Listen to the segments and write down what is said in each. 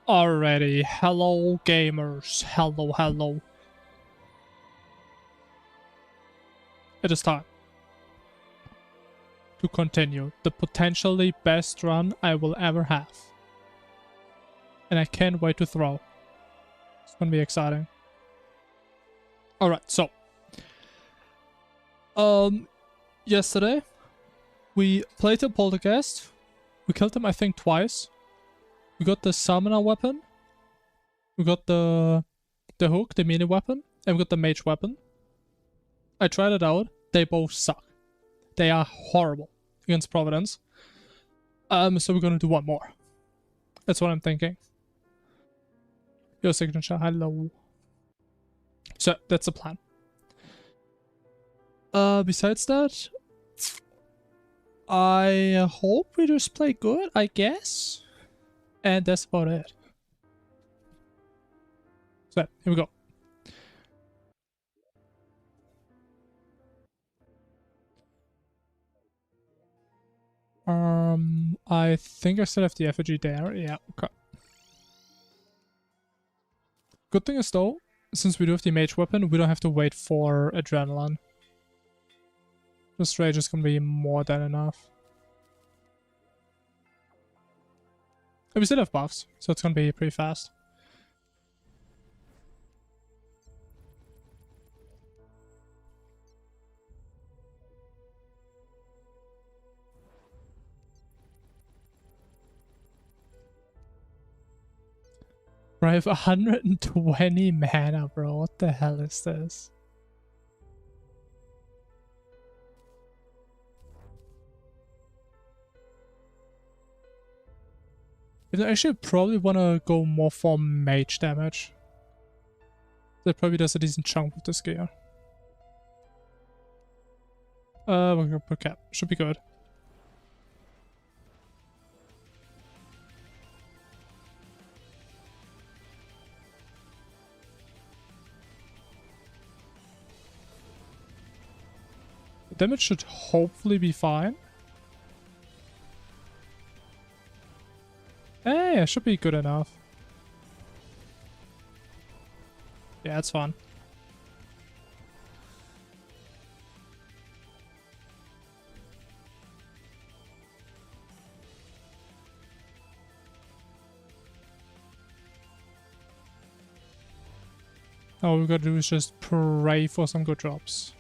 Alrighty, hello gamers, hello. It is time to continue the potentially best run I will ever have. And I can't wait to throw. It's gonna be exciting. Alright, so. Yesterday, we played the poltergeist. We killed him, I think, twice. We got the summoner weapon. We got the hook, the mini weapon. And we got the mage weapon. I tried it out. They both suck. They are horrible against Providence. So we're gonna do one more. That's what I'm thinking. Your signature, hello. So, that's the plan. Besides that, I hope we just play good, I guess. And that's about it. So, here we go. I think I still have the effigy there. Yeah, okay. Good thing is though, since we do have the mage weapon, we don't have to wait for adrenaline. This rage is gonna be more than enough. And we still have buffs, so it's gonna be pretty fast. Bro, I have 120 mana, bro. What the hell is this? I actually probably want to go more for mage damage. That probably does a decent chunk with this gear. We're gonna put cap. Should be good. The damage should hopefully be fine. Hey, it should be good enough. Yeah, it's fun. All we gotta do is just pray for some good drops.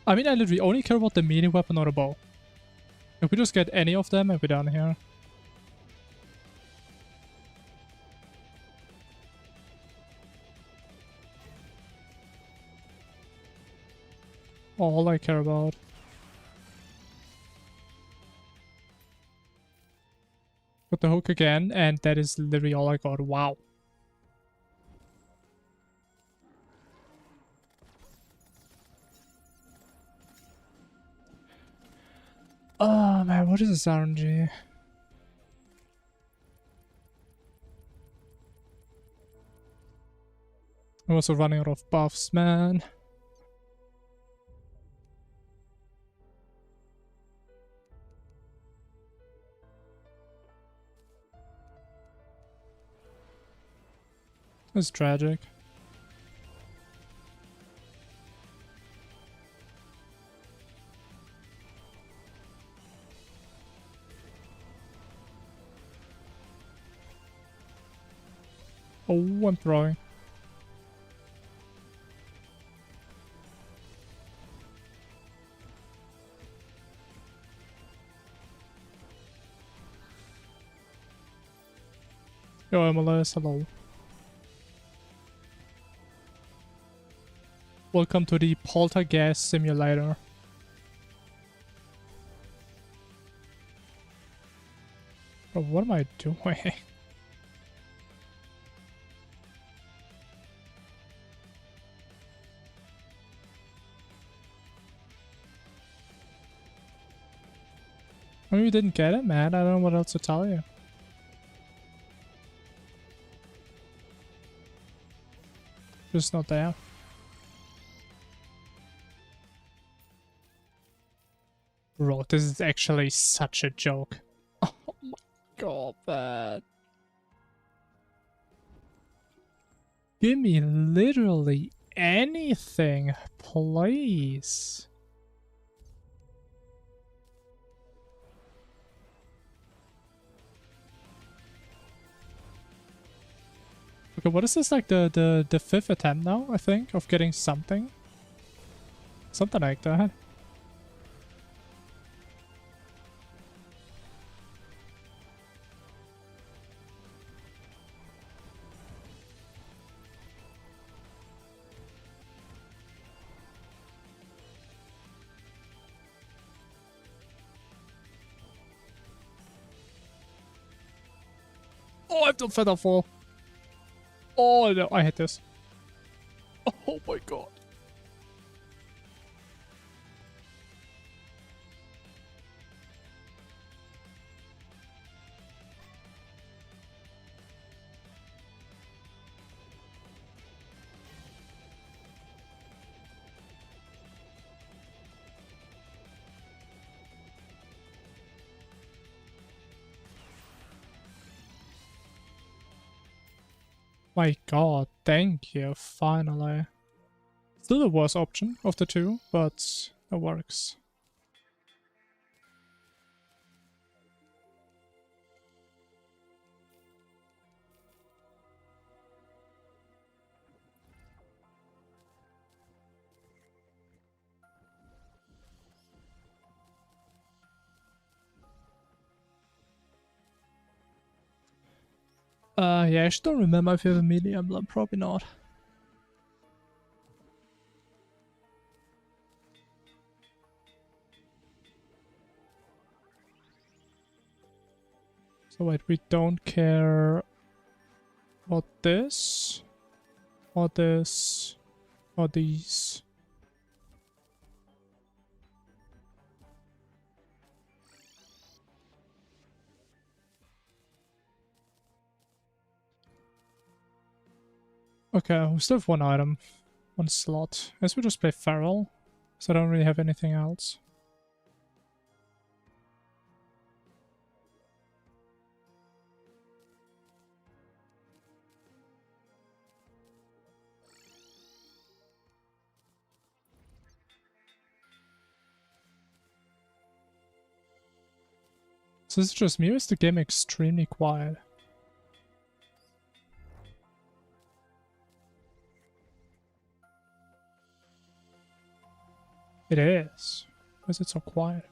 I mean, I literally only care about the melee weapon or the bow. If we just get any of them, and we're done here. All I care about. Got the hook again, and that is literally all I got. Wow. Oh man, what is this RNG? I'm also running out of buffs, man. It's tragic. Oh, I'm throwing. Yo, MLS, hello. Welcome to the poltergeist simulator. Bro, what am I doing? I mean, you didn't get it, man. I don't know what else to tell you. Just not there. Bro, this is actually such a joke. Oh my god, man. Give me literally anything, please. Okay, what is this, like the fifth attempt now, I think, of getting something? Something like that. Oh, I've done Featherfall. Oh no, I hate this. Oh my god. My god, thank you, finally. Still the worst option of the two, but it works. Yeah, I just don't remember if you have a melee emblem, probably not. So wait, we don't care about this, or this, or these. Okay, we still have one item, one slot. I guess we just play Feral, so I don't really have anything else. So is it just me, or is the game extremely quiet? It is. Why is it so quiet?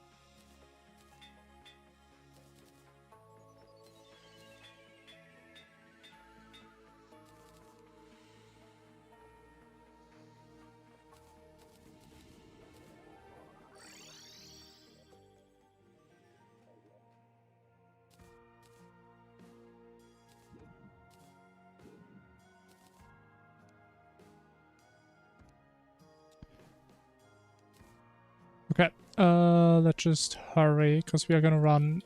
Okay, let's just hurry, because we are gonna run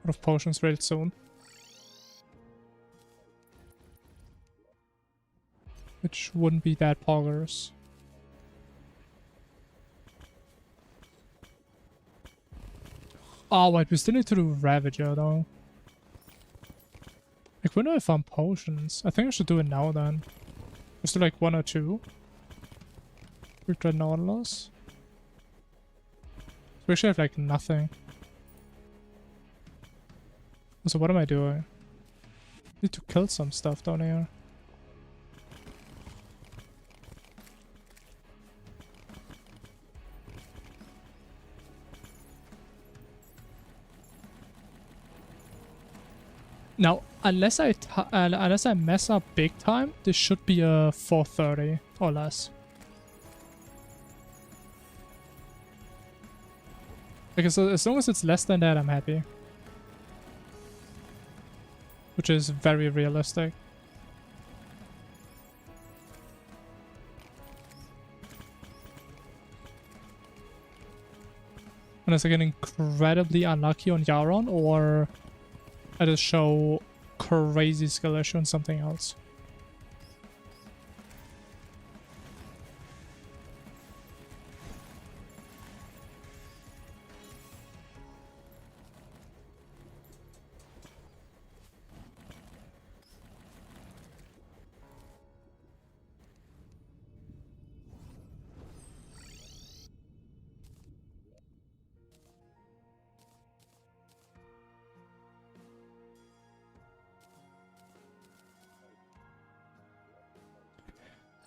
out of potions real soon. Which wouldn't be that poggers. Oh wait, we still need to do Ravager though. Like, when do I find potions? I think I should do it now then. Just do like 1 or 2. Quick Dread Nautilus. So we actually have like nothing. So what am I doing? Need to kill some stuff down here. Now, unless I mess up big time, this should be a 430 or less. Because as long as it's less than that, I'm happy. Which is very realistic. Unless I get incredibly unlucky on Yaron, or I just show crazy skill issue on something else.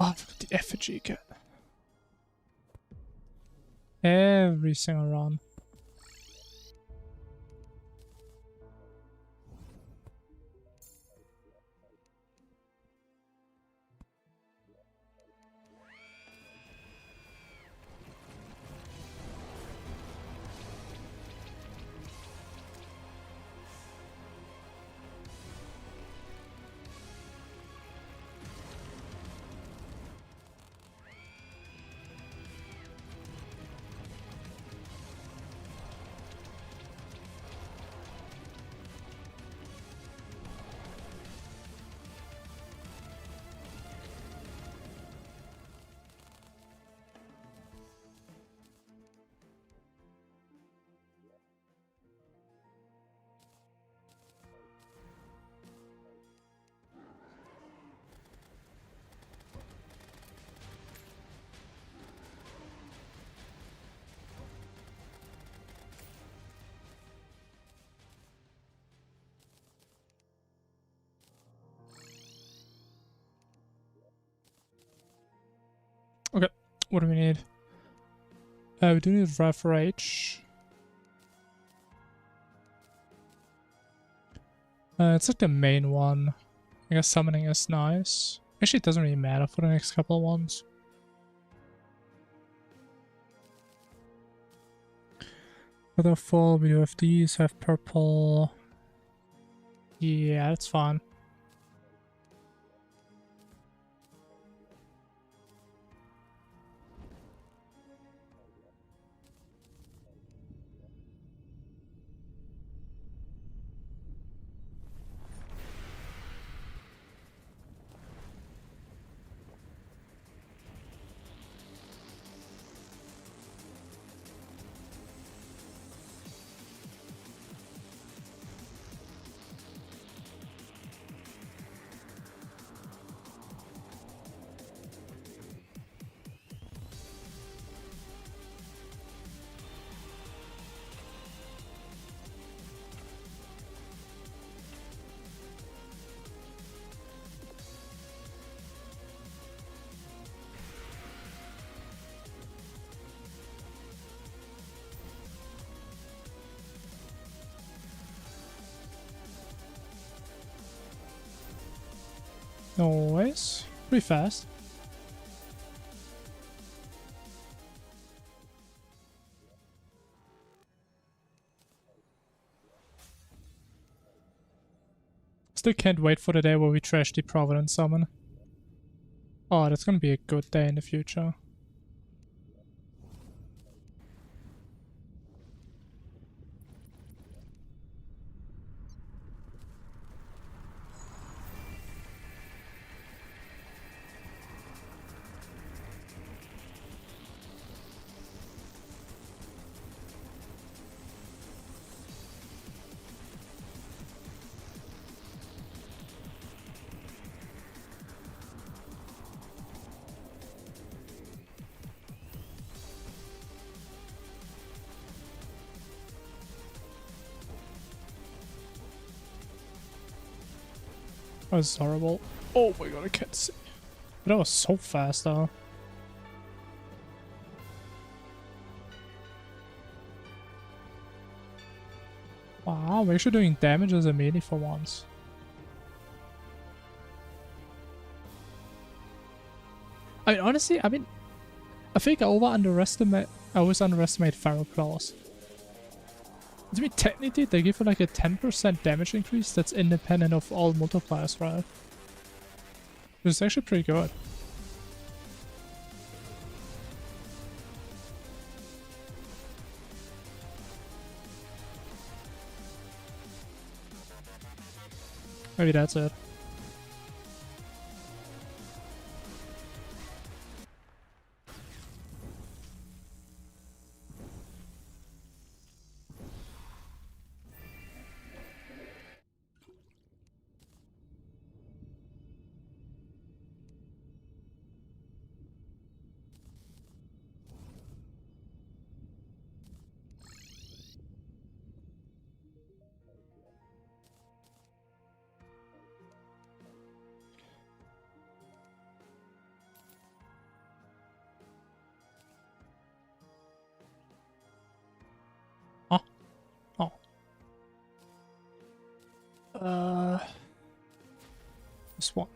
Oh, look at the effigy again. Every single run. Okay, what do we need? We do need Rev Rage. It's like the main one. I guess summoning is nice. Actually, it doesn't really matter for the next couple of ones. Other fall, we do have these, have purple. Yeah, that's fine. Always. Pretty fast. Still can't wait for the day where we trash the Providence summon. Oh, that's gonna be a good day in the future. That was horrible. Oh my god, I can't see. That was so fast though. Wow, we're actually doing damage as a melee for once. I mean, honestly, I think I always underestimate Pharaoh Claws. I mean, technically, they give you like a 10% damage increase that's independent of all multipliers, right? Which is actually pretty good. Maybe that's it. This one.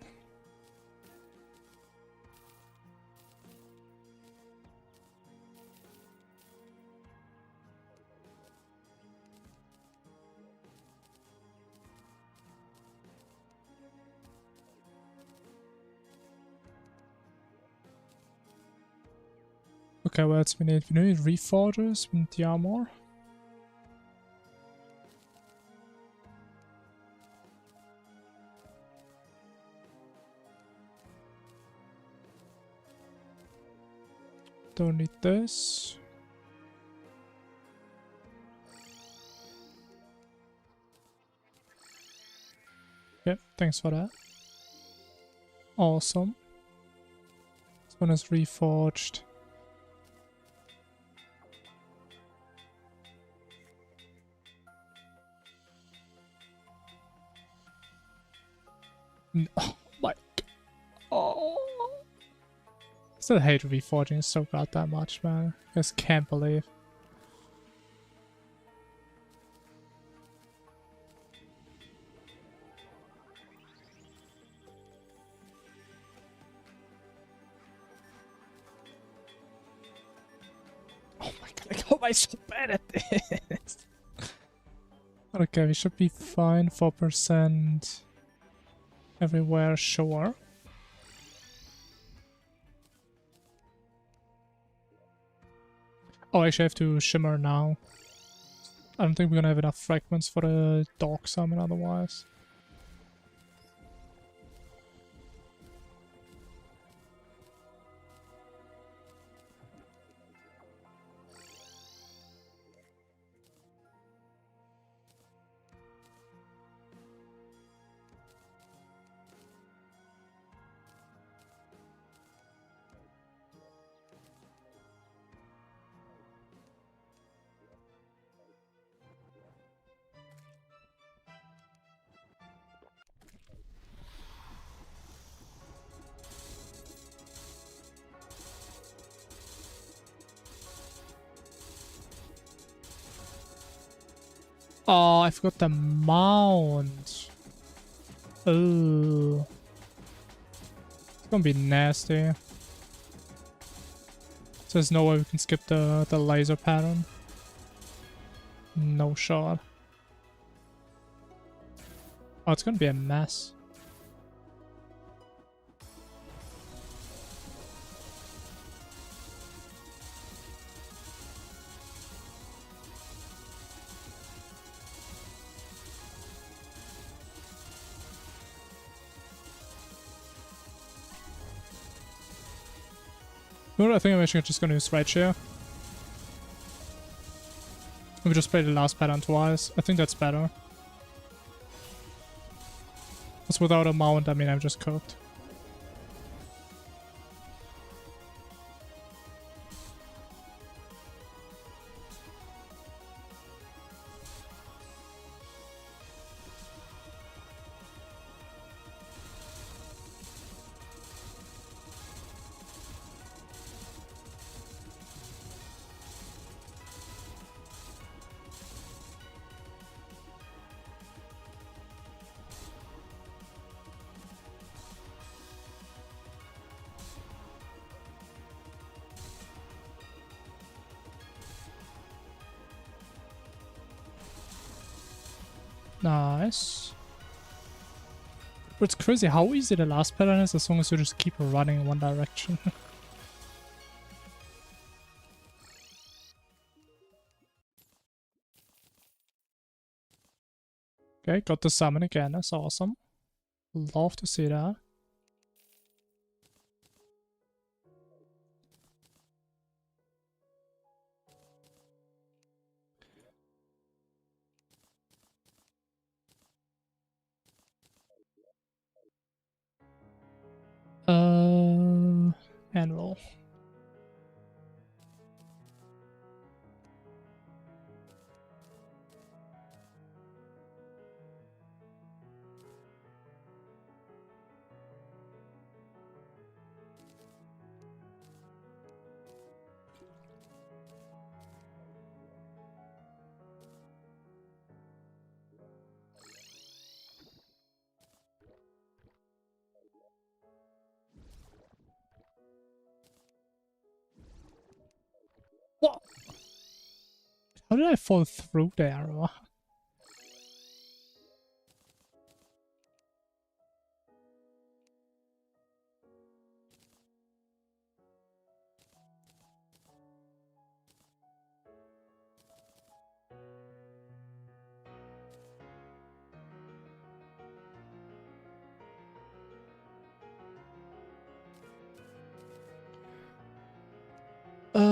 Okay, what else we need? We need reforgers, we need the armor. Don't need this. Yep, thanks for that. Awesome. This one is reforged. Oh my god. Oh. I still hate reforging so goddamn much, man. I just can't believe. Oh my god, like, how am I so bad at this? Okay, we should be fine. 4% everywhere, sure. Oh, actually I have to shimmer now. I don't think we're gonna have enough fragments for the dog summon otherwise. Oh, I forgot the mount. Oh. It's gonna be nasty. So there's no way we can skip the laser pattern. No shot. Oh, it's gonna be a mess. You know what, I think I'm actually just gonna use right here. We just play the last pattern twice. I think that's better. Because without a mount, I mean, I'm just cooked. Nice. But it's crazy how easy the last pattern is as long as you just keep running in one direction. Okay, got the summon again, that's awesome. Love to see that. Anvil. How did I fall through the arrow?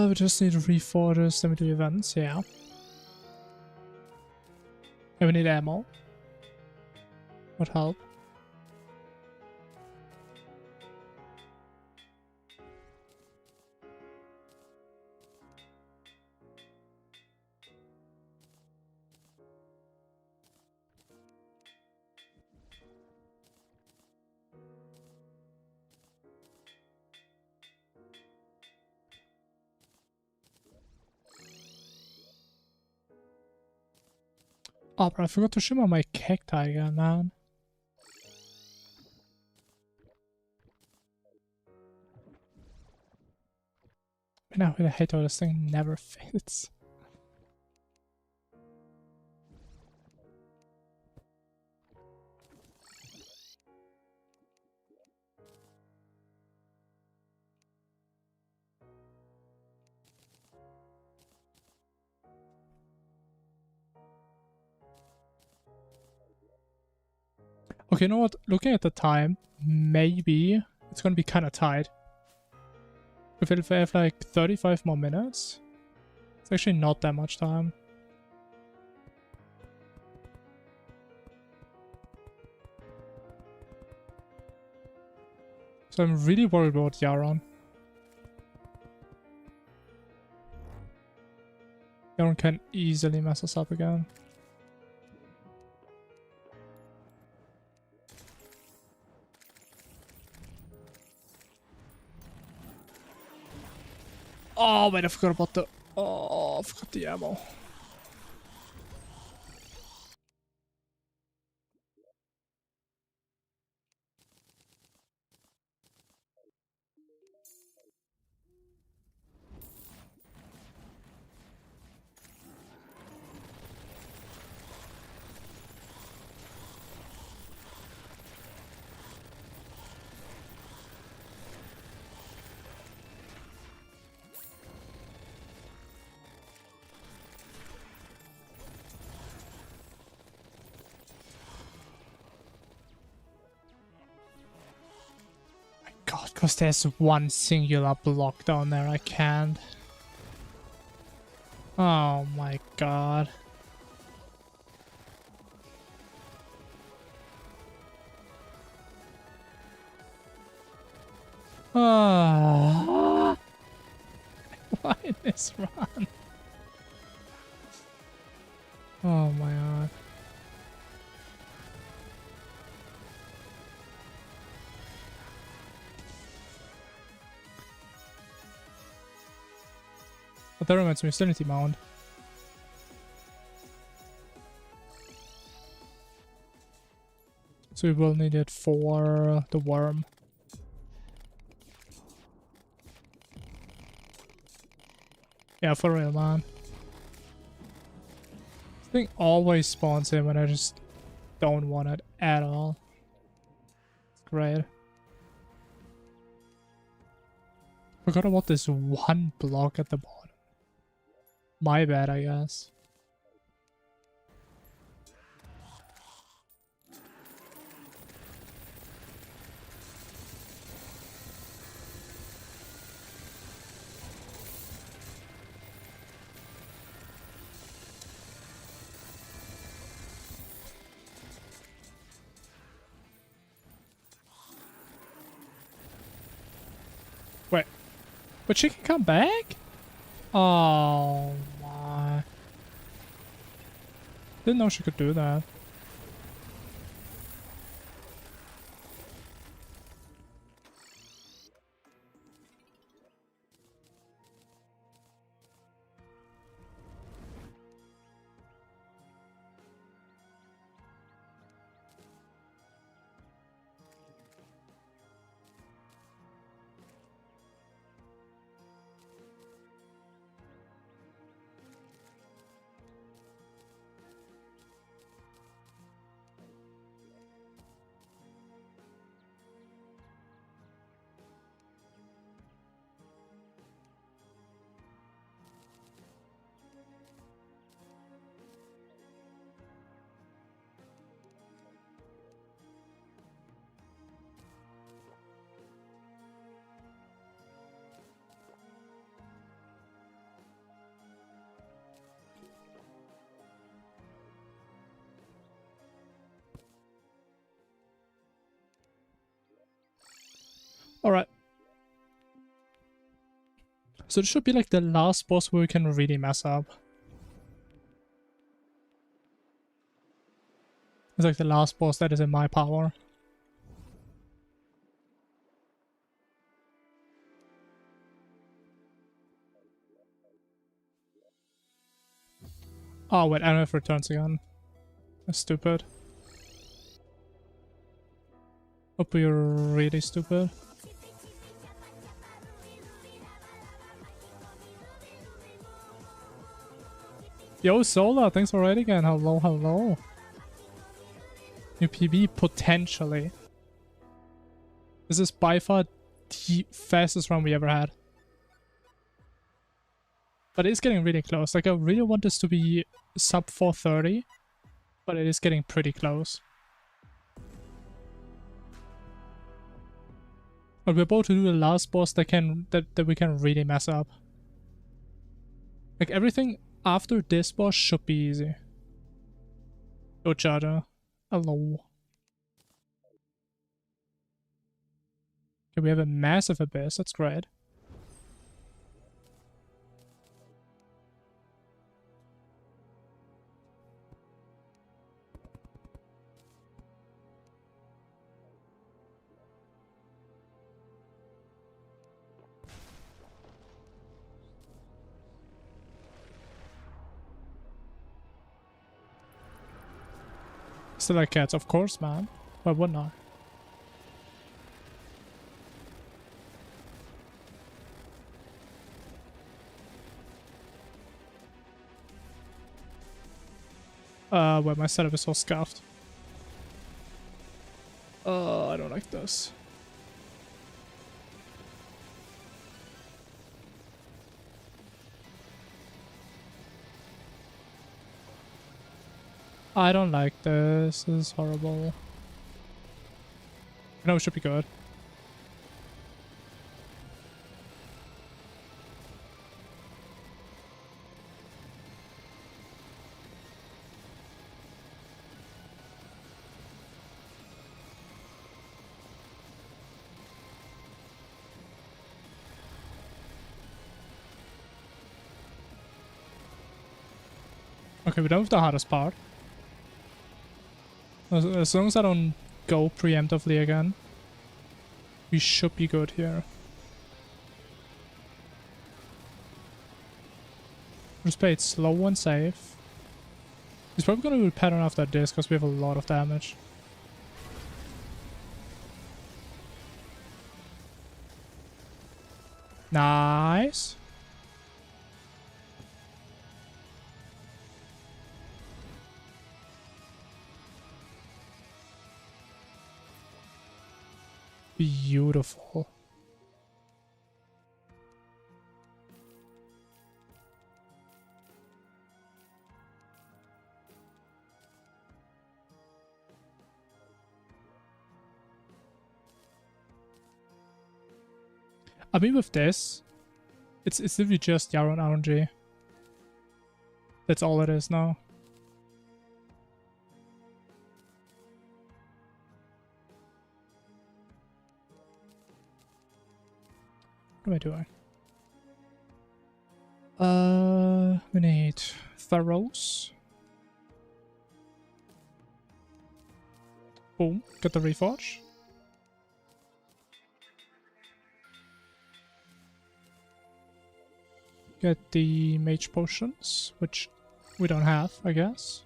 We just need 3 forges, then we do events, yeah. And we need ammo. Would help. Oh, but I forgot to shimmer my cacti again, man. I know, I hate how this thing never fits. Okay, you know what? Looking at the time, maybe it's gonna be kind of tight. If I have like 35 more minutes, it's actually not that much time. So I'm really worried about Yaron. Yaron can easily mess us up again. Oh, wait, I forgot about the... Oh, I forgot the ammo. God, because there's one singular block down there, I can't. Oh my god. Ah. Why this run? Oh my god. But that reminds me of Sanity Mound. So we will need it for the worm. Yeah, for real, man. This thing always spawns in when I just don't want it at all. It's great. Forgot about this one block at the bottom. My bad, I guess. Wait. But she can come back? Oh my. Didn't know she could do that. Alright. So this should be like the last boss where we can really mess up. It's like the last boss that is in my power. Oh wait, I don't know if it returns again. That's stupid. Hope you're really stupid. Yo, Solar, thanks for raiding again. Hello, hello. New PB, potentially. This is by far the fastest run we ever had. But it's getting really close. Like, I really want this to be sub 430, but it is getting pretty close. But we're about to do the last boss that we can really mess up. Like, everything after this boss should be easy. Go Charger. Hello. Okay, we have a massive abyss. That's great. Still like cats, of course, man. Why wouldn't I? Well, my setup is so scuffed. I don't like this. I don't like this. This is horrible. I know it should be good. Okay, we're done with the hardest part. As long as I don't go preemptively again, we should be good here. Just play it slow and safe. He's probably going to do a pattern after this because we have a lot of damage. Nice. Beautiful. I mean, with this, it's literally just Yaron RNG. That's all it is now. What am I doing? We need Tharos. Boom, get the Reforge. Get the Mage Potions, which we don't have, I guess.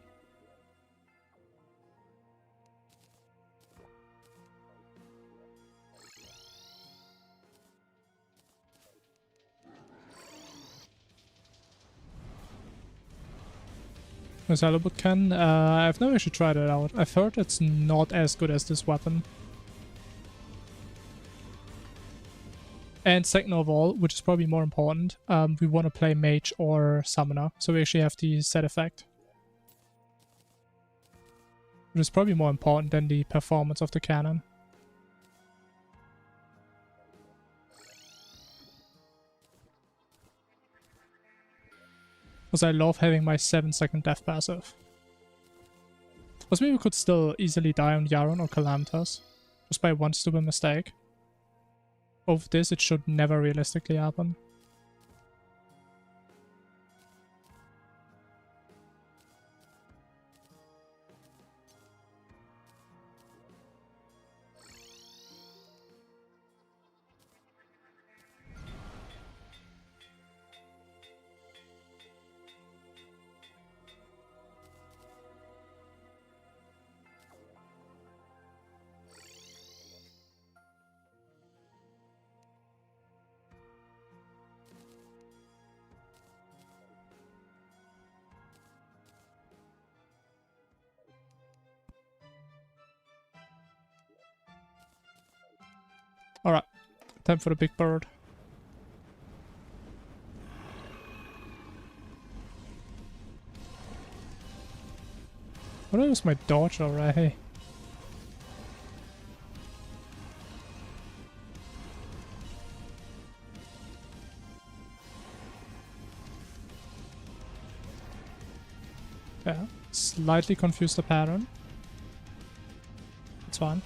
Salabut can. I've never actually tried it out. I've heard it's not as good as this weapon. And second of all, which is probably more important, we want to play Mage or Summoner, so we actually have the set effect. Which is probably more important than the performance of the cannon. Because I love having my 7-second death passive. Plus maybe we could still easily die on Yaron or Calamitas. Just by one stupid mistake. of this, it should never realistically happen. Alright, time for the big bird. What is my dodge already? Yeah, slightly confused the pattern. It's fine.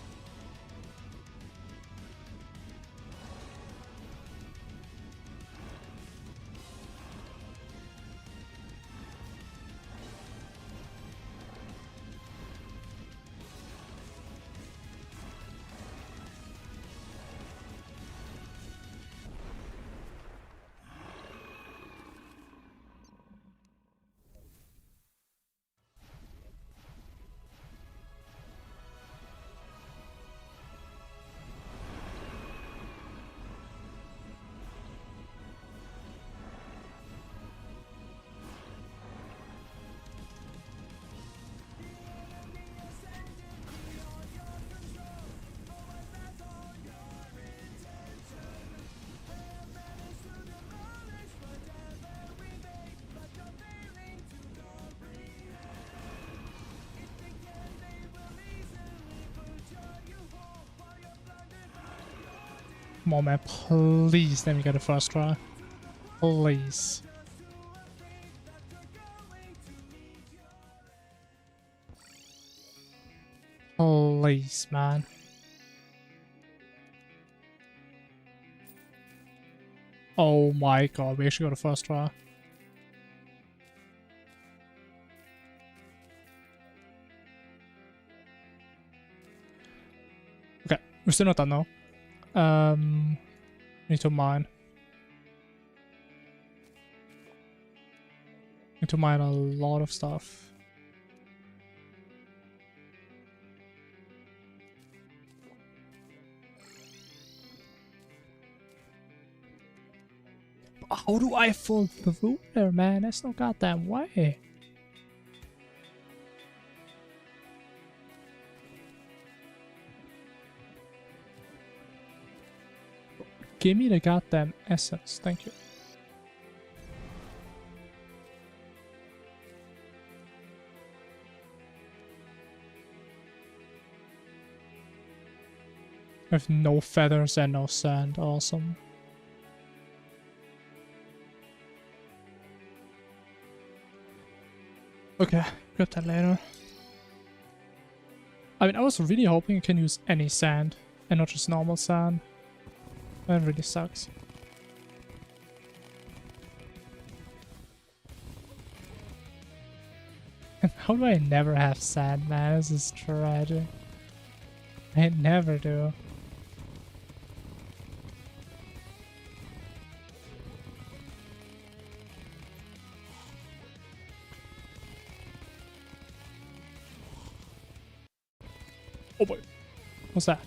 Come on, man, please let me get a first try. Please. Please, man. Oh my god, we actually got a first try. Okay, we're still not done though. Need to mine. Need to mine a lot of stuff. How do I fall through there, man? There's no goddamn way. Give me the goddamn essence, thank you. I have no feathers and no sand, awesome. Okay, got that later. I mean, I was really hoping you can use any sand and not just normal sand. That really sucks. How do I never have sand, man? This is tragic. I never do. Oh boy. What's that?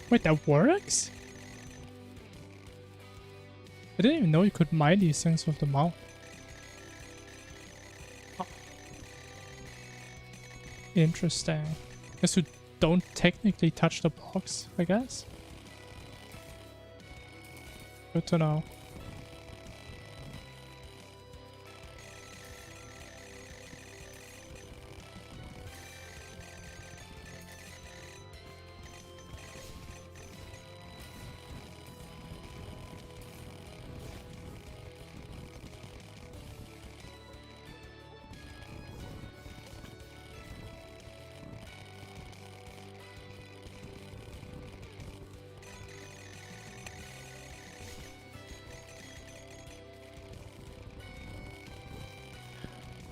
Wait, that works? I didn't even know you could mine these things with the mount. Oh. Interesting. Guess you don't technically touch the blocks, I guess. Good to know.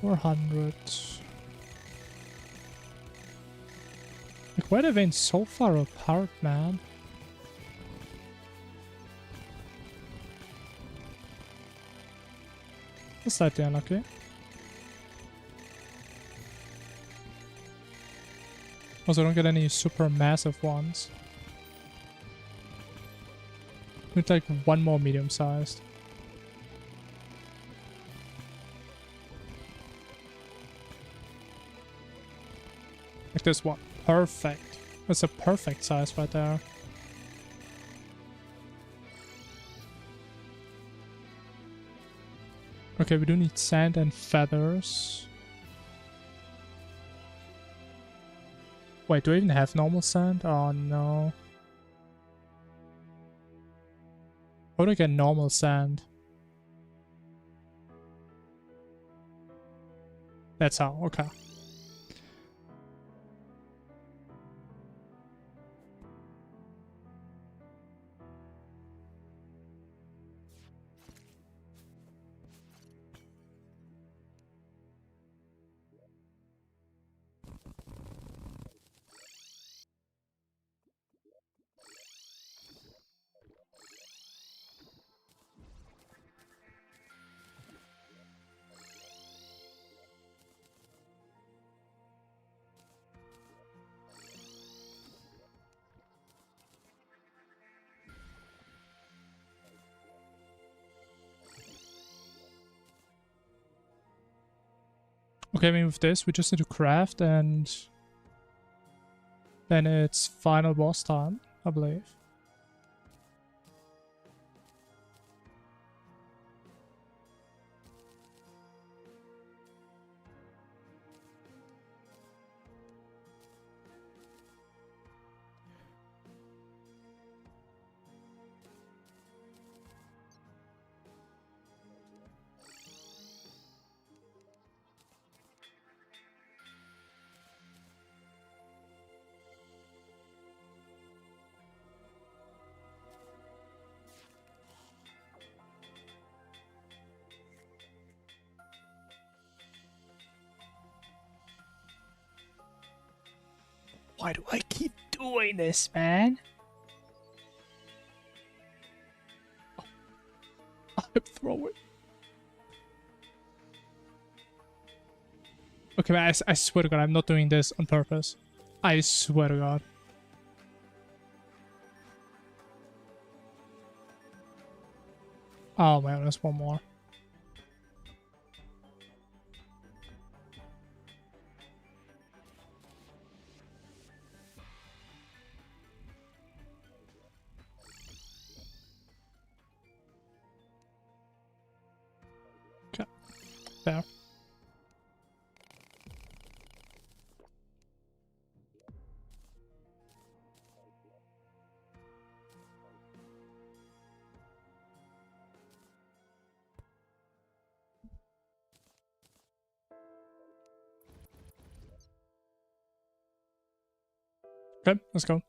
$400. Like, why are they been so far apart, man? That's slightly unlucky. Also, I don't get any super massive ones. Need like one more medium sized. Like this one. Perfect. That's a perfect size right there. Okay, we do need sand and feathers. Wait, do I even have normal sand? Oh no. How do I get normal sand? That's how, okay. Okay, I mean with this, we just need to craft and then it's final boss time, I believe. Why do I keep doing this, man? I'm throwing. Okay, man, I swear to God, I'm not doing this on purpose. I swear to God. Oh man, there's one more. Okay, there. Okay, let's go.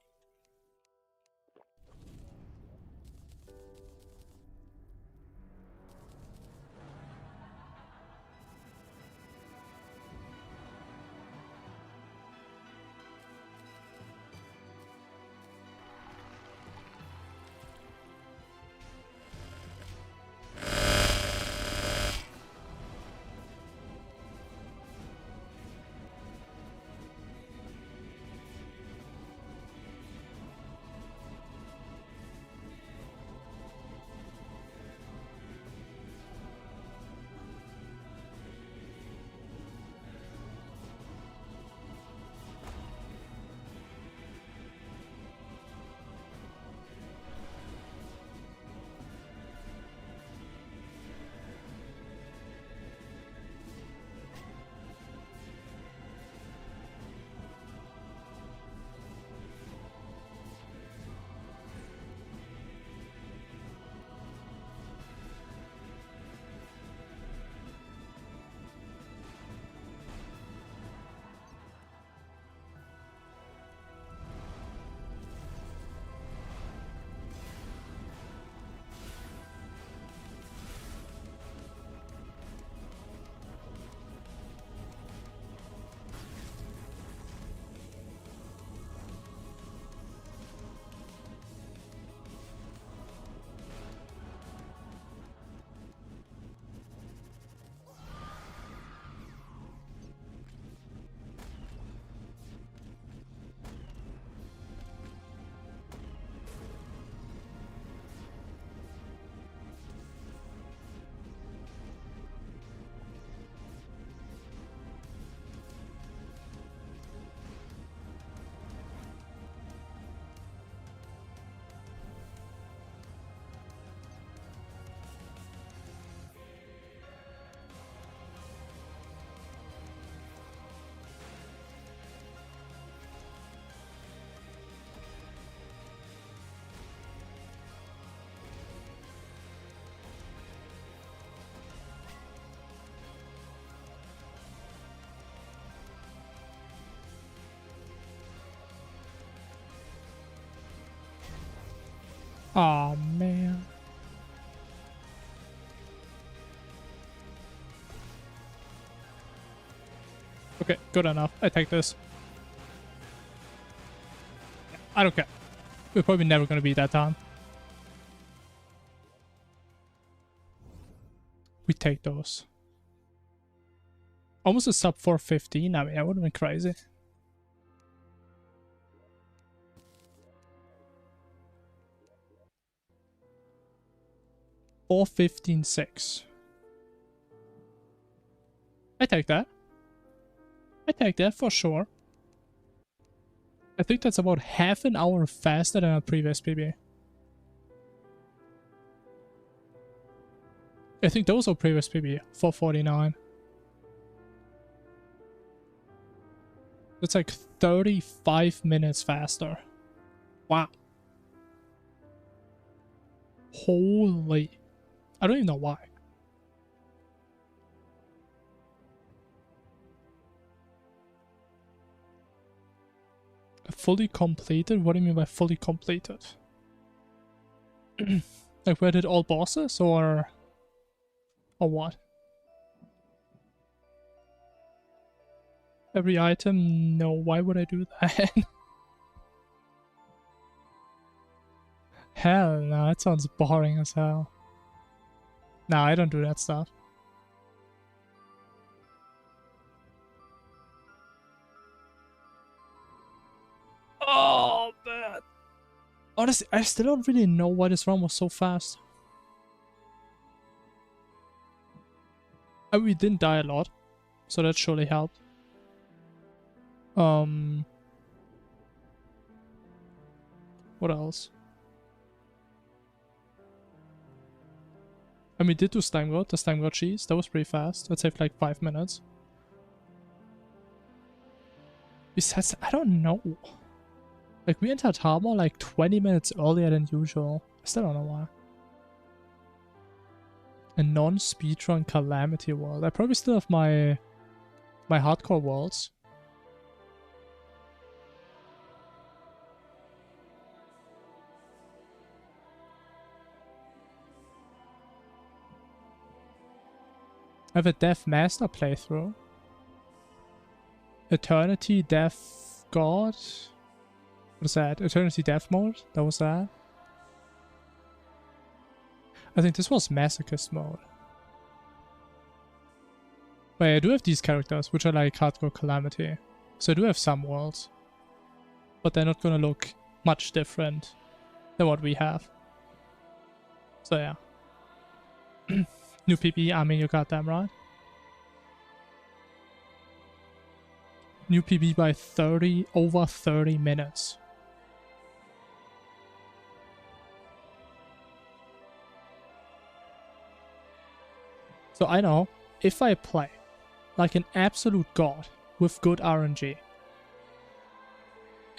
Oh man. Okay, good enough. I take this. I don't care. We're probably never gonna beat that time. We take those. Almost a sub 415. I mean, that would have been crazy. 415.6. I take that. I take that for sure. I think that's about half an hour faster than our previous PB. I think those are previous PB. 449. That's like 35 minutes faster. Wow. Holy. I don't even know why. Fully completed? What do you mean by fully completed? Like where did all bosses or what? Every item? No, why would I do that? Hell no, that sounds boring as hell. No, I don't do that stuff. Oh, man. Honestly, I still don't really know why this run was so fast. We didn't die a lot, so that surely helped. What else? And we did do Slime God, the Slime God cheese. That was pretty fast. That saved like 5 minutes. Besides, I don't know. Like, we entered Harbor like 20 minutes earlier than usual. I still don't know why. A non-speedrun Calamity world. I probably still have my hardcore worlds. I have a Death Master playthrough. Eternity Death God? What is that? Eternity Death Mode? That was that? I think this was Masochist mode. But yeah, I do have these characters, which are like hardcore Calamity. So I do have some worlds. But they're not gonna look much different than what we have. So yeah. New PP, I mean, you goddamn right. New PB by over 30 minutes. So I know, if I play like an absolute god with good RNG,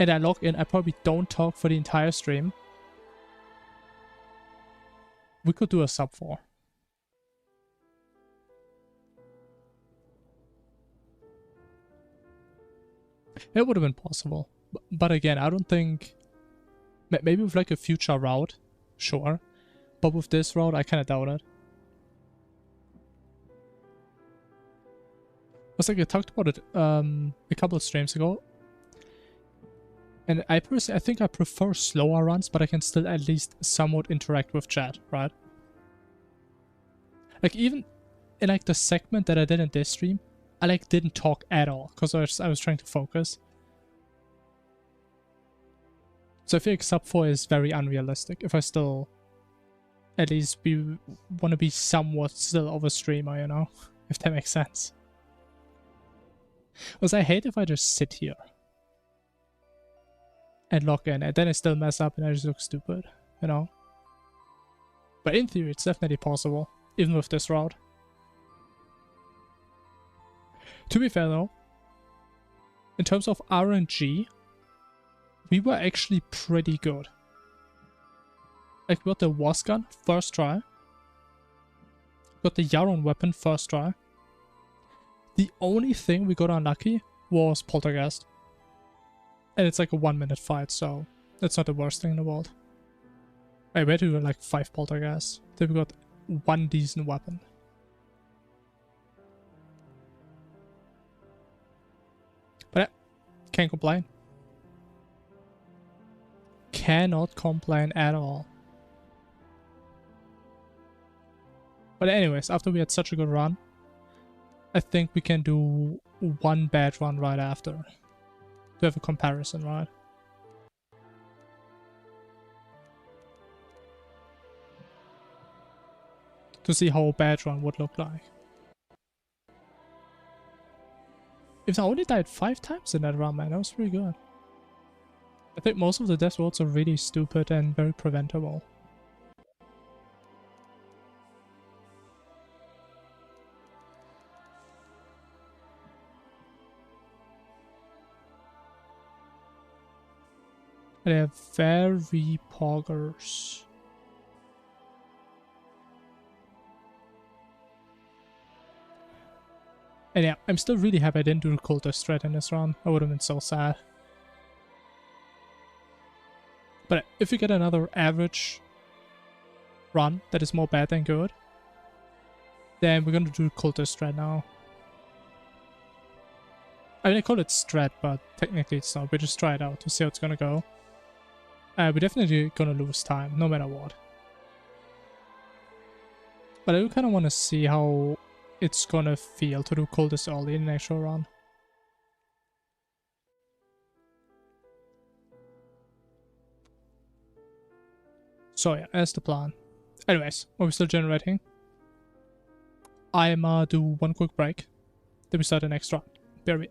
and I log in, I probably don't talk for the entire stream, we could do a sub 4. It would have been possible. But again, I don't think... Maybe with like a future route, sure. But with this route, I kind of doubt it. Was like I talked about it a couple of streams ago. And I personally, I think I prefer slower runs, but I can still at least somewhat interact with chat, right? Like even in like the segment that I did in this stream, I like didn't talk at all because I was trying to focus. So I feel like sub 4 is very unrealistic if I still at least want to be somewhat still of a streamer, you know? If that makes sense. Because I hate if I just sit here and log in and then I still mess up and I just look stupid, you know? But in theory, it's definitely possible, even with this route. To be fair though, in terms of RNG, we were actually pretty good. Like we got the Was gun first try. Got the Yaron weapon first try. The only thing we got unlucky was Poltergeist. And it's like a 1-minute fight, so that's not the worst thing in the world. I bet we got like 5 poltergeists. Then we got 1 decent weapon. But yeah, can't complain. Cannot complain at all. But anyways, after we had such a good run, I think we can do 1 bad run right after. To have a comparison, right? To see how a bad run would look like. If I only died 5 times in that run, man, that was pretty good. I think most of the death rolls are really stupid and very preventable. They are very poggers. And yeah, I'm still really happy I didn't do the cultist threat in this run. I would have been so sad. But if we get another average run that is more bad than good, then we're gonna do cultist threat now. I mean, I call it strat, but technically it's not. We just try it out to see how it's gonna go. We're definitely gonna lose time, no matter what. But I do kind of want to see how it's gonna feel to do cultist early in an actual run. So yeah, that's the plan. Anyways, are we still generating? I'm do 1 quick break. Then we start the next run. Bear with.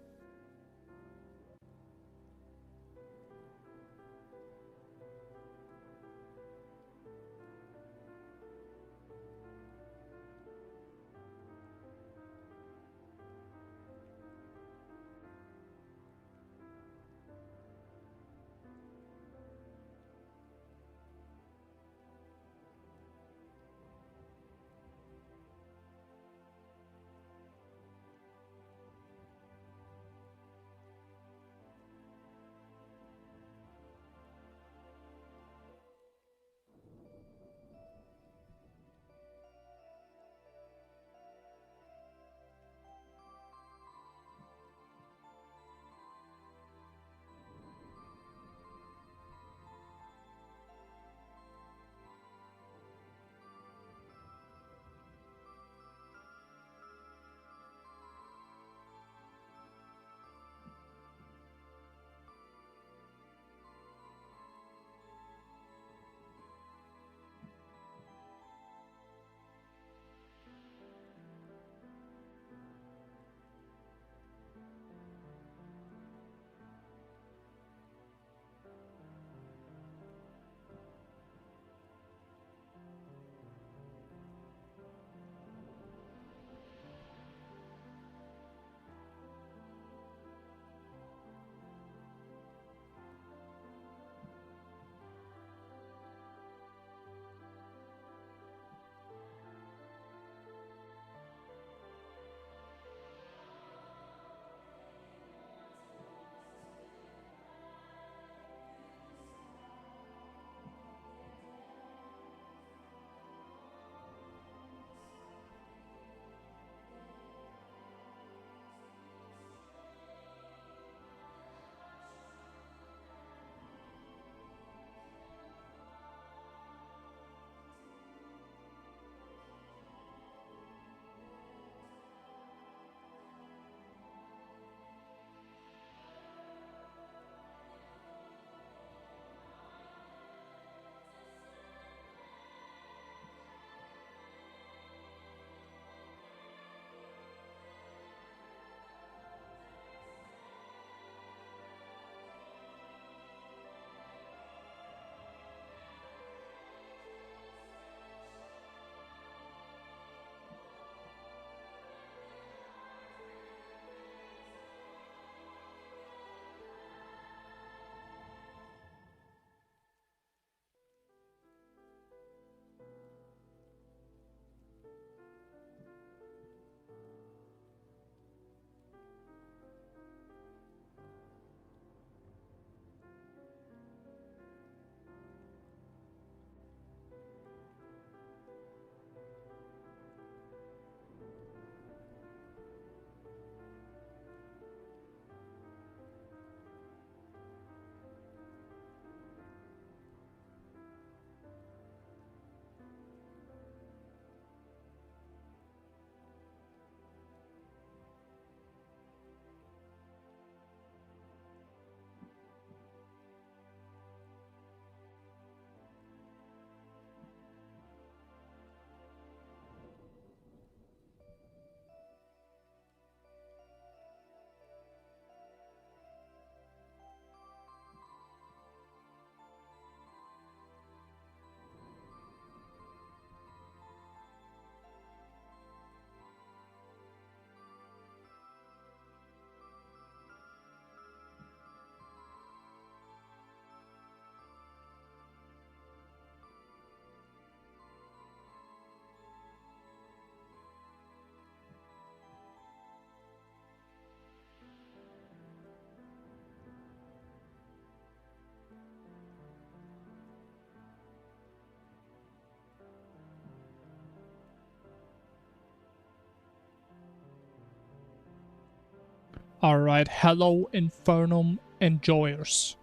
Alright, hello Infernum enjoyers.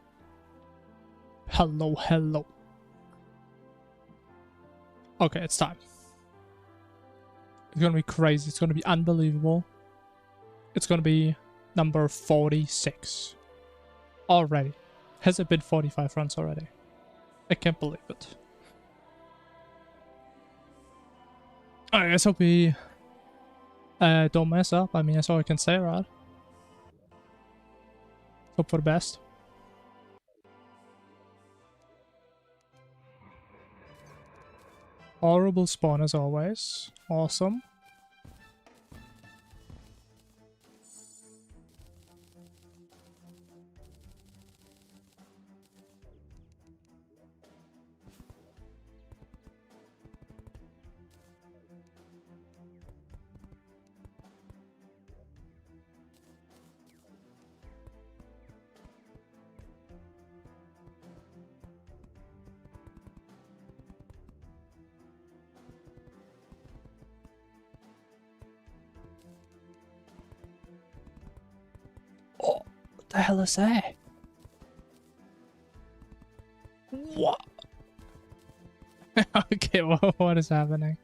Hello, hello. Okay, it's time. It's gonna be crazy. It's gonna be unbelievable. It's gonna be number 46. Already. Has it been 45 runs already? I can't believe it. I guess hope we don't mess up. I mean, that's all I can say, right? Hope for the best. Horrible spawn as always. Awesome. Oh, what the hell is that? What? Okay, what is happening?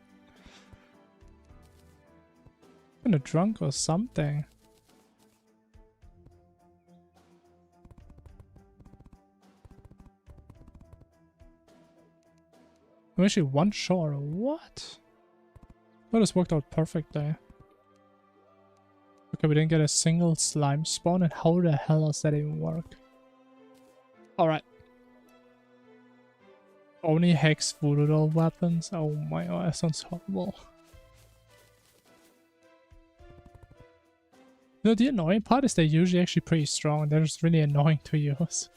I'm kinda drunk or something. I'm actually one short. What? That just worked out perfectly. Okay, we didn't get a single slime spawn, and how the hell does that even work? Alright. Only hex voodoo weapons? Oh my god, that sounds horrible. No, the annoying part is they're usually actually pretty strong. They're just really annoying to use.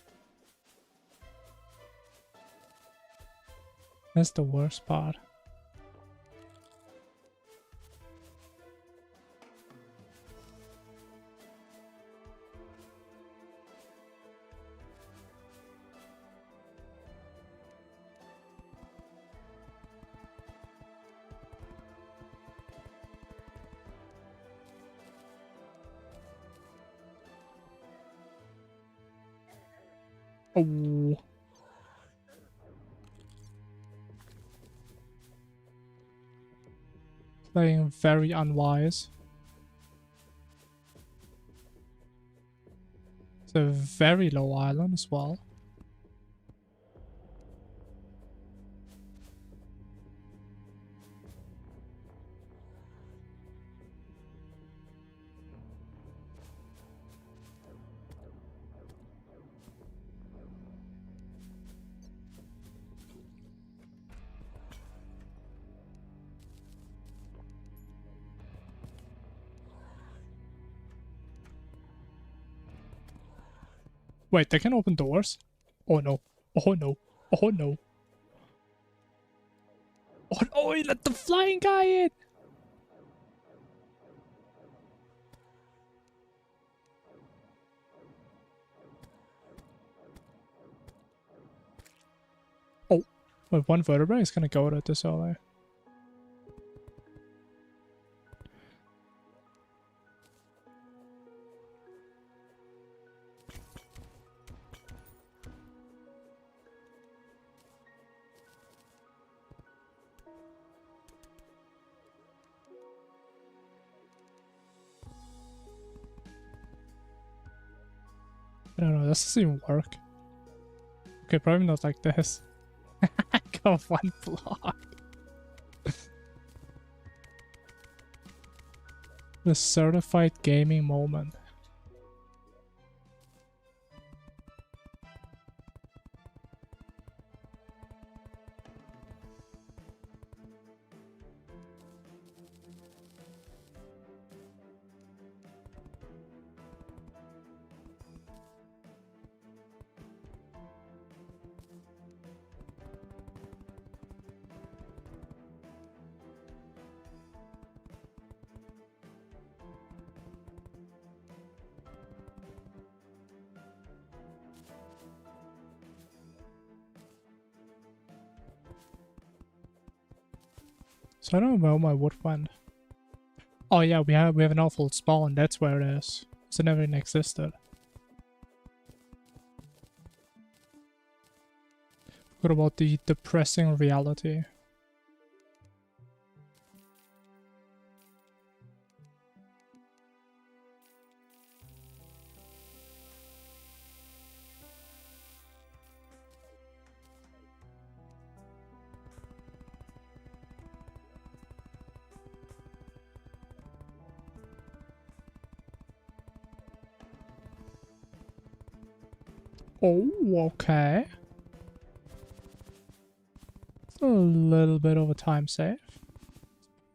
That's the worst part. Oh. Playing very unwise. It's a very low island as well. Wait, they can open doors? Oh no. Oh no. Oh no. Oh, he let the flying guy in! Oh. Wait, one vertebrae is gonna go at this early. I don't know, this doesn't even work. Okay, probably not like this. Go one block. The certified gaming moment. So I don't know where my wood went. Oh yeah, we have an awful spawn, that's where it is. So it never even existed. What about the depressing reality? Oh, okay. It's a little bit of a time save.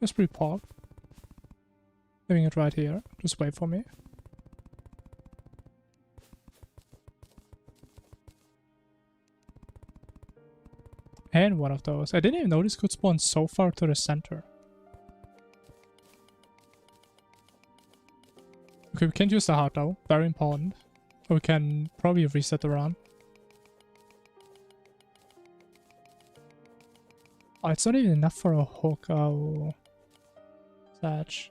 Let's pre-pop. Leaving it right here. Just wait for me. And one of those. I didn't even notice could spawn so far to the center. Okay, we can't use the heart though. Very important. We can probably reset the run. Oh, it's not even enough for a hook. Oh. Satch.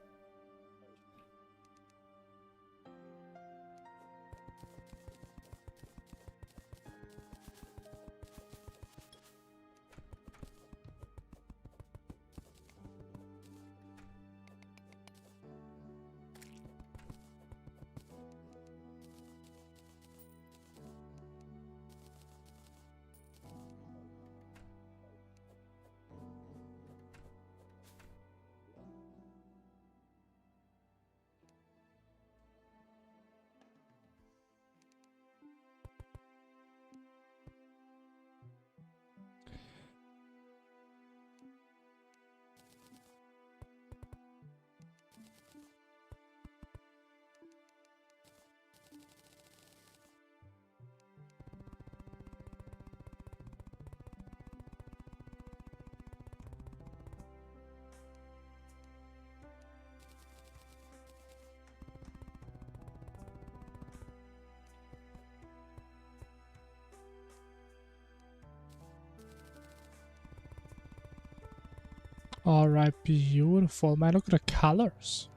Alright, beautiful. Man, look at the colors.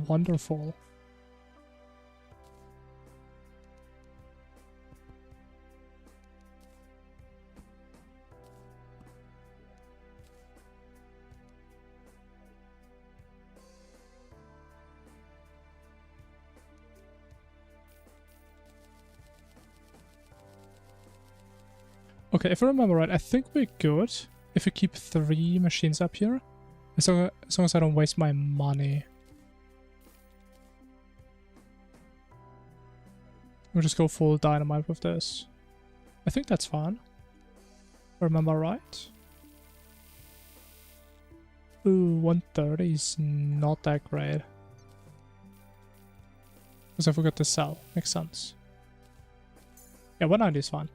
Wonderful. Okay, if I remember right, I think we're good if we keep 3 machines up here. As long as I don't waste my money. We'll just go full dynamite with this. I think that's fine. If I remember right. Ooh, 130 is not that great. Because I forgot to sell. Makes sense. Yeah, 190 is fine.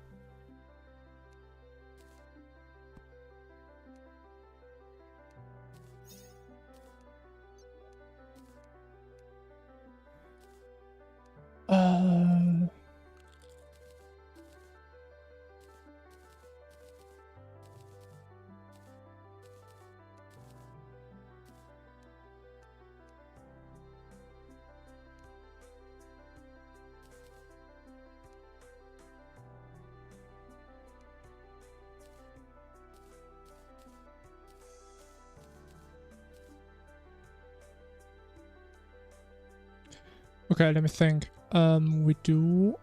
Okay, let me think. We do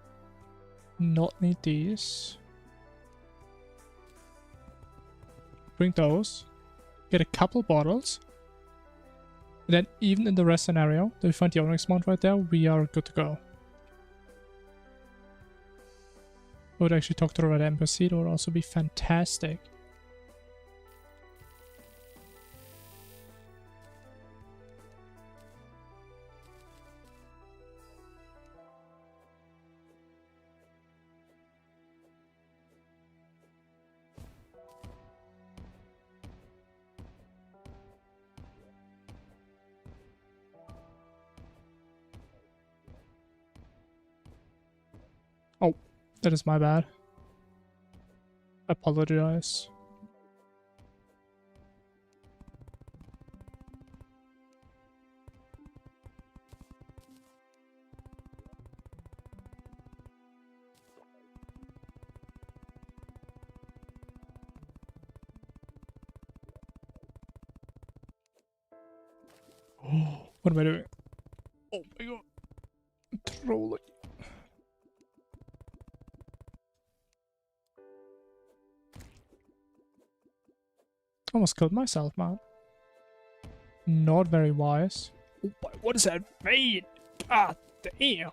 not need these. Bring those. Get a couple bottles. And then even in the rest scenario, that we find the Onyx mount right there, we are good to go. I would actually talk to the Red Embassy, that would also be fantastic. Oh, that is my bad. I apologize. What am I doing? Oh my god. I'm trolling. Almost killed myself, man. Not very wise. Oh boy, what does that mean? God damn.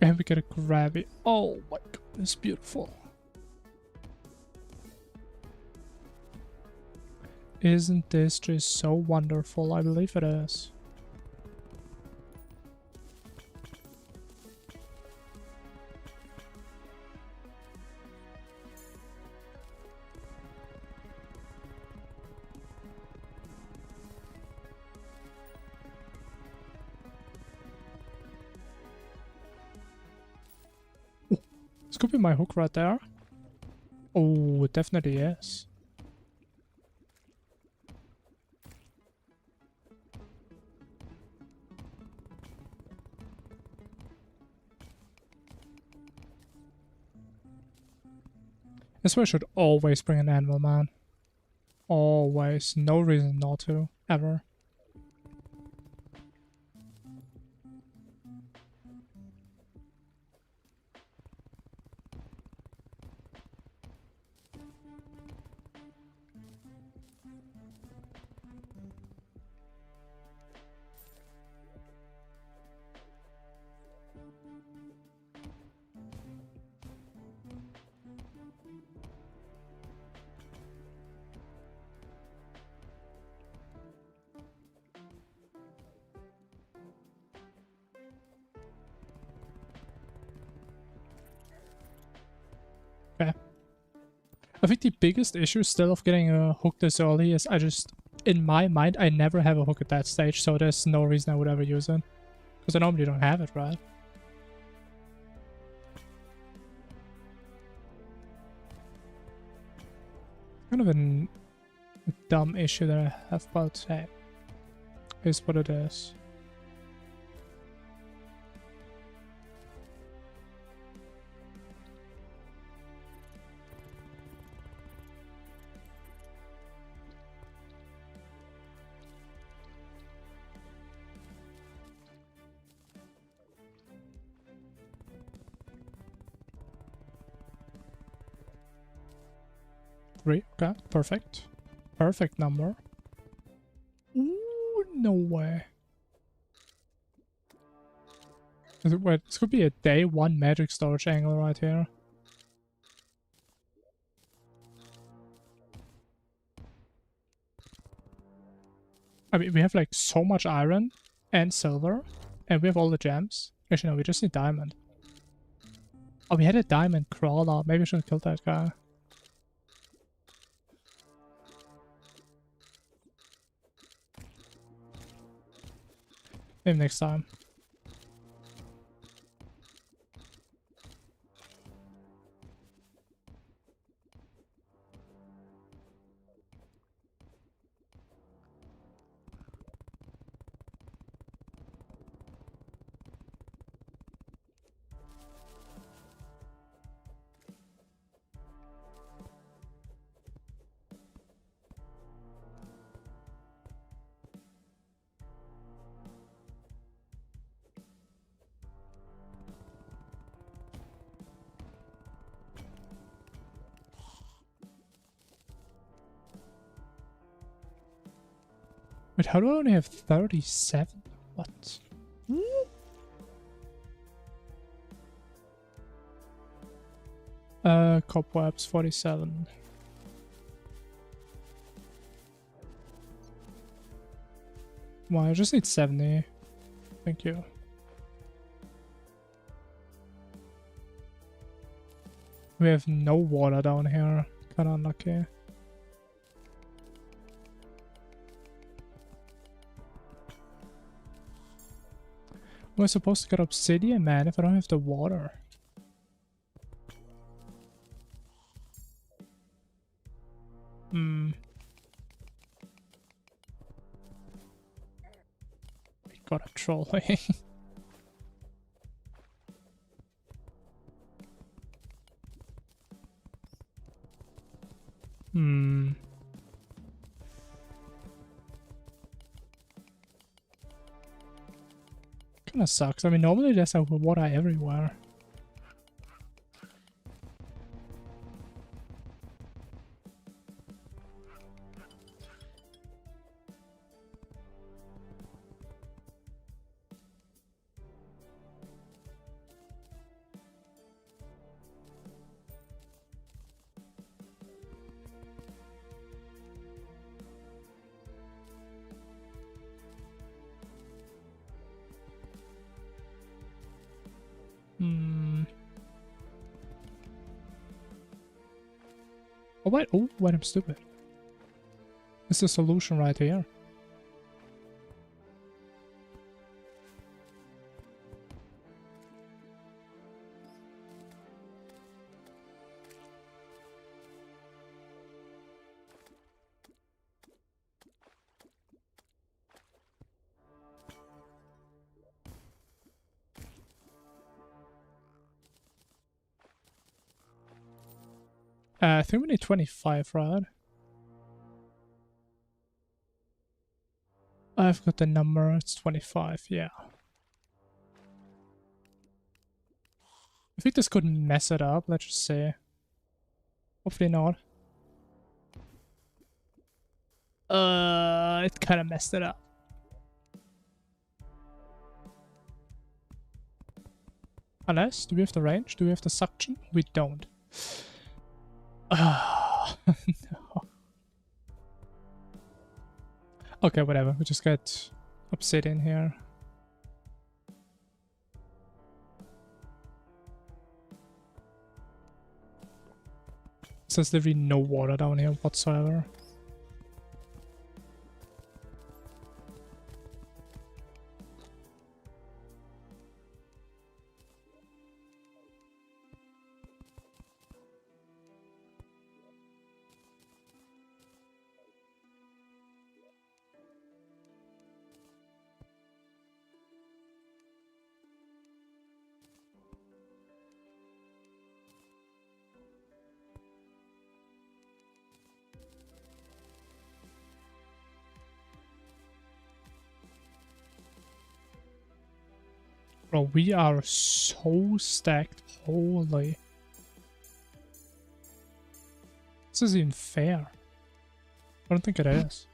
And we get a grabby. Oh my god, it's beautiful. Isn't this just so wonderful? I believe it is. This could be my hook right there. Oh, it definitely is. That's why I should always bring an anvil, man. Always. No reason not to. Ever. Okay. I think the biggest issue still of getting a hook this early is in my mind, I never have a hook at that stage, so there's no reason I would ever use it. Because I normally don't have it, right? Kind of a dumb issue that I have, but hey, is what it is. Three, okay, perfect. Perfect number. Ooh, no way. Wait, this could be a day one magic storage angle right here. I mean, we have like so much iron and silver, and we have all the gems. Actually, no, we just need diamond. Oh, we had a diamond crawler. Maybe I should have killed that guy. Maybe next time. Wait, how do I only have 37? What? Cobwebs, 47. Come on, I just need 70. Thank you. We have no water down here. Kinda unlucky. Am I supposed to get obsidian, man, if I don't have the water? God, I'm trolling. Kinda sucks. I mean, normally there's like water everywhere. Oh wait, I'm stupid. It's the solution right here. I think we need 25, right? I've got the number, it's 25, yeah. I think this could mess it up, let's just say. Hopefully not. It kind of messed it up. Unless, do we have the range? Do we have the suction? We don't. No. Okay, whatever. We just get obsidian here. So there's literally no water down here whatsoever. Bro, we are so stacked. Holy. This isn't even fair. I don't think it is.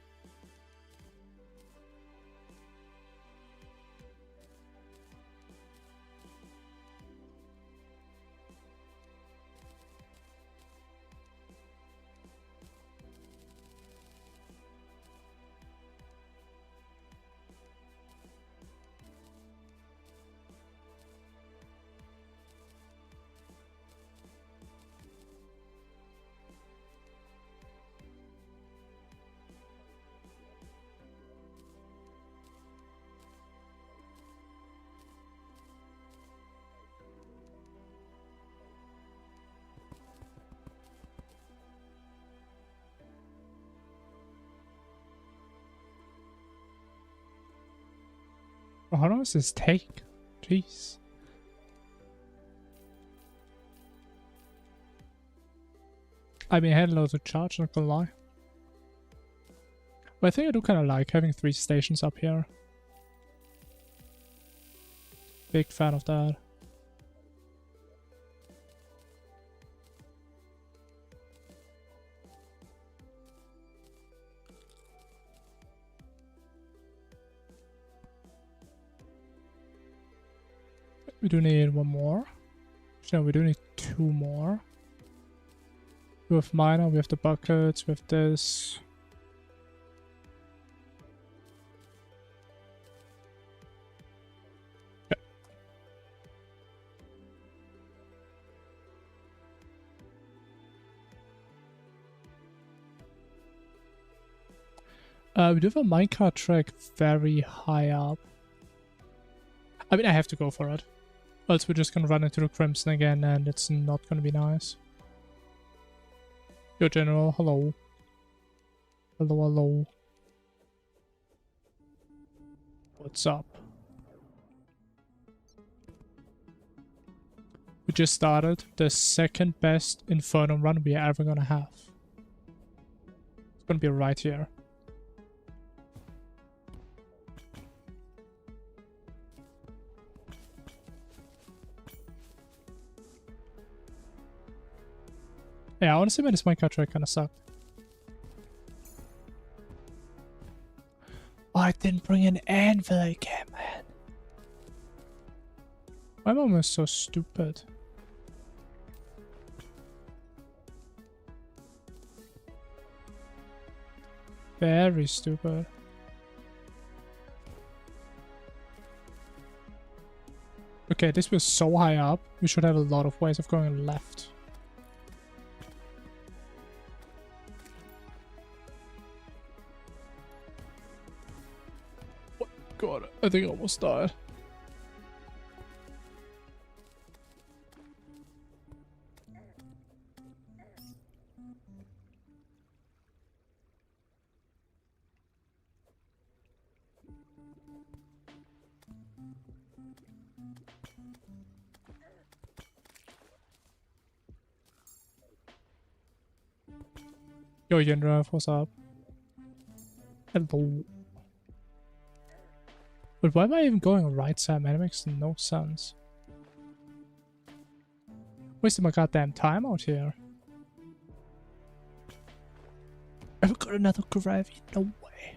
Bro, how long does this take? Jeez. I mean, I had loads of charge, not gonna lie. But I think I do kind of like having 3 stations up here. Big fan of that. We do need 1 more. No, we do need 2 more. We have miner, we have the buckets, we have this. We do have a minecart track very high up. I mean, I have to go for it. Else we're just gonna run into the Crimson again and it's not gonna be nice. Yo, General, hello. Hello, hello. What's up? We just started the second best Infernum run we are ever gonna have. It's gonna be right here. Yeah, honestly, man, this minecart track kinda sucked. Oh, I didn't bring an anvil again, man. My mom is so stupid. Very stupid. Okay, this was so high up. We should have a lot of ways of going left. Oh, God, I think I almost died. Yo, Yendra, what's up? Hello. But why am I even going right side, man? It makes no sense. Wasting my goddamn time out here. I've got another gravy. No way.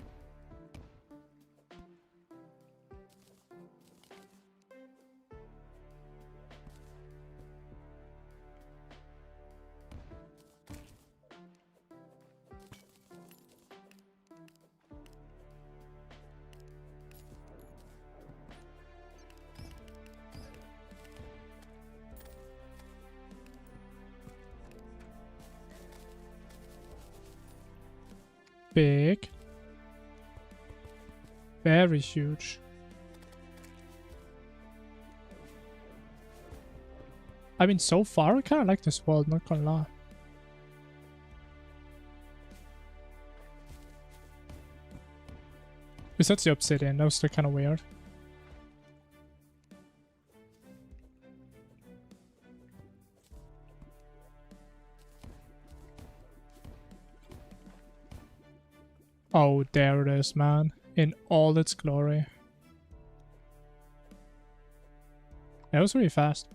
Big. Very huge. I mean, so far, I kind of like this world, not gonna lie. Besides the obsidian, that was still kind of weird. Oh, there it is, man. In all its glory. That was really fast.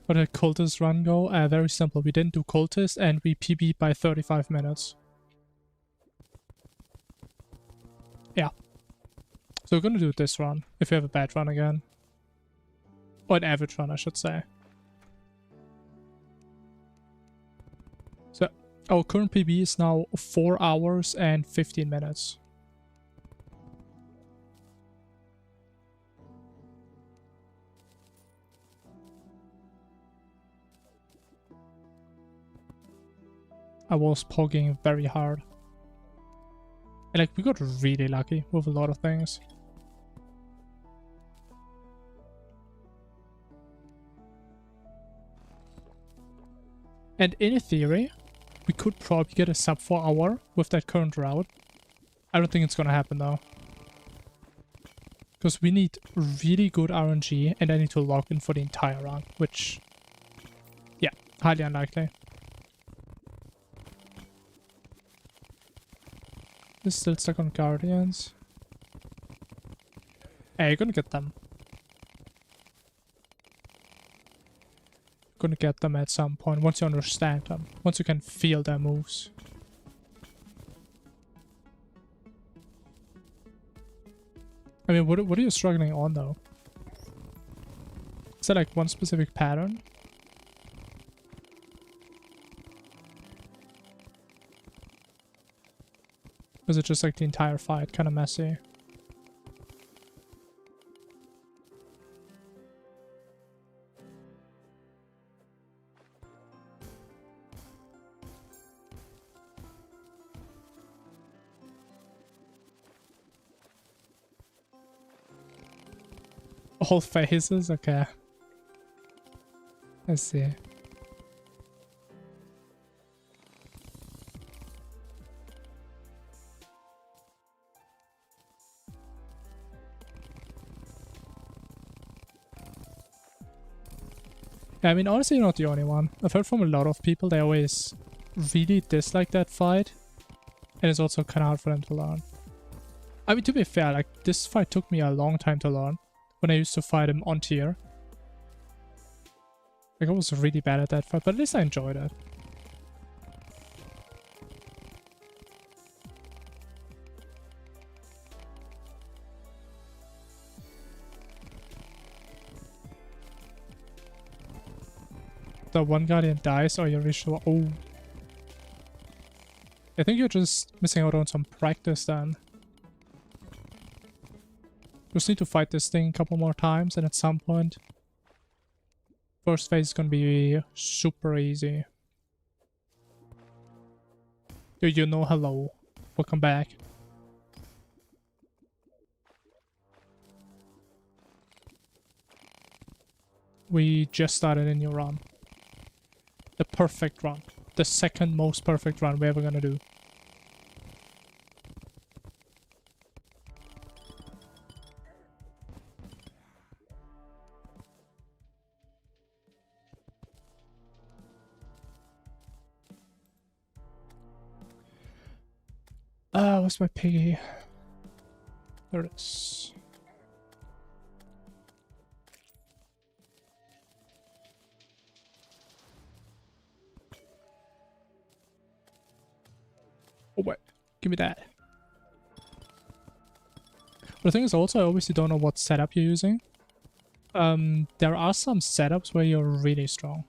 How did cultist run go? Very simple. We didn't do cultist and we PB'd by 35 minutes. Yeah. So we're gonna do this run, if we have a bad run again. Or an average run, I should say. So, our current PB is now 4 hours and 15 minutes. I was pogging very hard. And like, we got really lucky with a lot of things. And in theory, we could probably get a sub 4 hour with that current route. I don't think it's gonna happen though. Because we need really good RNG and I need to log in for the entire run, which, yeah, highly unlikely. This is still stuck on Guardians. Hey, you're gonna get them. Gonna get them at some point, once you understand them. Once you can feel their moves. I mean, what are you struggling on though? Is that like one specific pattern? Was it just like the entire fight? Kind of messy. All phases? Okay. I see. Yeah, I mean, honestly, you're not the only one. I've heard from a lot of people they always really dislike that fight. And it's also kind of hard for them to learn. I mean, to be fair, like, this fight took me a long time to learn. When I used to fight him on tier. Like, I was really bad at that fight, but at least I enjoyed it. The one guardian dies, or you reach the... Oh. I think you're just missing out on some practice then. Just need to fight this thing a couple more times, and at some point, first phase is gonna be super easy. You know, hello. Welcome back. We just started a new run. The perfect run. The second most perfect run we're ever gonna do. Where's my piggy? There it is. Oh wait, give me that. But the thing is also, I obviously don't know what setup you're using. There are some setups where you're really strong.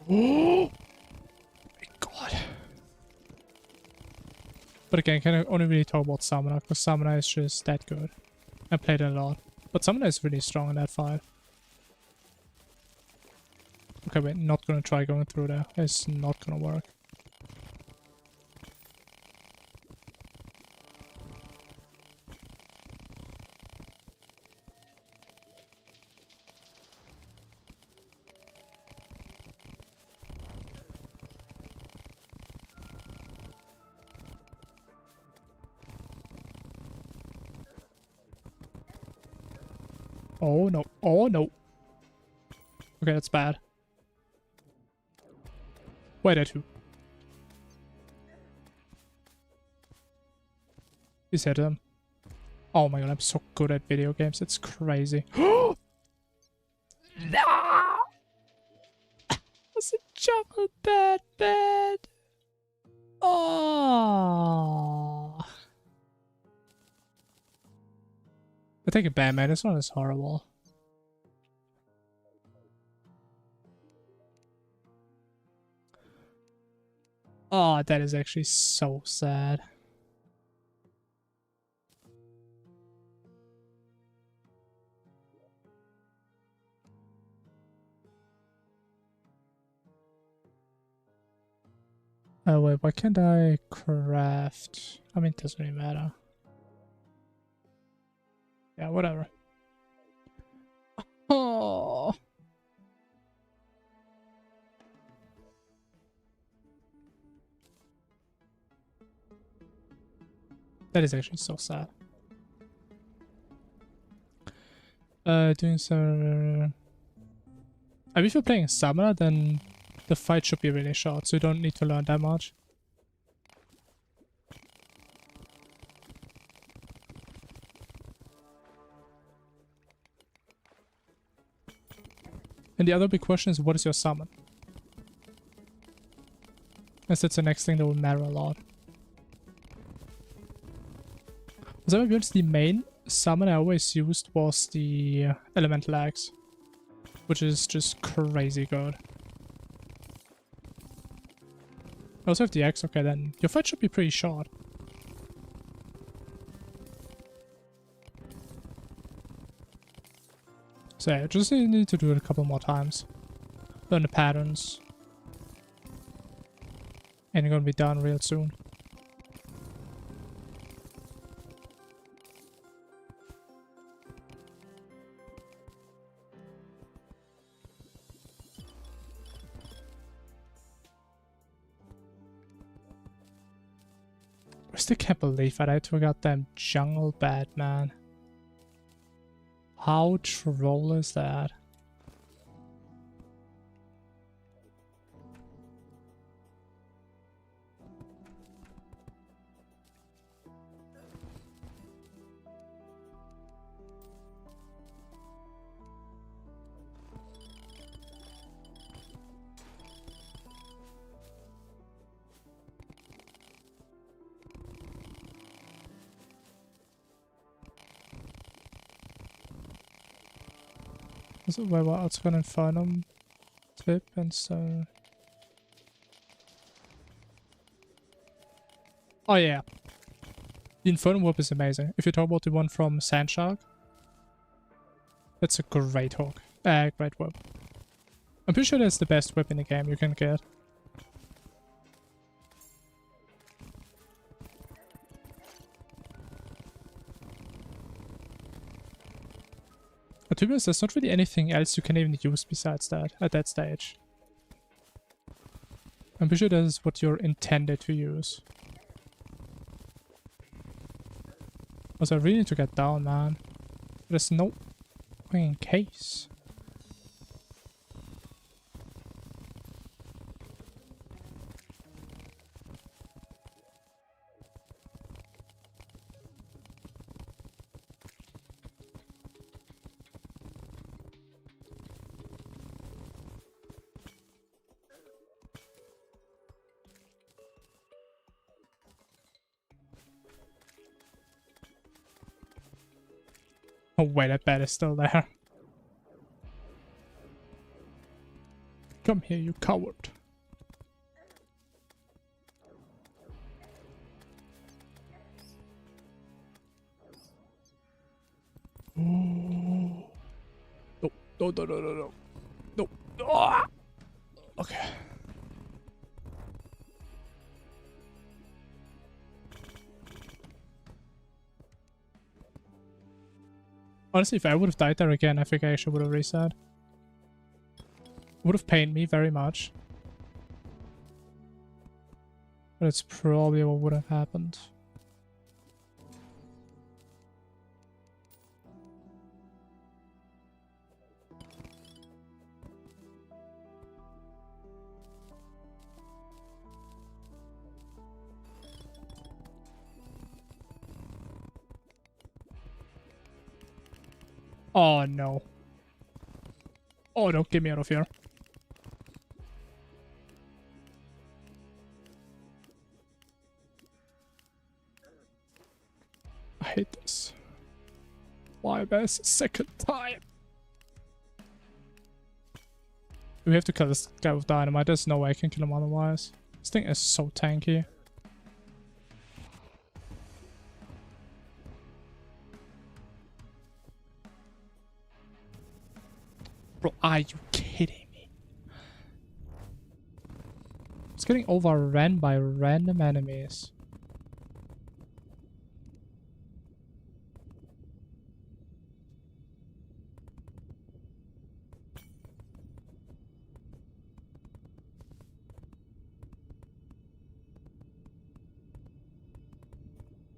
Oh my god. But again, can I only really talk about Summoner, because Summoner is just that good. I played it a lot. But Summoner is really strong in that fight. Okay, wait, not gonna try going through there. It's not gonna work. Oh no, oh no. Okay, that's bad. Why that too? He said him. Oh my god, I'm so good at video games, it's crazy. No! That's a jumble bad. Oh. I take it back, man. This one is horrible. Oh, that is actually so sad. Oh wait, why can't I craft? I mean, it doesn't really matter. Yeah, whatever. Oh. That is actually so sad. Doing some... I mean, if you're playing Summoner, then the fight should be really short, so you don't need to learn that much. And the other big question is, what is your summon? As that's the next thing that will matter a lot. So to be honest, the main summon I always used was the Elemental Axe, which is just crazy good. I also have the X. Okay, then your fight should be pretty short. So yeah, just need to do it a couple more times. Learn the patterns. And you're gonna be done real soon. I still can't believe that I took out them jungle bat, man. How troll is that? Also, wait, what else Calamity Infernum tip and so. Oh yeah. The Infernum whip is amazing. If you talk about the one from Sandshark, that's a great hook. Great whip. I'm pretty sure that's the best whip in the game you can get. But to be honest, there's not really anything else you can even use besides that at that stage. I'm pretty sure that is what you're intended to use. Also, I really need to get down, man. There's no fucking case. Oh wait, that bat is still there. Come here, you coward. Oh. No, no, no, no, no, no. No. Ah! Okay. Honestly, if I would have died there again, I think I actually would have reset. Would have pained me very much. But it's probably what would have happened. Oh no. Oh no, get me out of here. I hate this. Why best second time? We have to kill this guy with dynamite. There's no way I can kill him otherwise. This thing is so tanky. Bro, are you kidding me? It's getting overrun by random enemies.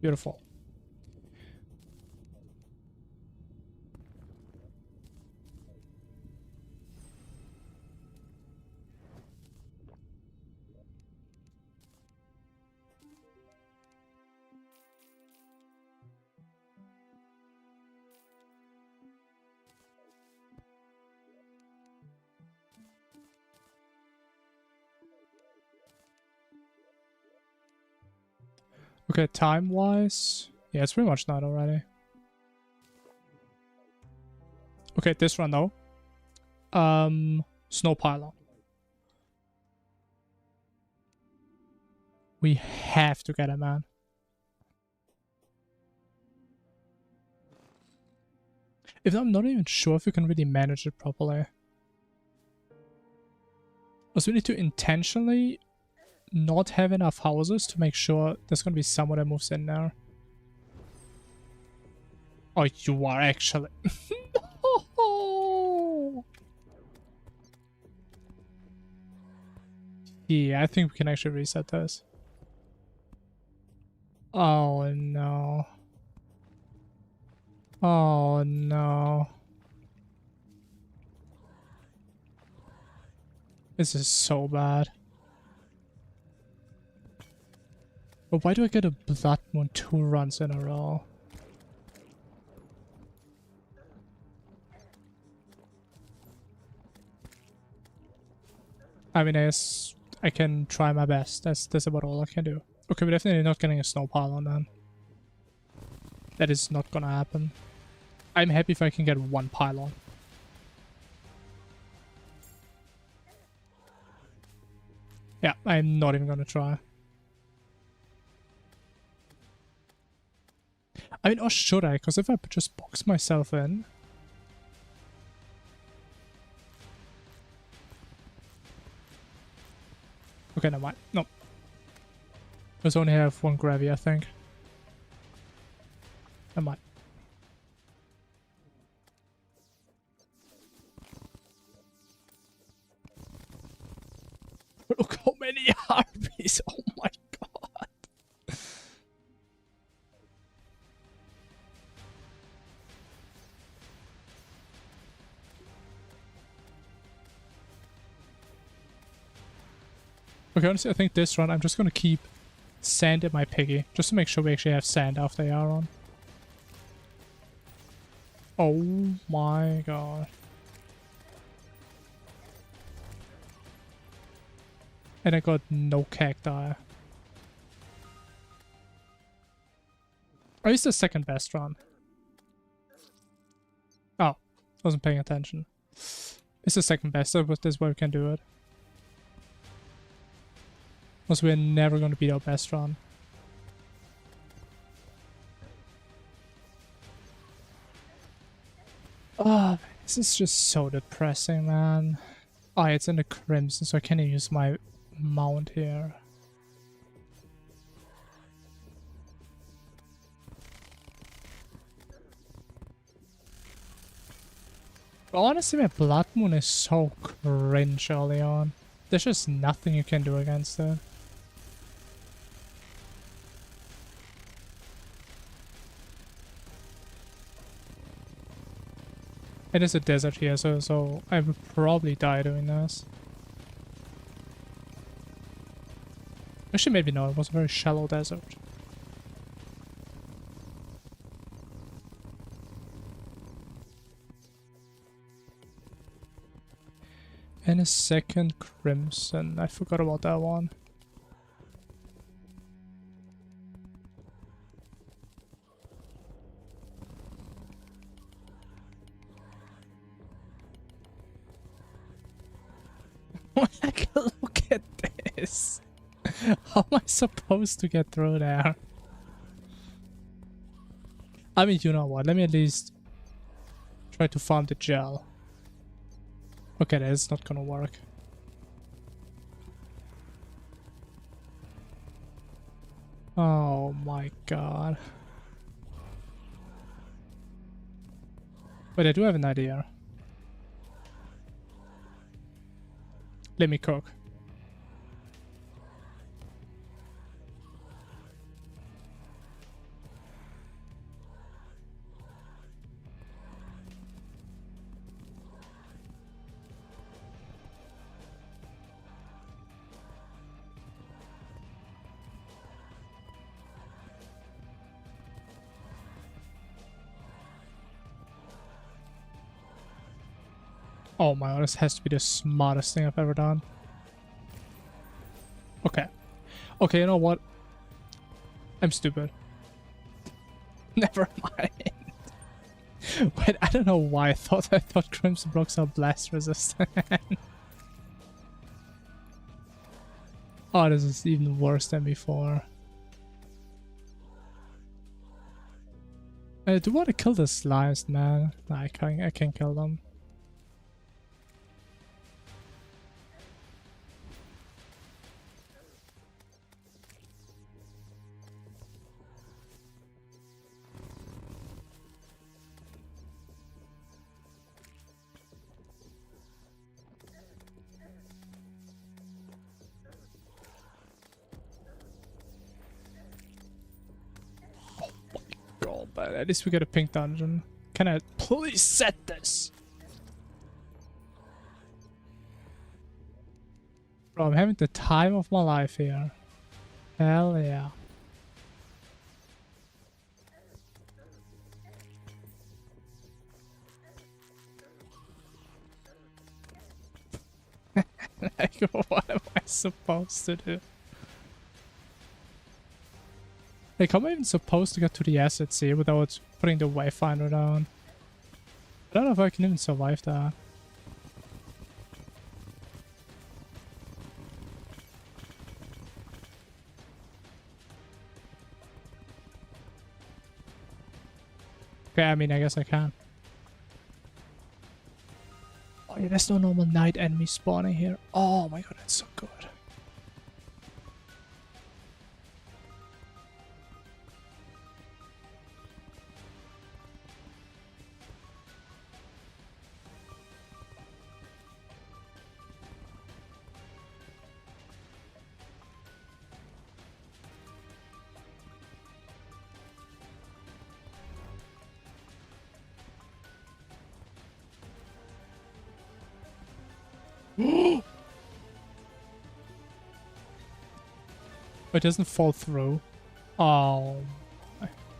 Beautiful. Okay, time-wise... Yeah, it's pretty much night already. Okay, this run though. Snow pylon. We have to get it, man. If I'm not even sure if we can really manage it properly. Also, we need to intentionally not have enough houses to make sure there's going to be someone that moves in there. Oh, you are actually. Yeah, I think we can actually reset this. Oh no. Oh no. This is so bad. But why do I get a Blood Moon 2 runs in a row? I mean, I can try my best. That's about all I can do. Okay, we're definitely not getting a snow pylon then. That is not gonna happen. I'm happy if I can get one pylon. Yeah, I'm not even gonna try. I mean, or should I? Because if I just box myself in... Okay, never mind. No. Let's only have one gravy, I think. Never mind. Look how many harpies! Oh my god! Okay, honestly, I think this run I'm just gonna keep sand in my piggy, just to make sure we actually have sand after the hour on. Oh my god. And I got no cacti. Or is the second best run? Oh, wasn't paying attention. It's the second best, so this is where we can do it. Because we're never going to beat our best run. Oh, this is just so depressing, man. Oh, it's in the Crimson, so I can't use my mount here. But honestly, my Blood Moon is so cringe early on. There's just nothing you can do against it. It is a desert here, so I would probably die doing this. Actually, maybe not. It was a very shallow desert. And a second Crimson. I forgot about that one. Like, look at this. How am I supposed to get through there? I mean, you know what? Let me at least try to farm the gel. Okay, that's not gonna work. Oh my god. But I do have an idea. Let me cook. Oh my god, this has to be the smartest thing I've ever done. Okay. Okay, you know what? I'm stupid. Never mind. Wait, I don't know why I thought Crimson blocks are blast resistant. Oh, this is even worse than before. I do want to kill the slimes, man. Nah, I can't kill them. God, but at least we got a pink dungeon. Can I please set this? Bro, I'm having the time of my life here. Hell yeah. Like, what am I supposed to do? Like, how am I even supposed to get to the assets here without putting the wayfinder down? I don't know if I can even survive that. Okay, I mean, I guess I can. Oh yeah, there's no normal night enemy spawning here. Oh my god, that's so good. It doesn't fall through. Oh.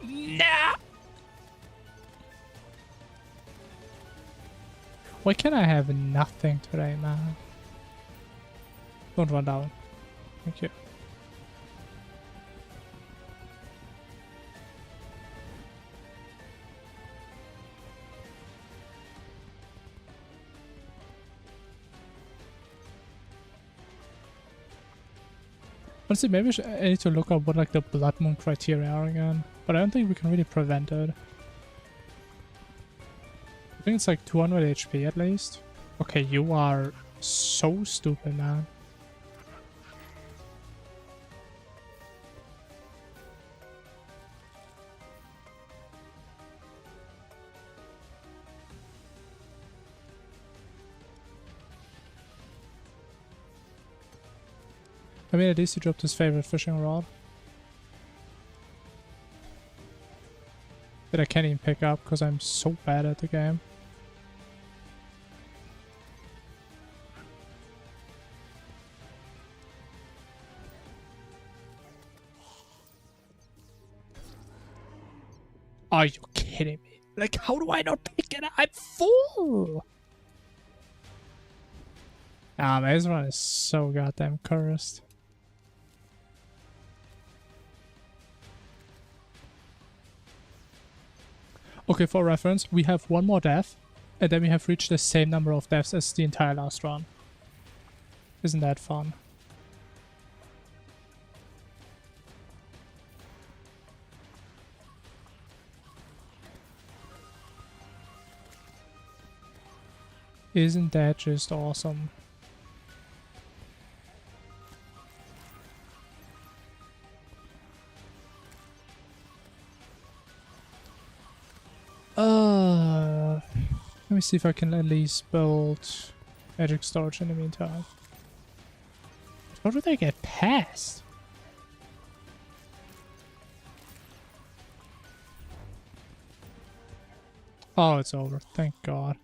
Nah! Why can't I have nothing today, man? Don't run down. Thank you. Honestly, maybe I need to look up what like the Blood Moon criteria are again. But I don't think we can really prevent it. I think it's like 200 HP at least. Okay, you are so stupid, man. I mean, at least he dropped his favorite fishing rod. That I can't even pick up because I'm so bad at the game. Are you kidding me? Like, how do I not pick it up? I'm full! Ah, man, this run is so goddamn cursed. Okay, for reference, we have one more death, and then we have reached the same number of deaths as the entire last run. Isn't that fun? Isn't that just awesome? Let me see if I can at least build magic storage in the meantime. How do they get past? Oh, it's over. Thank God.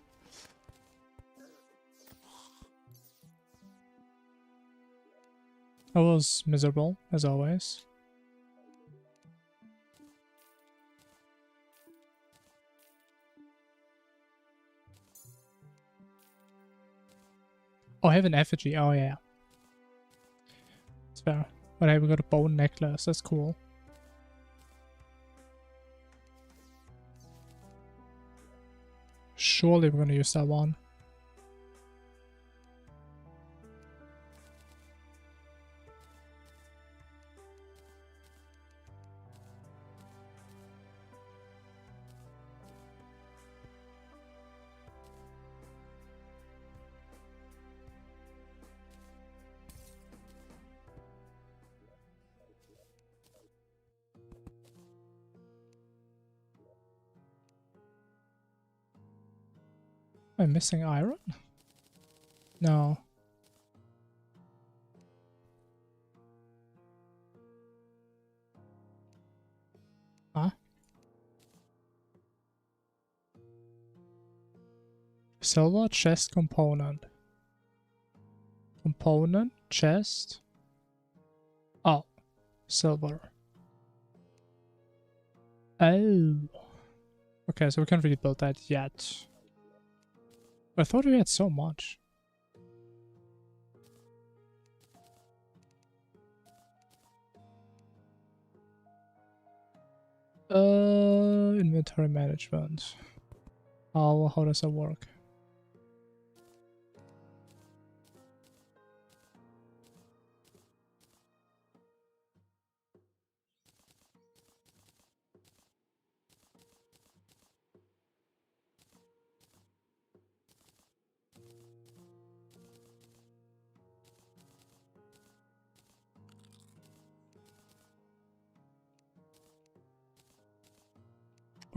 I was miserable, as always. Oh, I have an effigy. Oh, yeah. It's fair. But hey, we got a bone necklace. That's cool. Surely we're gonna use that one. Am I missing iron? No. Huh? Silver chest component. Component, chest. Oh, silver. Oh. Okay, so we can't really build that yet. I thought we had so much. Inventory management. How does that work?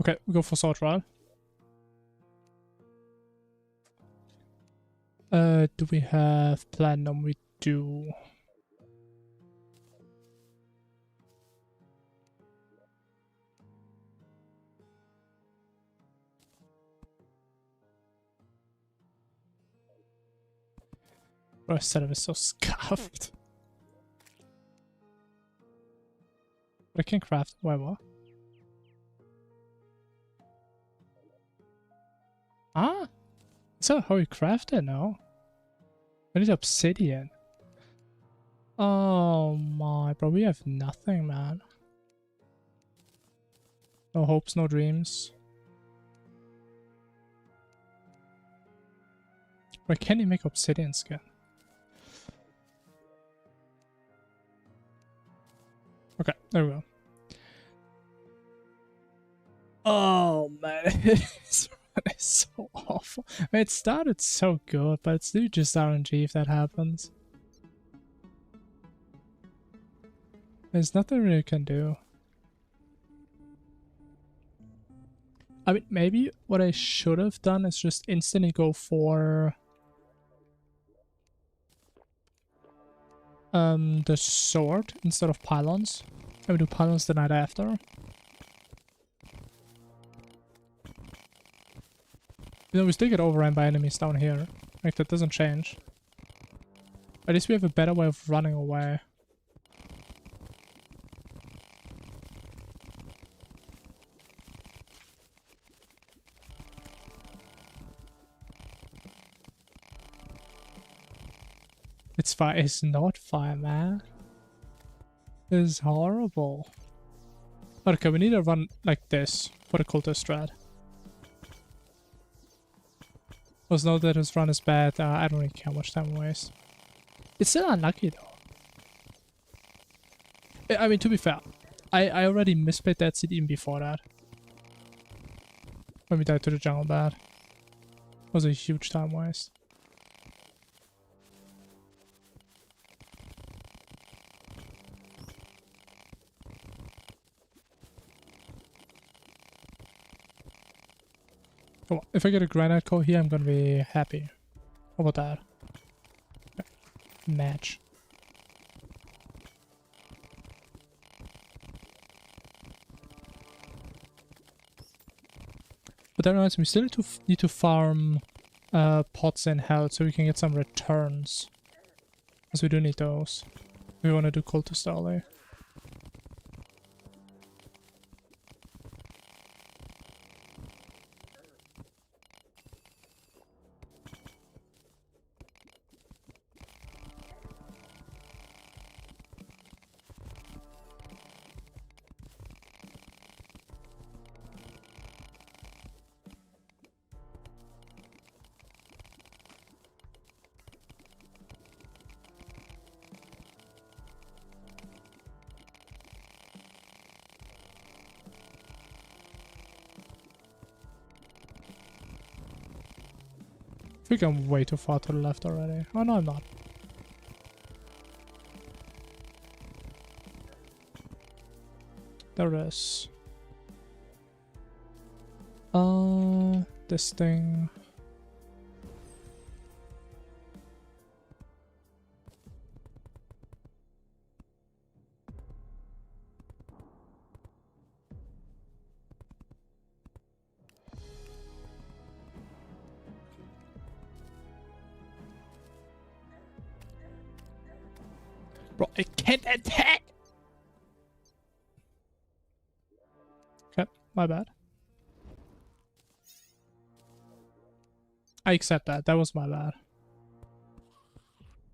Okay, we go for sword trial. Do we have platinum? We do. Bro, I said I was so scuffed. But I can craft. Why what? Ah? Is that how you craft it now? I need obsidian. Oh my, bro, we have nothing, man. No hopes, no dreams. Why can't you make obsidian skin? Okay, there we go. Oh man, this one is so awful. I mean, it started so good, but it's still just RNG if that happens. There's nothing really you can do. I mean, maybe what I should have done is just instantly go for the sword instead of pylons. I would do pylons the night after. You know, we still get overrun by enemies down here. Like, that doesn't change. At least we have a better way of running away. It's fire. It's not fire, man. This is horrible. Okay, we need to run like this for the cultist strat. Because now that his run is bad, I don't really care how much time we waste. It's still unlucky though. I mean, to be fair, I already misplayed that seed even before that. When we died to the jungle bad. It was a huge time waste. Oh, if I get a granite core here, I'm gonna be happy. How about that? Okay. Match. But that reminds me, we still need to farm pots and health so we can get some returns. Because we do need those. We want to do cultist early. I think I'm way too far to the left already. Oh no, I'm not. There it is. This thing. Bro, I can't attack! Okay, my bad. I accept that. That was my bad.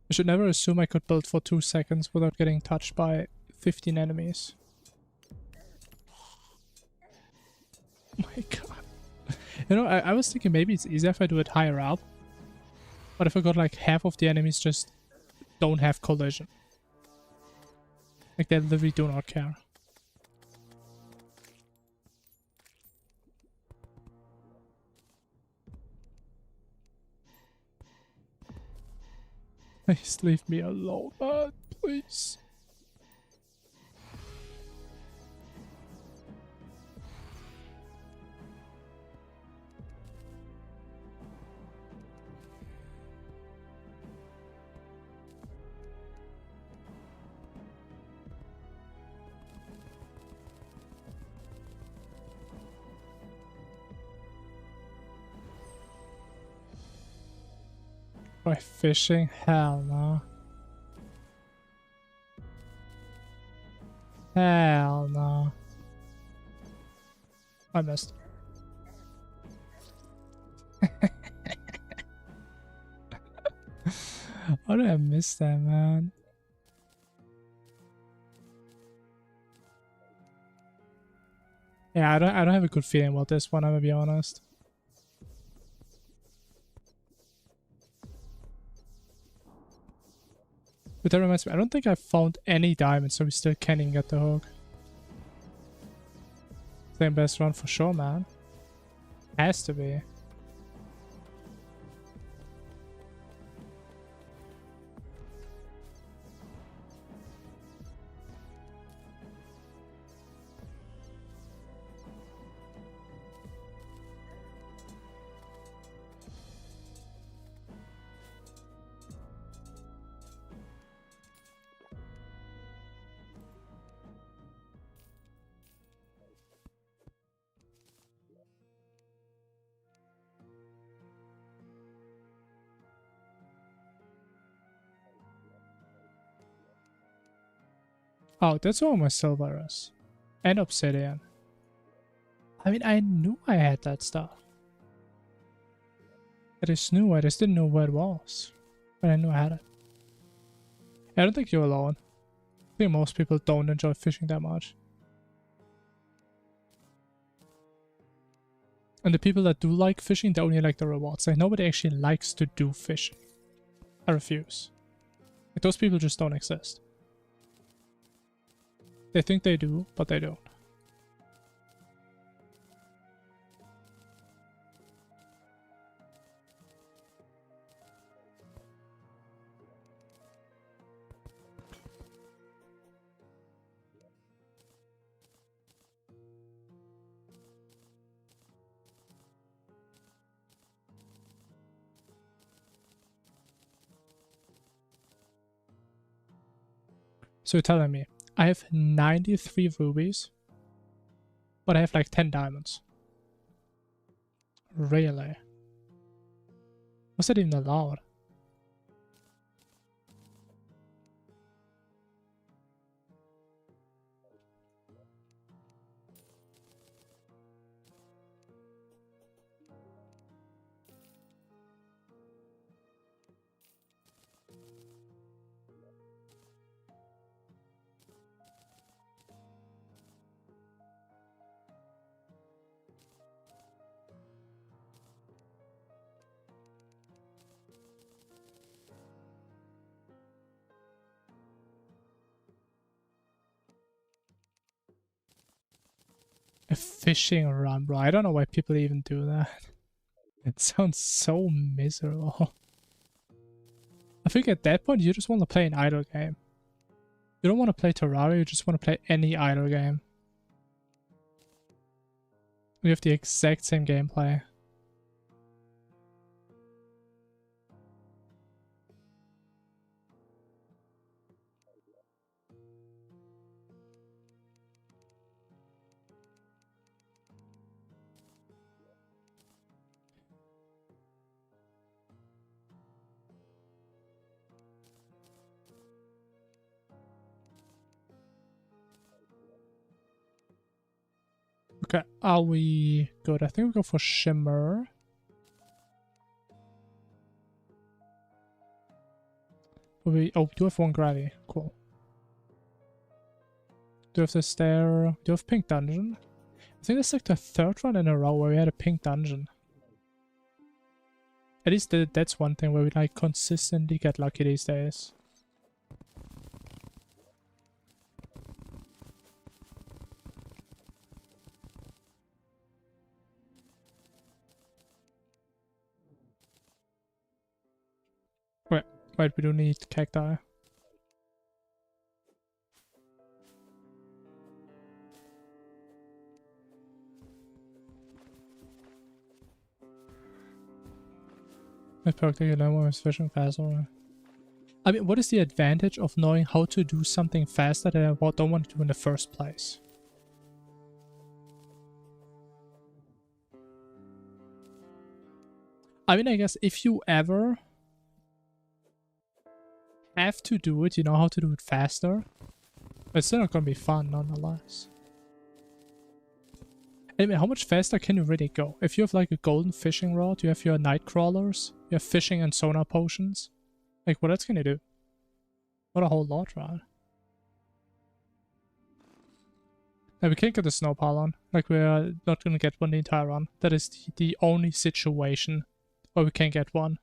I should never assume I could build for 2 seconds without getting touched by 15 enemies. My god. You know, I was thinking maybe it's easier if I do it higher up. But if I got like half of the enemies just don't have collision. Like they literally do not care. Please leave me alone, man. Please. By fishing? Hell no. Hell no. I missed. How did I miss that, man? Yeah, I don't have a good feeling about this one, I'm gonna be honest. But that reminds me, I don't think I've found any diamonds, so we still can't even get the hook. Same best run for sure, man. Has to be. Oh, that's all my silver is. And obsidian. I mean, I knew I had that stuff. I just knew, I just didn't know where it was. But I knew I had it. I don't think you're alone. I think most people don't enjoy fishing that much. And the people that do like fishing, they only like the rewards. Like, nobody actually likes to do fishing. I refuse. Like, those people just don't exist. They think they do, but they don't. So you're telling me, I have 93 rubies, but I have like 10 diamonds. Really? Was that even allowed? A fishing run, bro. I don't know why people even do that. It sounds so miserable. I think at that point, you just want to play an idle game. You don't want to play Terraria, you just want to play any idle game. You have the exact same gameplay. Okay, are we good? I think we go for Shimmer. We do have one gravity. Cool. Do we have this there? Do we have Pink Dungeon? I think that's like the third one in a row where we had a Pink Dungeon. At least that's one thing where we like consistently get lucky these days. Wait, we do need cacti. It's practically no more fishing faster. I mean, what is the advantage of knowing how to do something faster that I don't want to do in the first place? I mean, I guess if you ever have to do it, you know how to do it faster. It's still not gonna be fun, nonetheless. I mean, how much faster can you really go? If you have like a golden fishing rod, you have your night crawlers, you have fishing and sonar potions. Like, what else can you do? Not a whole lot, right? Now, we can't get the snow pylon. Like, we're not gonna get one the entire run. That is the only situation where we can get one.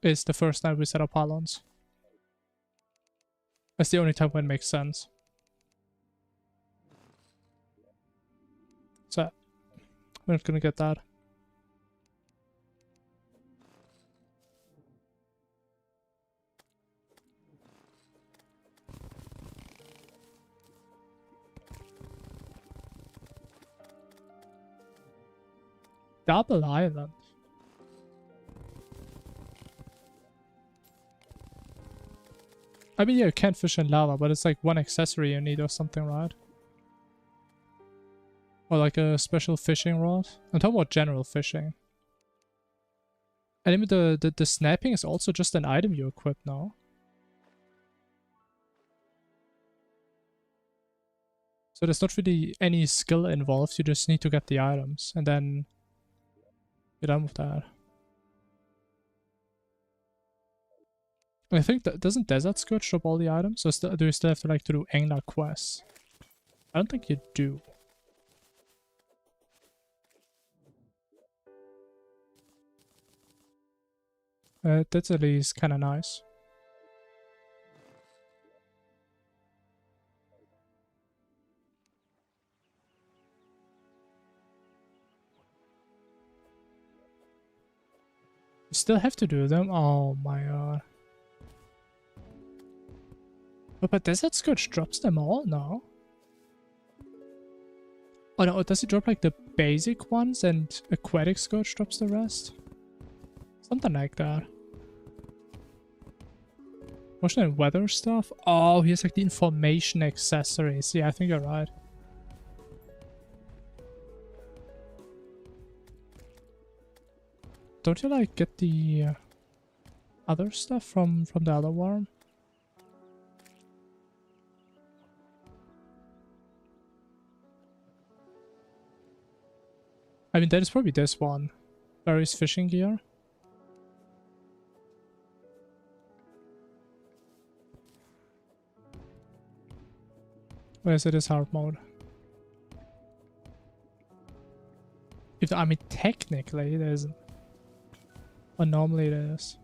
Is the first time we set up pylons. That's the only time when it makes sense. So, we're not gonna get that. Double island. I mean, yeah, you can fish in lava, but it's like one accessory you need or something, right? Or like a special fishing rod. I'm talking about general fishing. And I mean, the snapping is also just an item you equip now. So there's not really any skill involved, you just need to get the items, and then you're done with that. I think that doesn't Desert Scourge drop all the items? Or do you still have to like to do Angler quests? I don't think you do. That's at least kind of nice. You still have to do them? Oh my god. But Desert Scourge drops them all now? Oh no, does it drop like the basic ones and Aquatic Scourge drops the rest? Something like that. Motion and weather stuff? Oh, here's like the information accessories. Yeah, I think you're right. Don't you like get the other stuff from the other worm? I mean, that is probably this one. Various fishing gear. Whereas it is hard mode. I mean, technically it isn't. But normally it is.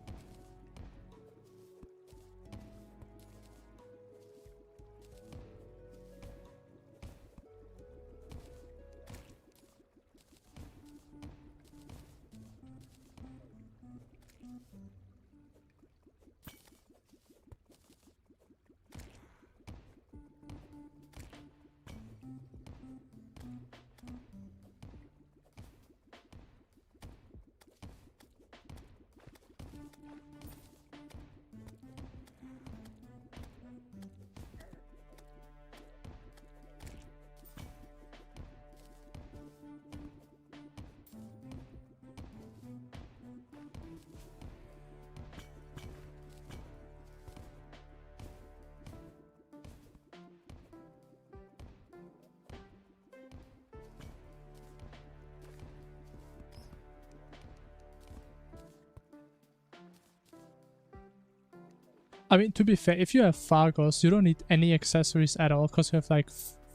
I mean, to be fair, if you have Fargos, you don't need any accessories at all because you have like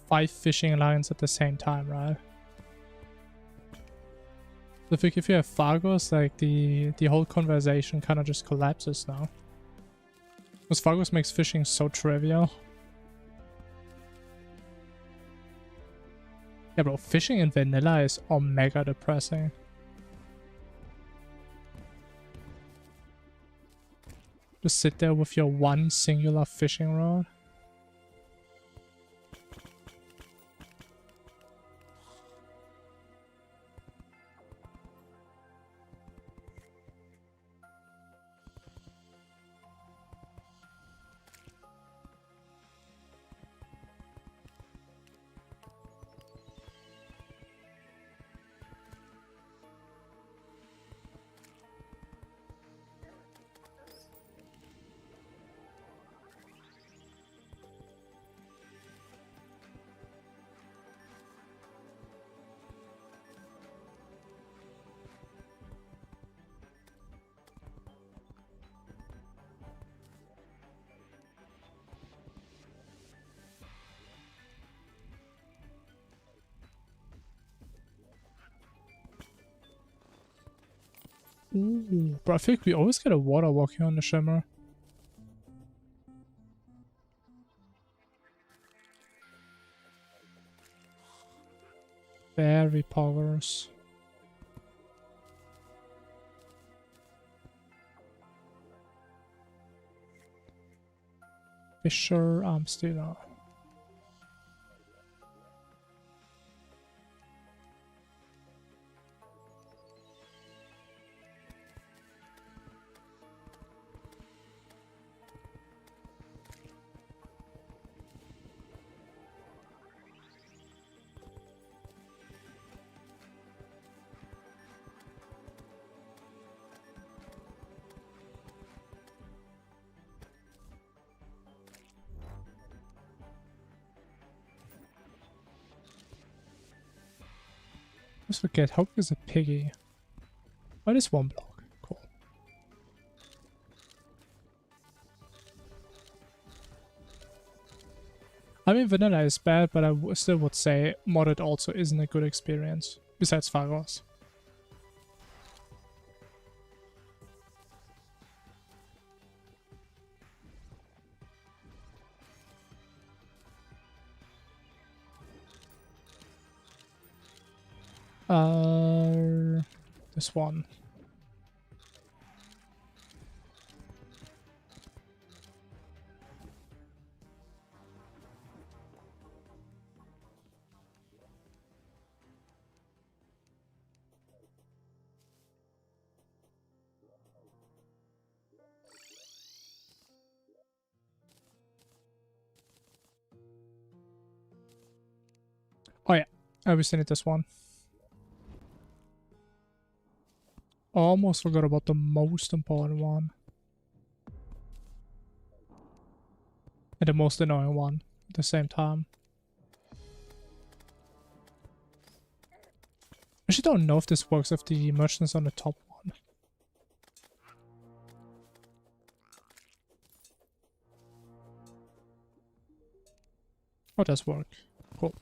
5 fishing lines at the same time, right? I think if you have Fargos, like the whole conversation kind of just collapses now. Because Fargos makes fishing so trivial. Yeah, bro, fishing in vanilla is omega depressing. Just sit there with your one singular fishing rod. Ooh, but I think we always get a water walking on the shimmer. Very poggers. Fisher, still not. I forget, how big is a piggy? Oh, it is 1 block. Cool. I mean, vanilla is bad, but I still would say modded also isn't a good experience, besides Fargos. This one. Oh yeah, I obviously need this one. Almost forgot about the most important one. And the most annoying one at the same time. I actually don't know if this works if the merchant's on the top one. Oh, it does work. Cool.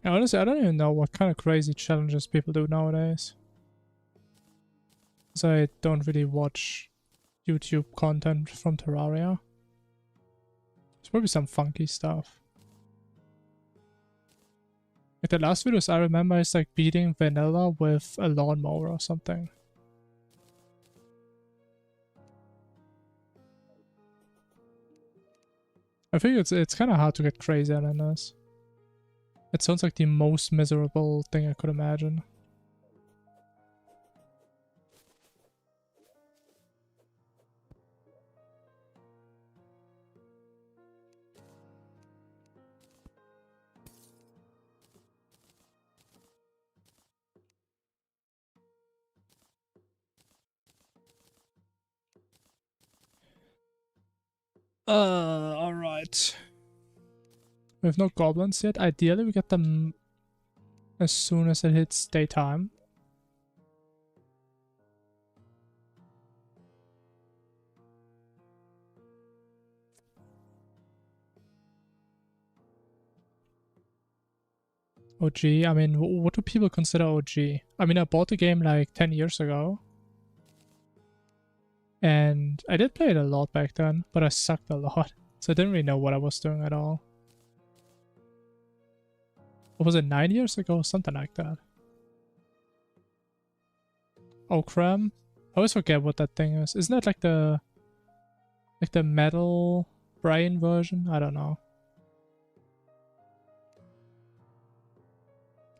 Yeah, honestly, I don't even know what kind of crazy challenges people do nowadays. Because I don't really watch YouTube content from Terraria. There's probably some funky stuff. Like the last videos I remember is like beating vanilla with a lawnmower or something. I think it's kind of hard to get crazier than this. It sounds like the most miserable thing I could imagine. Alright. We have no goblins yet. Ideally, we get them as soon as it hits daytime. OG, I mean, what do people consider OG? I mean, I bought the game like 10 years ago. And I did play it a lot back then, but I sucked a lot. So I didn't really know what I was doing at all. What was it, 9 years ago? Something like that. Okram? I always forget what that thing is. Isn't that like the metal brain version? I don't know.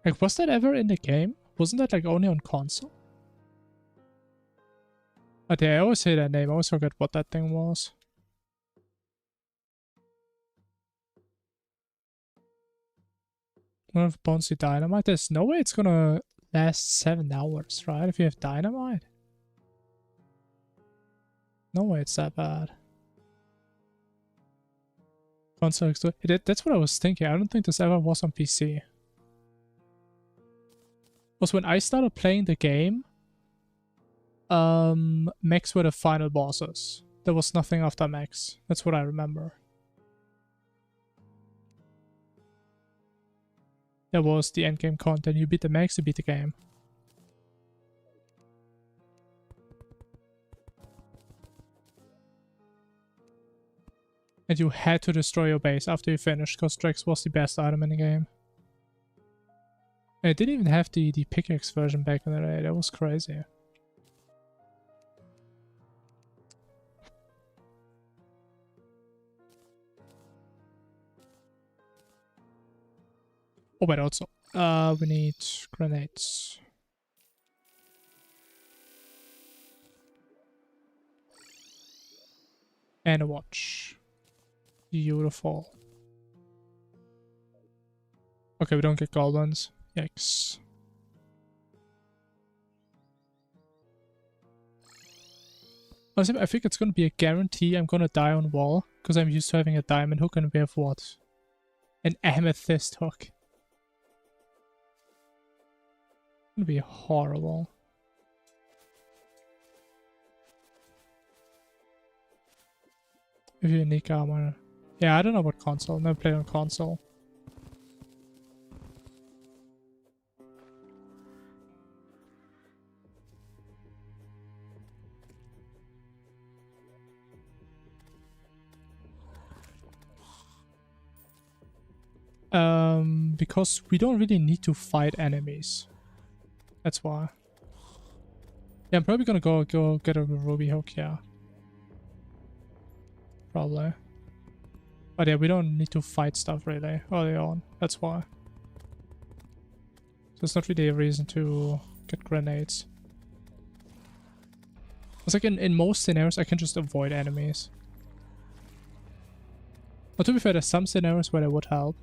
Like, was that ever in the game? Wasn't that like only on console? Okay, I always say that name. I always forget what that thing was. One of bouncy dynamite. There's no way it's gonna last 7 hours, right? If you have dynamite. No way it's that bad. Console exclusive. That's what I was thinking. I don't think this ever was on PC. Was when I started playing the game, mechs were the final bosses. There was nothing after mechs. That's what I remember. There was the endgame content. You beat the mechs, you beat the game. And you had to destroy your base after you finished, because Drex was the best item in the game. And it didn't even have the pickaxe version back in the day. That was crazy. Oh, but also, we need grenades. And a watch. Beautiful. Okay, we don't get goblins. Yikes. Honestly, I think it's gonna be a guarantee I'm gonna die on wall, because I'm used to having a diamond hook and we have what? An amethyst hook. It's gonna be horrible. If you unique armor. Yeah, I don't know about console. Never played on console. Because we don't really need to fight enemies. That's why. Yeah, I'm probably gonna go get a ruby hook, yeah. Probably. But yeah, we don't need to fight stuff really early on. That's why. So it's not really a reason to get grenades. It's like in most scenarios I can just avoid enemies. But to be fair, there's some scenarios where they would help.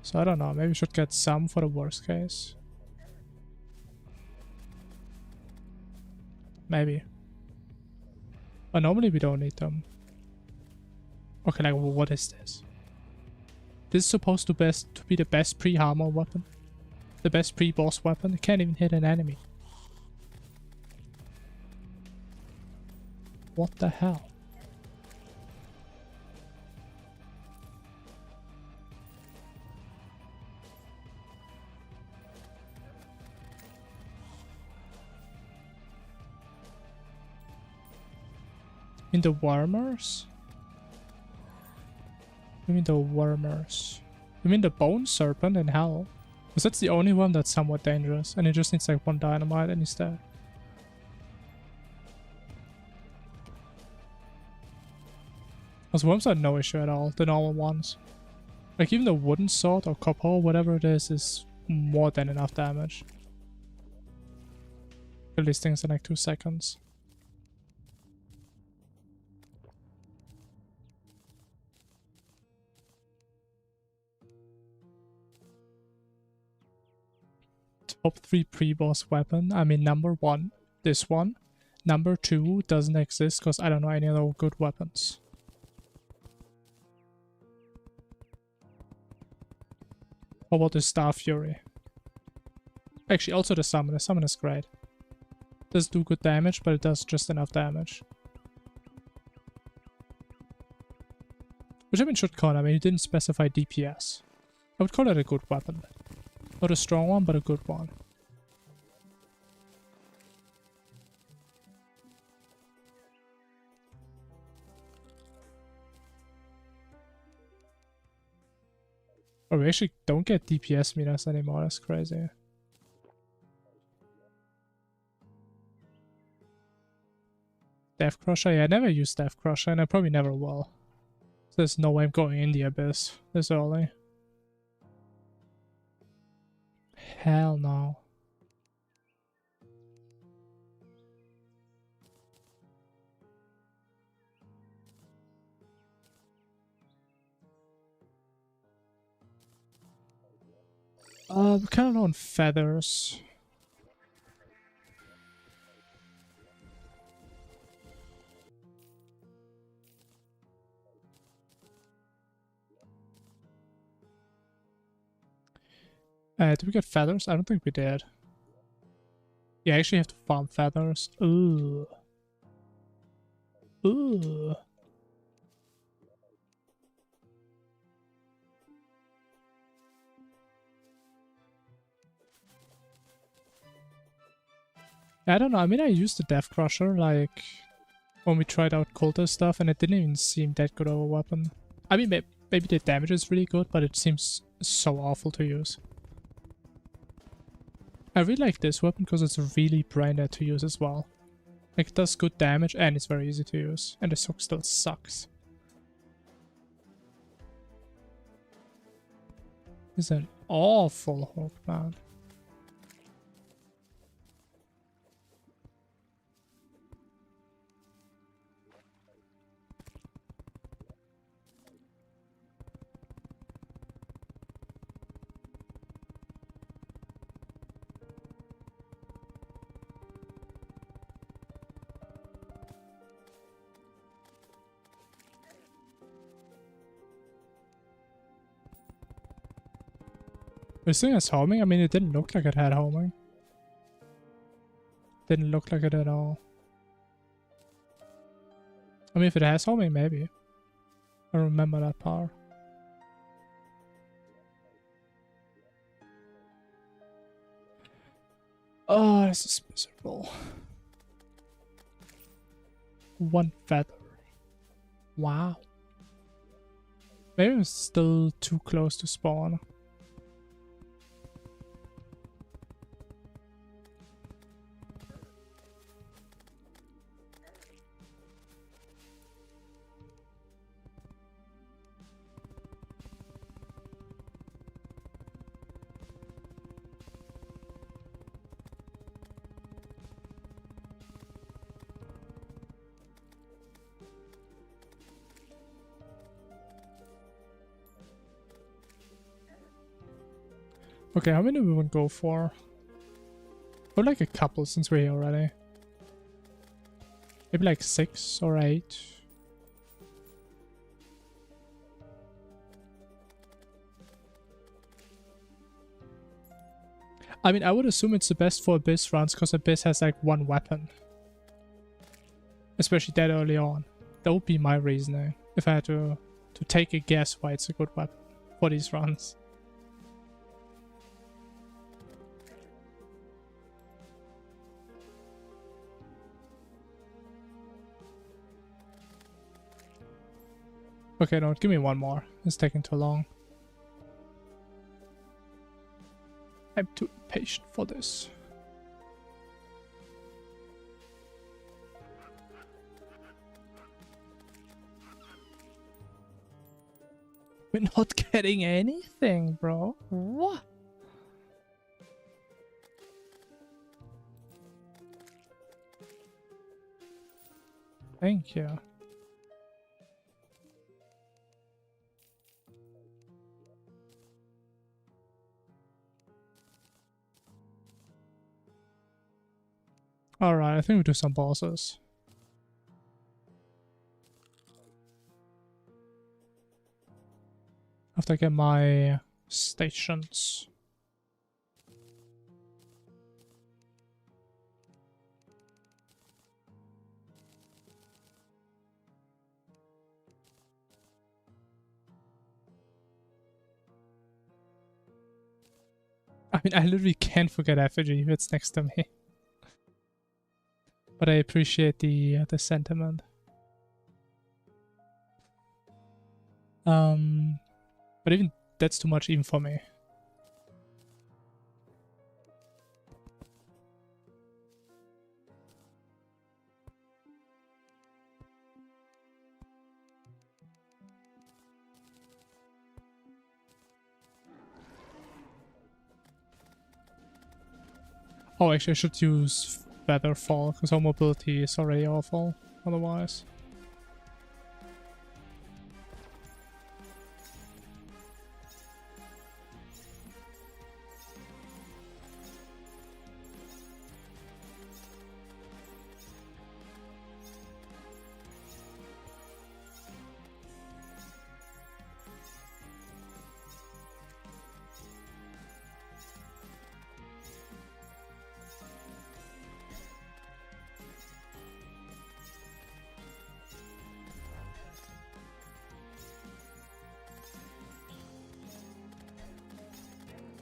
So I don't know, maybe we should get some for the worst case. Maybe. But normally we don't need them. Okay, like what is this? This is supposed to be the best pre-armor weapon. The best pre-boss weapon. It can't even hit an enemy. What the hell? In the warmers? You mean the wormers? You mean the bone serpent in hell? Because that's the only one that's somewhat dangerous, and it just needs like 1 dynamite and he's dead. Those worms are no issue at all, the normal ones. Like even the wooden sword or copper or whatever it is more than enough damage. Kill these things in like 2 seconds. Top 3 pre-boss weapon. I mean, number 1, this one. Number 2 doesn't exist because I don't know any other good weapons. How about the Star Fury? Actually, also the summon. The summon is great. Does do good damage, but it does just enough damage. Which I mean should count. I mean, you didn't specify DPS. I would call it a good weapon. Not a strong one, but a good one. Oh, we actually don't get DPS meters anymore. That's crazy. Death Crusher? Yeah, I never used Death Crusher, and I probably never will. There's no way I'm going in the Abyss this early. Hell no. We're kind of low on feathers. Did we get feathers? I don't think we did. Yeah, I actually have to farm feathers. Ooh. Ooh. I don't know. I mean, I used the Death Crusher, like, when we tried out Cultist stuff, and it didn't even seem that good of a weapon. I mean, maybe the damage is really good, but it seems so awful to use. I really like this weapon because it's really brain dead to use as well. Like, it does good damage and it's very easy to use. And the hook still sucks. It's an awful hook, man. This thing has homing? I mean, it didn't look like it had homing. Didn't look like it at all. I mean, if it has homing, maybe. I remember that part. Oh, this is miserable. 1 feather. Wow. Maybe it's still too close to spawn. Okay, how many do we want to go for? Or like a couple since we're here already. Maybe like 6 or 8. I mean, I would assume it's the best for Abyss runs because Abyss has like 1 weapon. Especially that early on. That would be my reasoning if I had to take a guess why it's a good weapon for these runs. Okay, no, give me 1 more. It's taking too long. I'm too impatient for this. We're not getting anything, bro. What? Thank you. Alright, I think we do some bosses. After I get my stations. I mean, I literally can't forget Effigy if it's next to me. But I appreciate the sentiment. But even that's too much even for me. Oh, actually, I should use Featherfall because our mobility is already awful otherwise.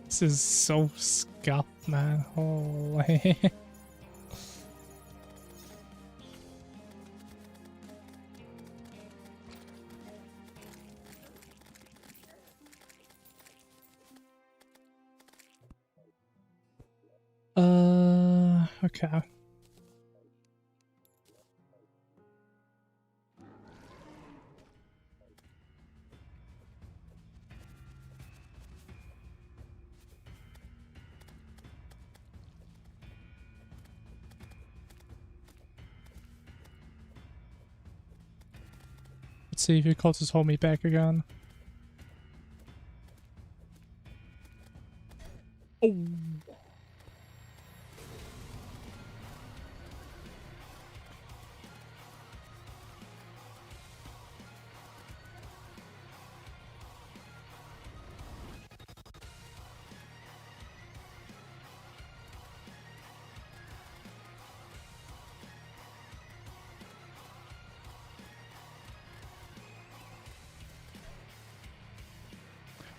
This is so scuffed, man. Holy. Okay. Let's see if he calls his homie back again. Oh.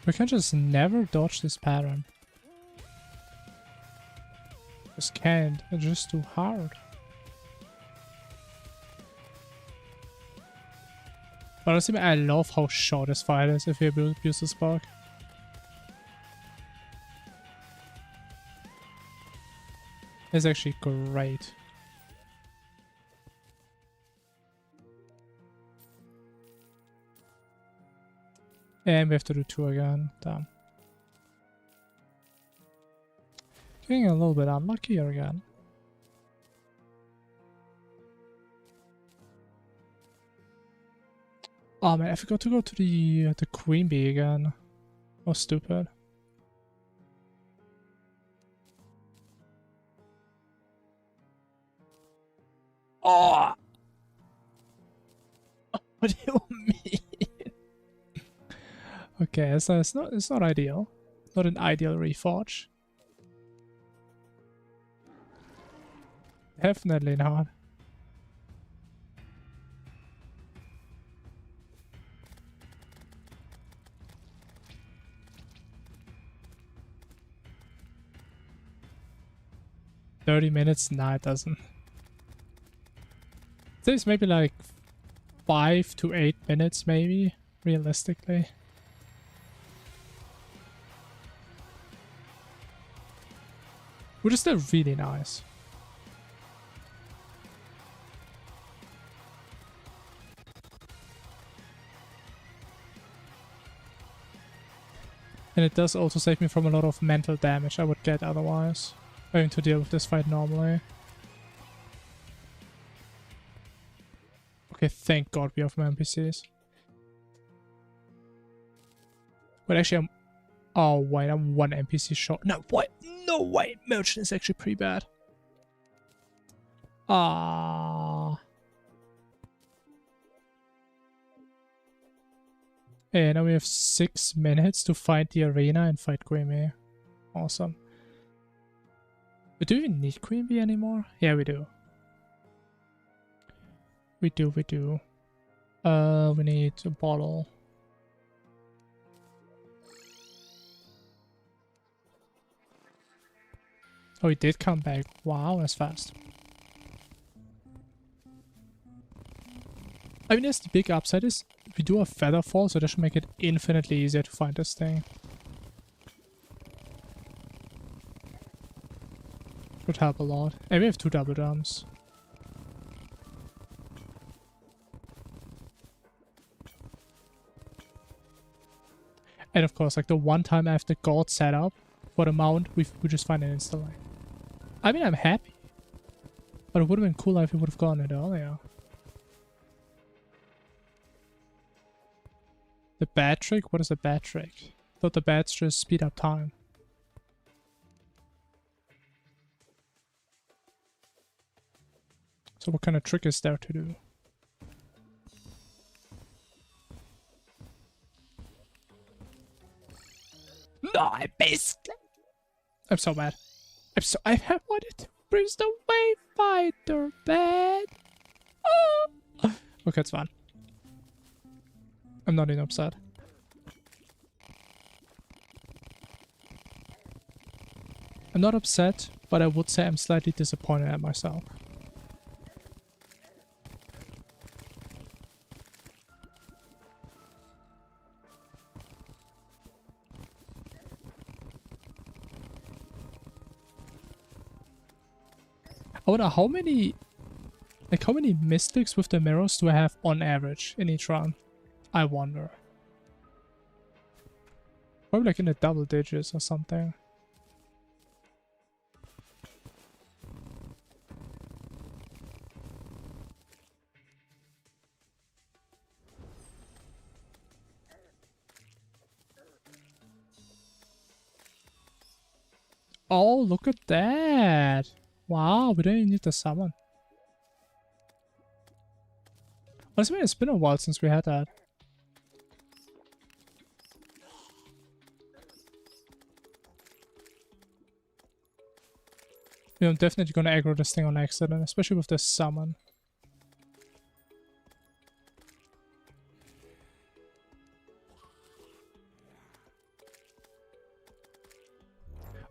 We can just never dodge this pattern. Just can't. It's just too hard. But honestly, I love how short this fight is if you abuse the spark. It's actually great. And we have to do 2 again. Damn. Getting a little bit unlucky here again. Oh man, I forgot to go to the Queen Bee again. Oh, stupid. Oh! What do you mean? Okay, so it's not ideal. Not an ideal reforge. Definitely not. $30? Nah, it doesn't. This maybe like 5 to 8 minutes, maybe, realistically. Which is still really nice. And it does also save me from a lot of mental damage I would get otherwise, having to deal with this fight normally. Okay, thank God we have more NPCs. But actually I'm... Oh wait, I'm one NPC short. No, what? No way! Merchant is actually pretty bad. Ah. Yeah, now we have 6 minutes to find the arena and fight Queen Bee. Awesome. But do we need Queen Bee anymore? Yeah, we do. We do. We need a bottle. Oh, he did come back. Wow, that's fast. I mean, that's the big upside is we do have feather fall, so that should make it infinitely easier to find this thing. Would help a lot. And we have 2 double jumps. And of course, like the one time I have the god set up for the mount, we just find it instantly. I mean, I'm happy. But it would have been cooler if we would have gotten it earlier. The bad trick? What is a bad trick? I thought the bats just speed up time. So what kind of trick is there to do? No, I missed! I'm so mad. I have wanted to bring the Wayfinder bad. Oh. Okay, it's fine. I'm not even upset. I'm not upset, but I would say I'm slightly disappointed at myself. I wonder how many mystics with the mirrors do I have on average in each run? I wonder. Probably like in the double digits or something. Oh, look at that! Wow, we don't even need the summon. Honestly, it's been a while since we had that. Yeah, I'm definitely gonna aggro this thing on accident, especially with this summon.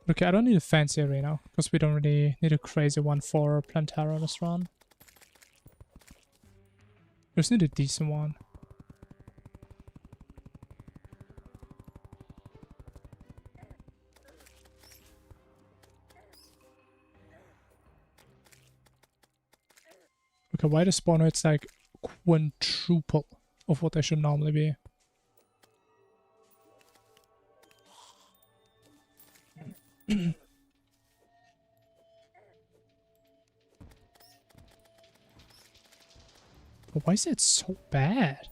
Okay, I don't need a fancy arena, because we don't really need a crazy one for Plantera this run. We just need a decent one. Okay, why the spawn rate's like quintuple of what they should normally be. But why is it so bad?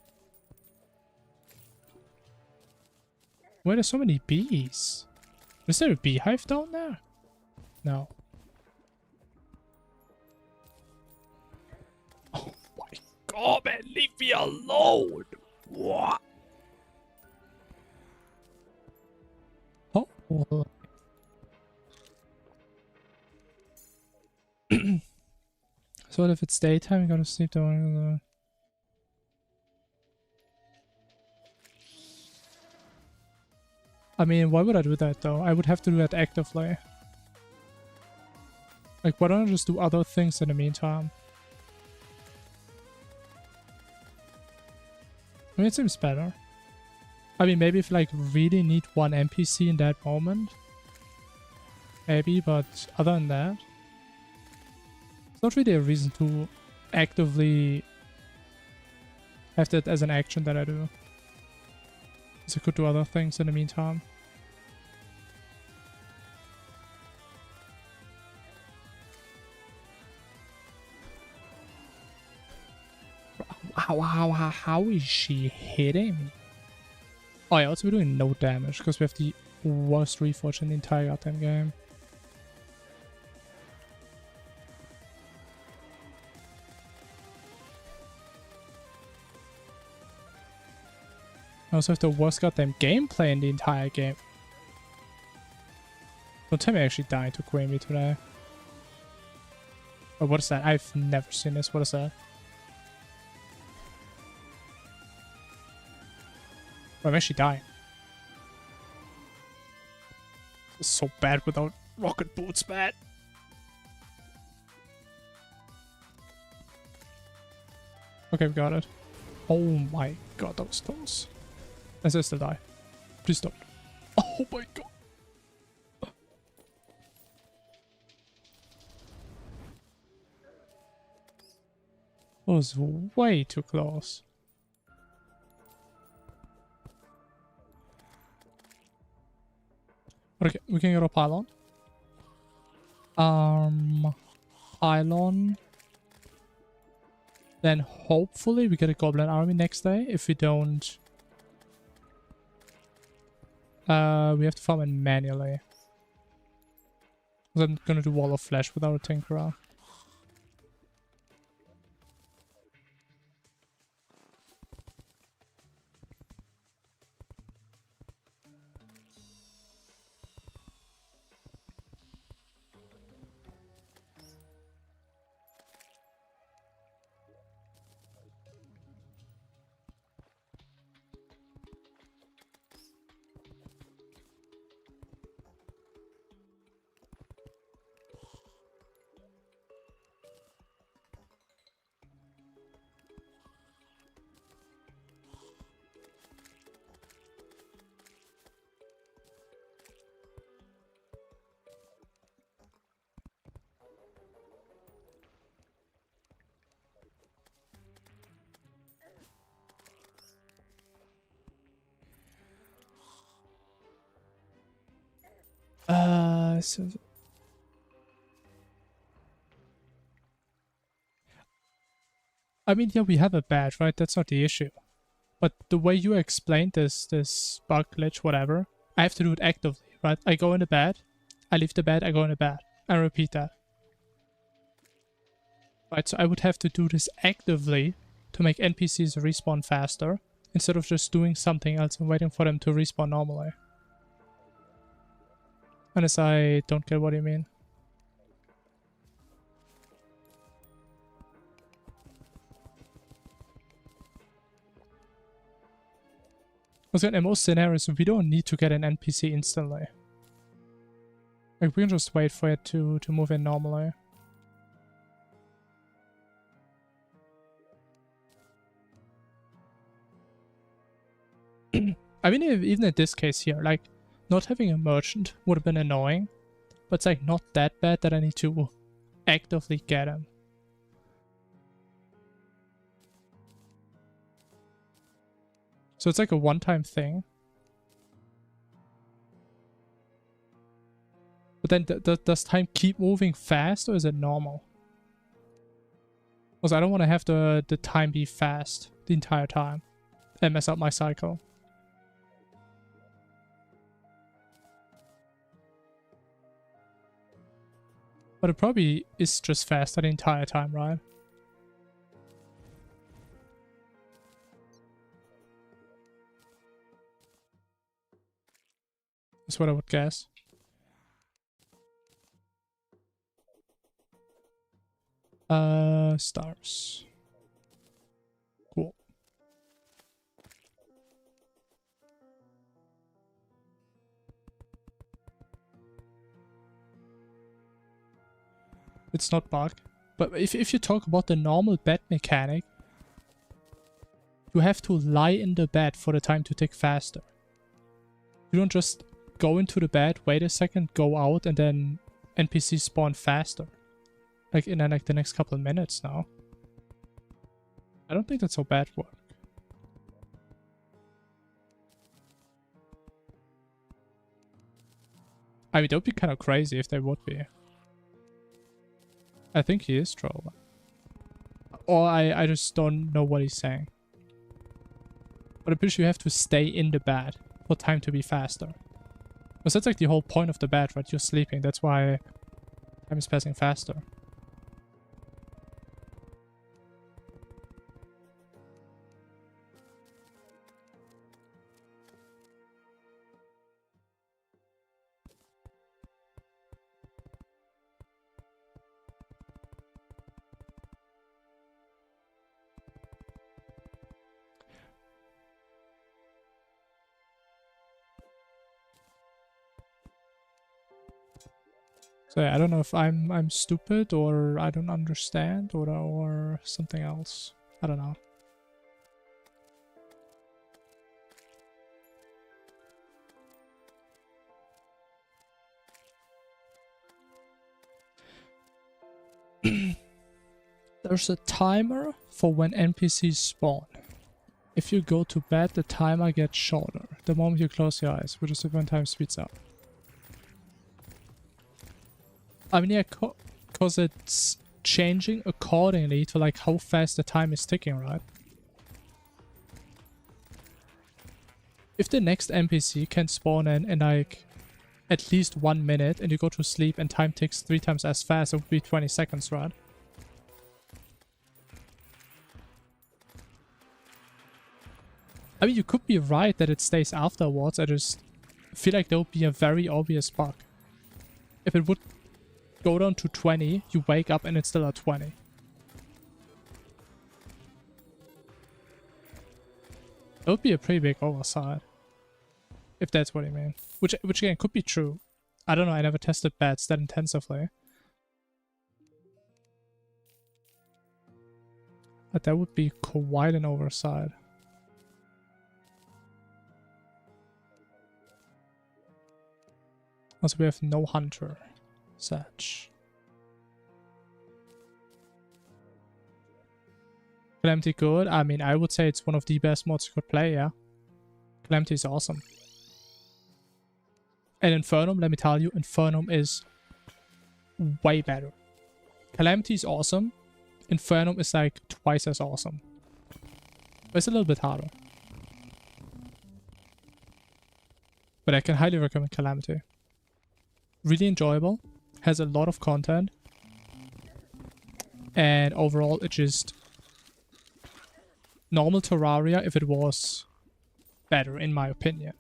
Why are there so many bees? Is there a beehive down there? No. Oh my god, man, leave me alone! What? Oh. So if it's daytime, you gotta sleep down. I mean, why would I do that though? I would have to do that actively. Like, why don't I just do other things in the meantime? I mean, it seems better. I mean, maybe if like really need one NPC in that moment. Maybe, but other than that, it's not really a reason to actively have that as an action that I do. Because I could do other things in the meantime. How is she hitting me? Oh yeah, also we're doing no damage because we have the worst reforge in the entire goddamn game. I also have the worst goddamn gameplay in the entire game. Don't tell me I actually died to Queen today. Oh, what is that? I've never seen this. What is that? Oh, I'm actually dying. It's so bad without rocket boots, man. Okay, we got it. Oh my god, those stones. Let's still die. Please don't. Oh my god. That was way too close. Okay, we can get a pylon. Pylon. Then hopefully we get a goblin army next day. If we don't, we have to farm it manually. I'm gonna do Wall of Flesh without a Tinkerer. So I mean, yeah, we have a badge, right? That's not the issue. But the way you explained this bug glitch, whatever, I have to do it actively, right? I go in the bed, I leave the bed, I go in the bed. I repeat that. Right, so I would have to do this actively to make NPCs respawn faster, instead of just doing something else and waiting for them to respawn normally. Unless I don't get what you mean. Because in most scenarios, we don't need to get an NPC instantly. Like, we can just wait for it to move in normally. I mean, even in this case here, like, not having a merchant would have been annoying, but it's like not that bad that I need to actively get him. So it's like a one-time thing. But then does time keep moving fast, or is it normal? Because I don't want to have the time be fast the entire time and mess up my cycle. But it probably is just faster the entire time, right? That's what I would guess. Stars. Cool. It's not bug. But if you talk about the normal bed mechanic, you have to lie in the bed for the time to tick faster. You don't just go into the bed, wait a second, go out, and then NPCs spawn faster. Like in like the next couple of minutes now. I don't think that's how bad work. I mean, that would be kind of crazy if they would be. I think he is trolling. Or I just don't know what he's saying. But I'm pretty sure you have to stay in the bed for time to be faster. Because that's like the whole point of the bed, right? You're sleeping. That's why time is passing faster. So yeah, I don't know if I'm stupid or I don't understand or something else. I don't know. There's a timer for when NPCs spawn. If you go to bed, the timer gets shorter the moment you close your eyes, which is when time speeds up. I mean, yeah, because it's changing accordingly to like how fast the time is ticking, right? If the next NPC can spawn in like at least 1 minute and you go to sleep and time ticks 3 times as fast, it would be 20 seconds, right? I mean, you could be right that it stays afterwards. I just feel like there would be a very obvious bug. If it would go down to 20, you wake up and it's still at 20. That would be a pretty big oversight. If that's what you mean. Which again could be true. I don't know, I never tested bats that intensively. But that would be quite an oversight. Also, we have no hunter. Such. Calamity good? I mean, I would say it's one of the best mods you could play, yeah. Calamity is awesome. And Infernum, let me tell you, Infernum is way better. Calamity is awesome. Infernum is like twice as awesome. But it's a little bit harder. But I can highly recommend Calamity. Really enjoyable. Has a lot of content. And overall, it just... normal Terraria if it was better, in my opinion.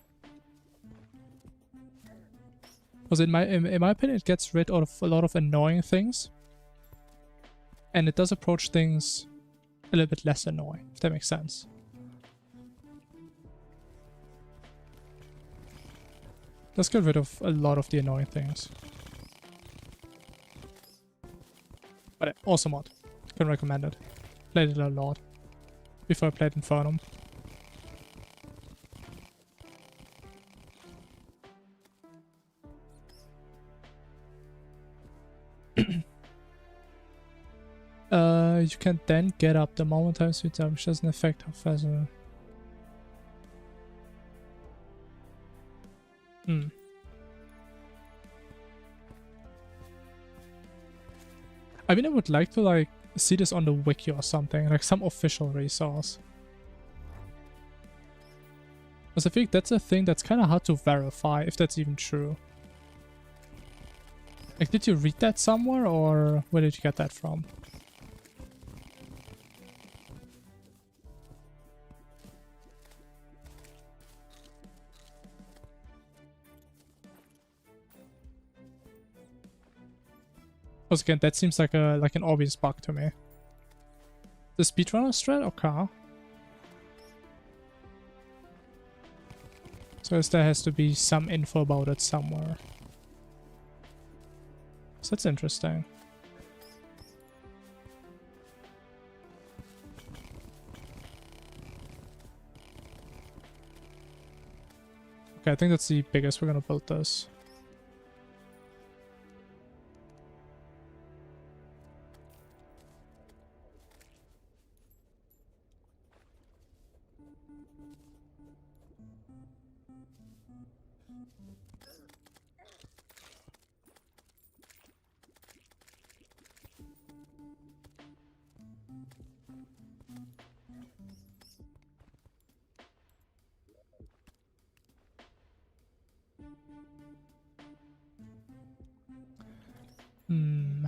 Because in my opinion, it gets rid of a lot of annoying things. And it does approach things a little bit less annoying, if that makes sense. Does get rid of a lot of the annoying things. But awesome mod. Can recommend it. Played it a lot before I played Infernum. You can then get up the moment time speeds up, which doesn't affect how fast. I mean, I would like to like see this on the wiki or something, like some official resource. Because I think that's a thing that's kind of hard to verify, if that's even true. Like, did you read that somewhere, or where did you get that from? Because again, that seems like an obvious bug to me. The speedrunner strat? Okay. So there has to be some info about it somewhere. So that's interesting. Okay, I think that's the biggest we're gonna build this.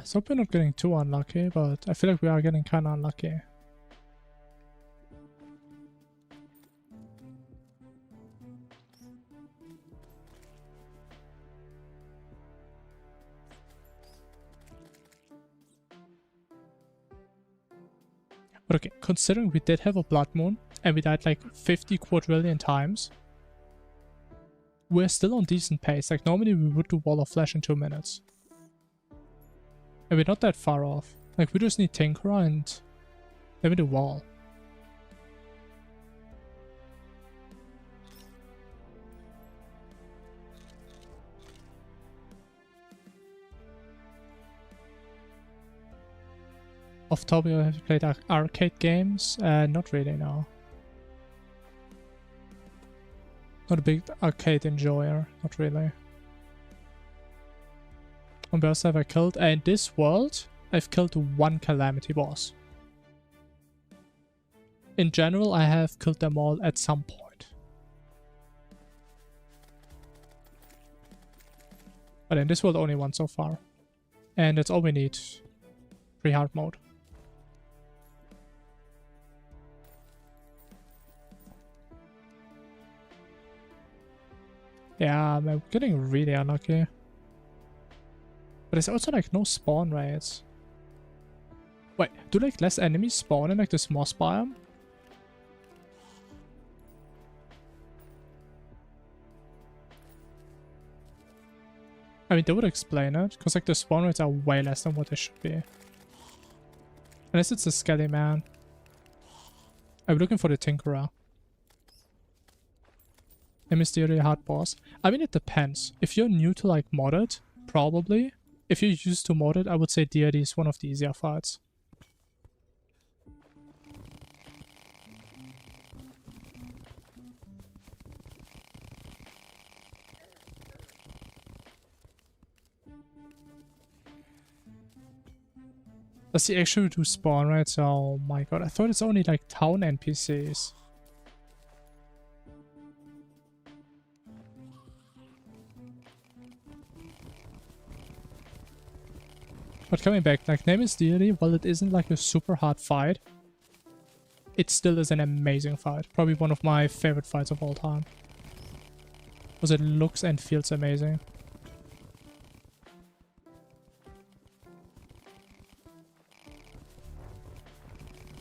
So hope we're not getting too unlucky, but I feel like we are getting kind of unlucky. But okay, considering we did have a blood moon and we died like 50 quadrillion times, we're still on decent pace. Like normally we would do Wall of Flesh in 2 minutes. And we're not that far off. Like we just need Tinkerer and then we do Wall. Off topic, I have played arcade games. Not really, no. Not a big arcade enjoyer, not really. On Burst have I killed? In this world, I've killed 1 Calamity boss. In general, I have killed them all at some point. But in this world, only 1 so far. And that's all we need. Pre-hard mode. Yeah, I'm getting really unlucky. But there's also like no spawn raids. Wait, do like less enemies spawn in like this moss biome? I mean, they would explain it, because like the spawn rates are way less than what they should be. Unless it's a skelly man. I'm looking for the Tinkerer. A mystery hard boss. I mean, it depends. If you're new to like modded, probably. If you're used to modded, I would say DRD is one of the easier fights. Does he actually do spawn raids? Oh my god, I thought it's only like town NPCs. But coming back, like Nemesis Deity, while it isn't like a super hard fight, it still is an amazing fight. Probably one of my favorite fights of all time. Because it looks and feels amazing.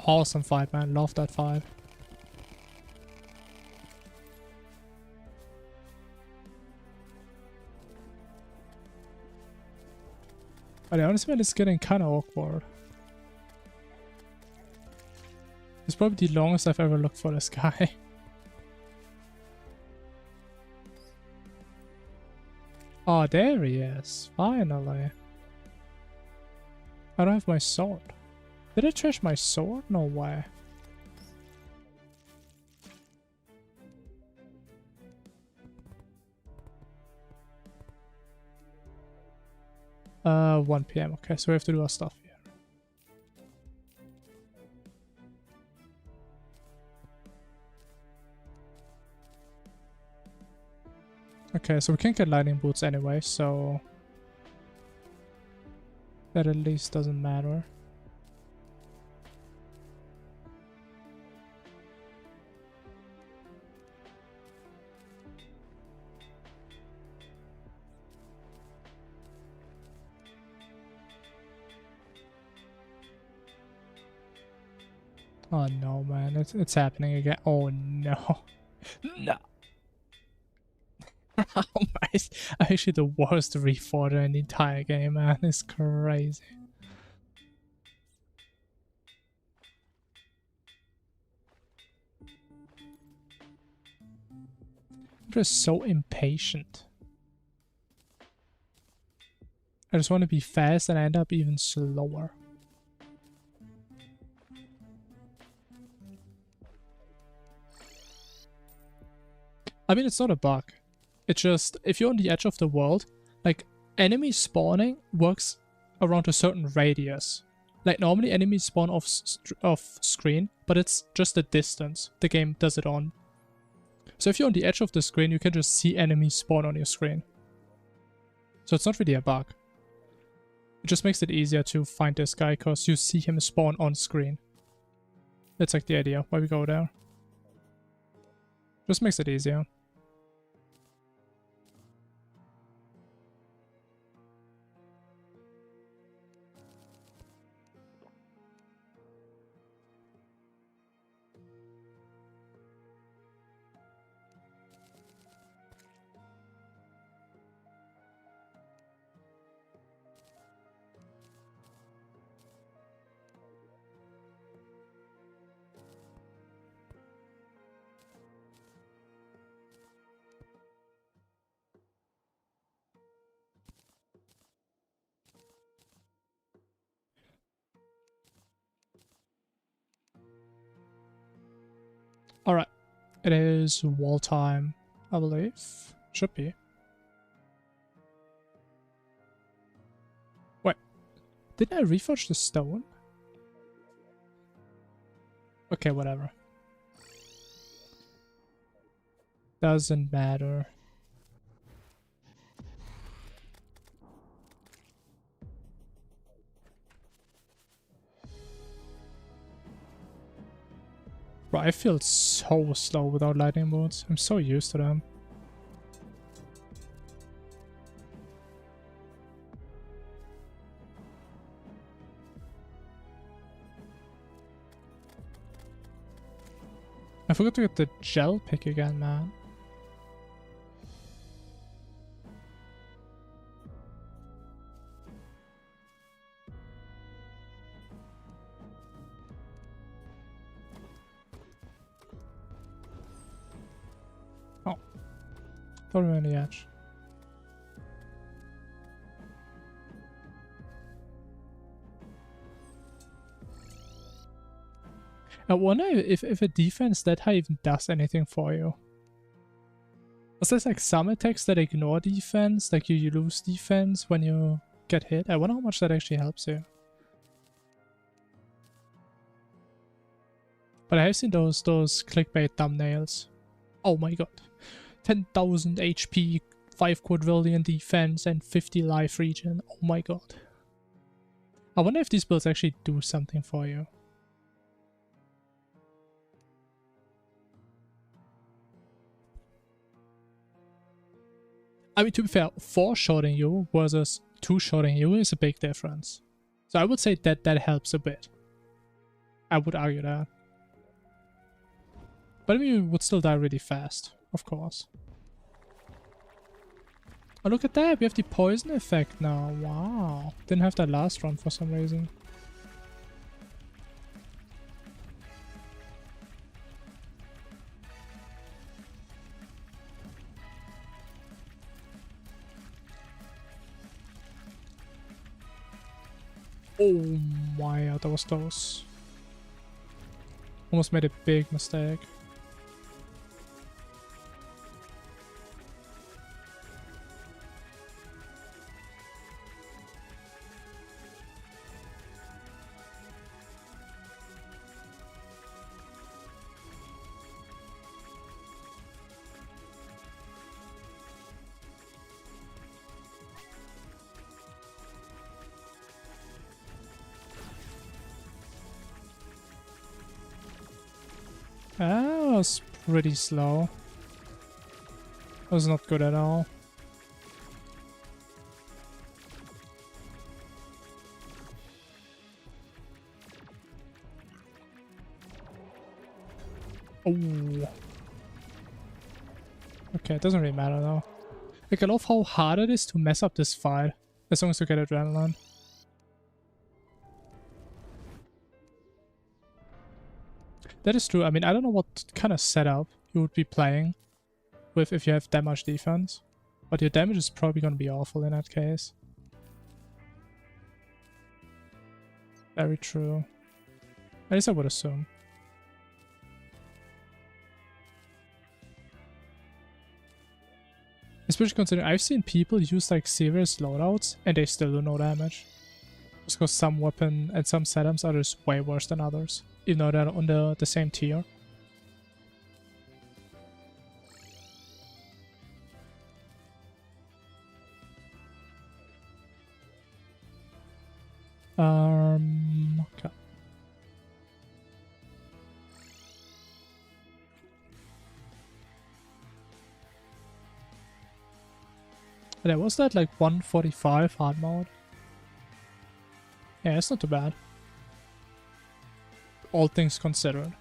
Awesome fight, man. Love that fight. But the honest man is getting kind of awkward. It's probably the longest I've ever looked for this guy. Oh, there he is. Finally. I don't have my sword. Did I trash my sword? No way. 1 PM. Okay, so we have to do our stuff here. Okay, so we can't get lightning boots anyway, so that at least doesn't matter. Oh no, man, it's happening again. Oh no. No. I'm actually the worst reforger in the entire game, man. It's crazy. I'm just so impatient. I just want to be fast and I end up even slower. I mean, it's not a bug. It's just, if you're on the edge of the world, like, enemy spawning works around a certain radius. Like, normally enemies spawn off screen, but it's just the distance the game does it on. So if you're on the edge of the screen, you can just see enemies spawn on your screen. So it's not really a bug. It just makes it easier to find this guy because you see him spawn on screen. That's like the idea why we go there. Just makes it easier. Alright. It is wall time, I believe. Should be. Wait. Did I reforge the stone? Okay, whatever. Doesn't matter. Bro, I feel so slow without lightning bolts. I'm so used to them. I forgot to get the gel pick again, man. Oh. Thought we were on the edge. I wonder if a defense that high even does anything for you. Was there like some attacks that ignore defense, like you lose defense when you get hit? I wonder how much that actually helps you. But I have seen those clickbait thumbnails. Oh my god. 10,000 HP, 5 quadrillion defense, and 50 life regen. Oh my god. I wonder if these builds actually do something for you. I mean, to be fair, 4 shorting you versus 2 shorting you is a big difference. So I would say that helps a bit. I would argue that. But I mean, you would still die really fast, of course. Oh, look at that! We have the poison effect now. Wow. Didn't have that last run for some reason. Oh my god, that was close. Almost made a big mistake. That was pretty slow. That was not good at all. Oh. Okay, it doesn't really matter though. Like, I love how hard it is to mess up this fight, as long as you get adrenaline. That is true. I mean, I don't know what kind of setup you would be playing with if you have that much defense. But your damage is probably going to be awful in that case. Very true. At least I would assume. Especially considering I've seen people use like serious loadouts and they still do no damage. Just because some weapon and some setups are just way worse than others. Even though they're on the same tier. But yeah, was that like 145 hard mode? Yeah, it's not too bad. All things considered.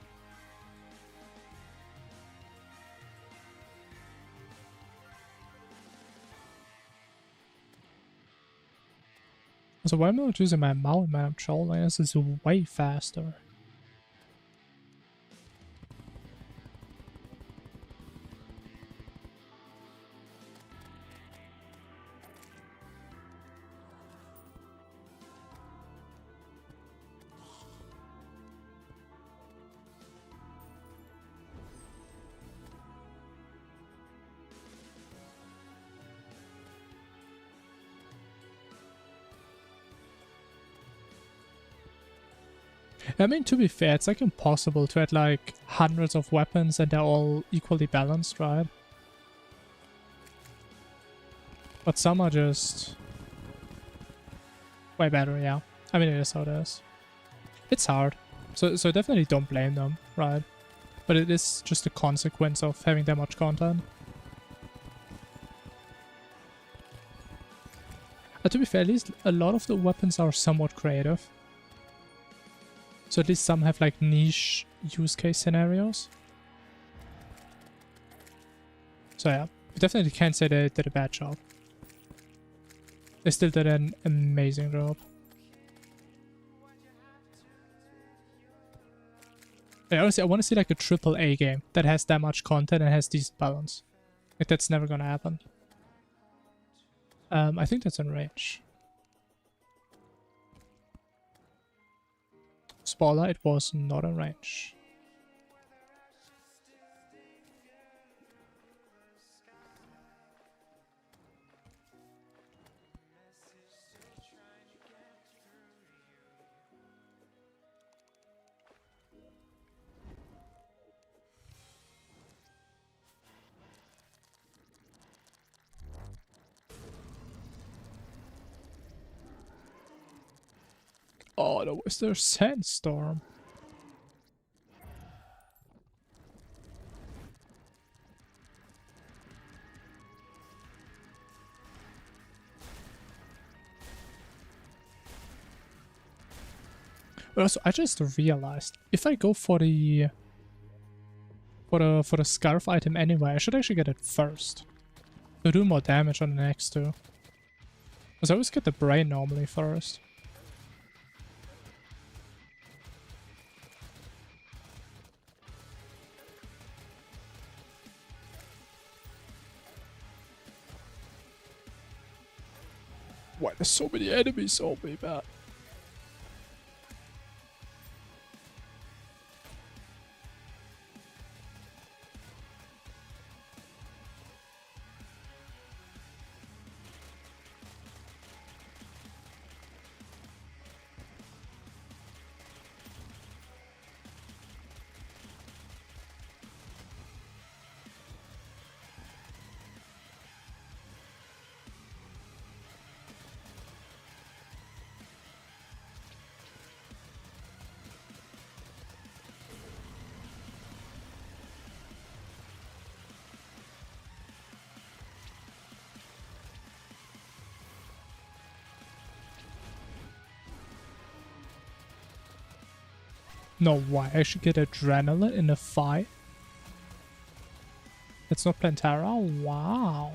So why am I not using my mouse when I'm trolling? This is way faster. I mean, to be fair, it's like impossible to add like hundreds of weapons and they're all equally balanced, right? But some are just way better, yeah. I mean, it is how it is. It's hard. So definitely don't blame them, right? But it is just a consequence of having that much content. To be fair, at least a lot of the weapons are somewhat creative. So at least some have like niche use case scenarios. So yeah, we definitely can't say they did a bad job. They still did an amazing job. Yeah, honestly, I want to see like a AAA game that has that much content and has decent balance. Like that's never gonna happen. I think that's in range. Spoiler, it was not in range. Oh, that was their sandstorm. But also, I just realized if I go for the scarf item anyway, I should actually get it first to do more damage on the next two. Because I always get the brain normally first. Why there's so many enemies on me, man? No, why? I should get adrenaline in a fight? It's not Plantera? Wow.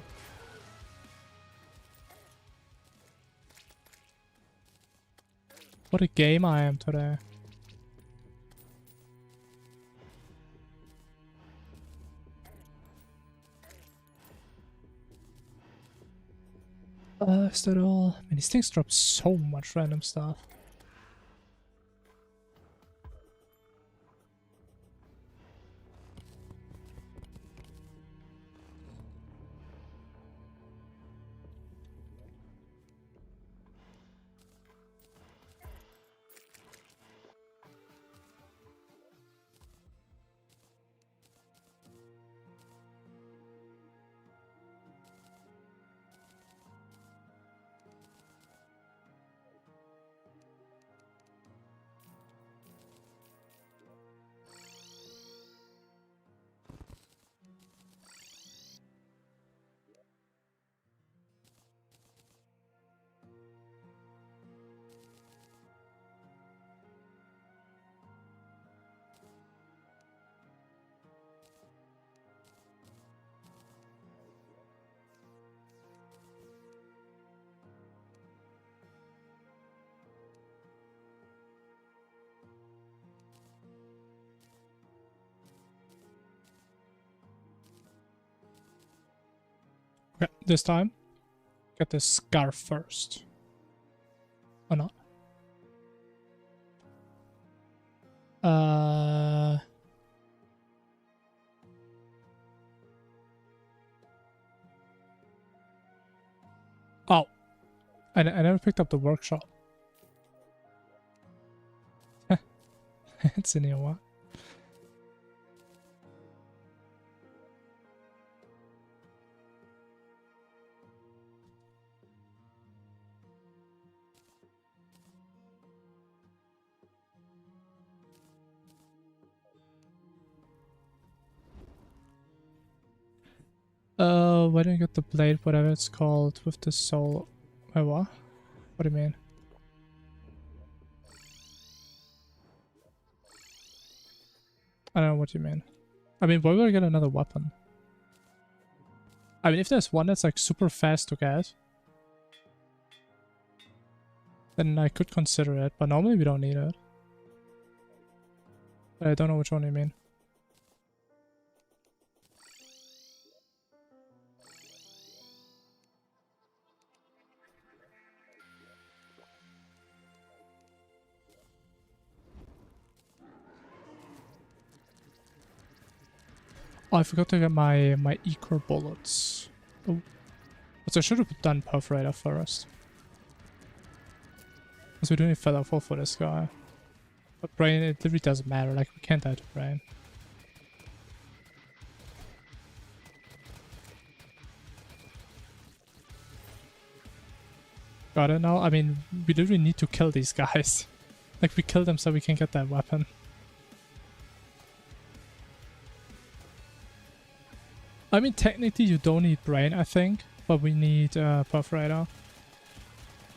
What a game I am today. Is that all? I mean, these things drop so much random stuff. this time. Get the scarf first. Or not? Oh. I never picked up the workshop. It's in here, what? Why don't you get the blade, whatever it's called, with the soul? Wait, what? What do you mean? I don't know what you mean. I mean, why would I get another weapon? I mean, if there's one that's like super fast to get, then I could consider it, but normally we don't need it. But I don't know which one you mean. Oh, I forgot to get my Eco bullets. Oh. So I should have done Perforator first. Because we do need Feather Fall for this guy. But Brain, it really doesn't matter, like we can't die to Brain. Got it now? I mean, we literally need to kill these guys. Like we kill them so we can get that weapon. I mean, technically you don't need Brain, I think. But we need Perforator.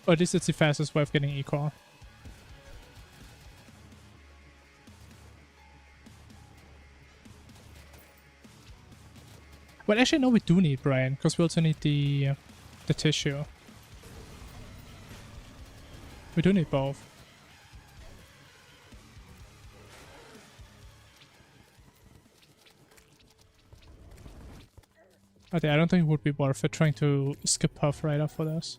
Or at least it's the fastest way of getting Eco. Well, actually, no, we do need Brain, because we also need the tissue. We do need both. Okay, I don't think it would be worth it trying to skip Perforator for this.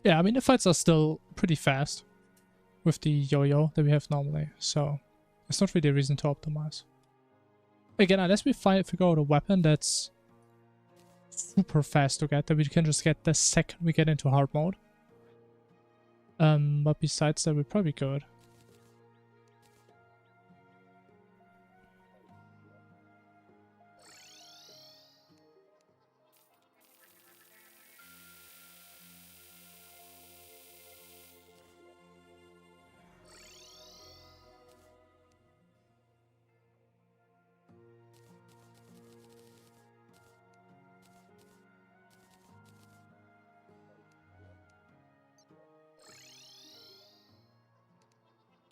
Yeah, I mean, the fights are still pretty fast with the yo-yo that we have normally, so it's not really a reason to optimize. Again, unless we figure out a weapon that's super fast to get, that we can just get the second we get into hard mode. But besides that, we're probably good.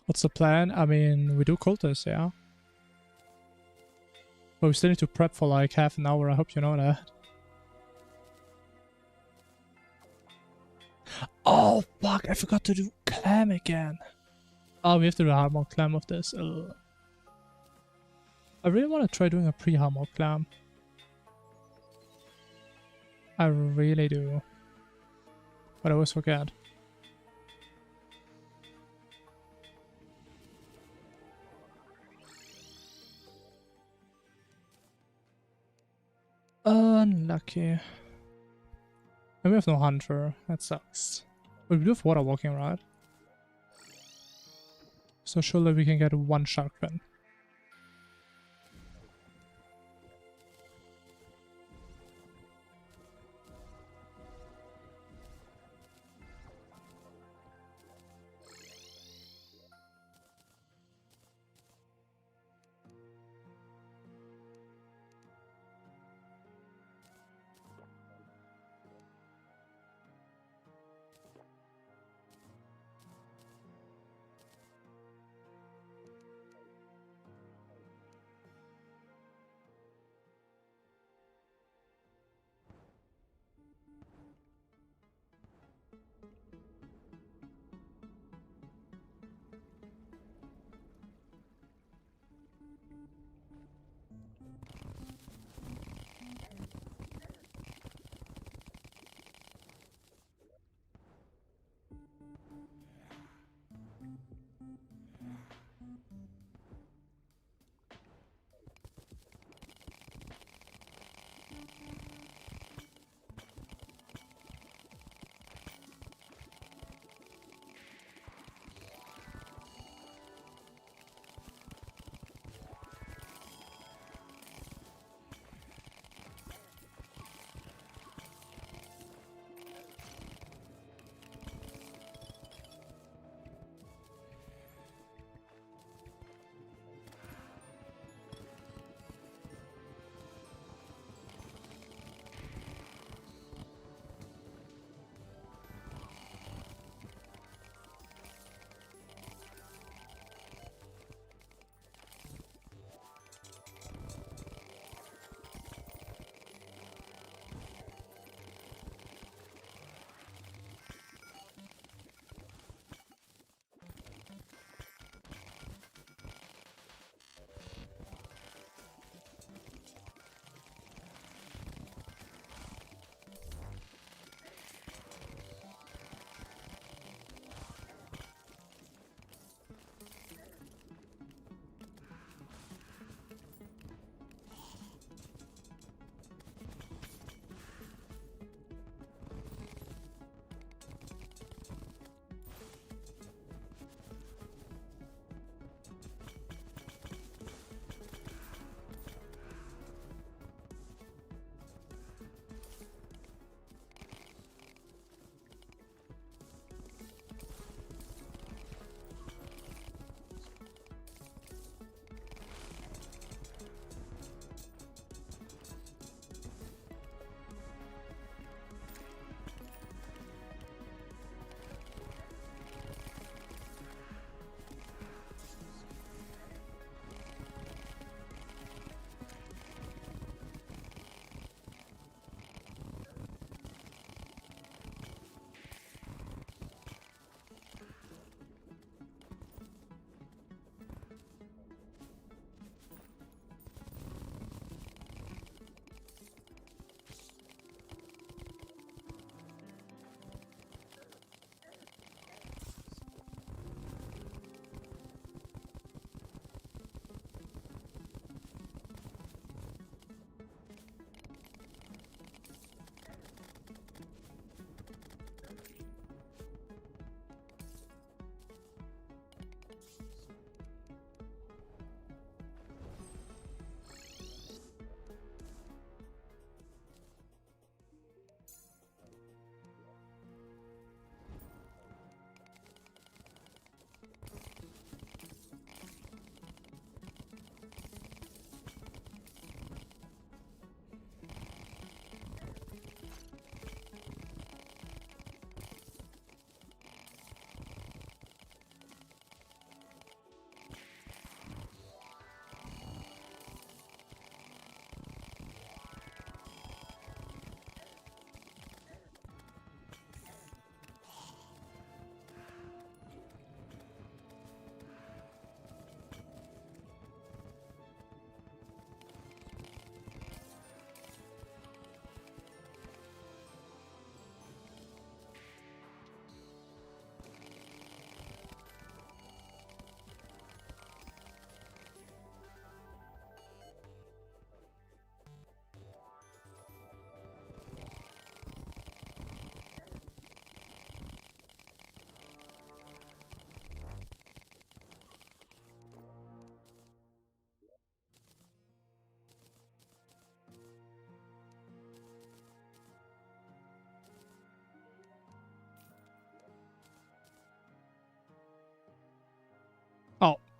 What's the plan? I mean, we do cultists, yeah. But we still need to prep for like half an hour, I hope you know that. Oh, fuck, I forgot to do clam again. Oh, we have to do a hard mode clam of this. Ugh. I really want to try doing a pre-hard mode clam. I really do. But I always forget. Unlucky. And we have no hunter. That sucks. But we do have water walking, right? So surely we can get one shark fin.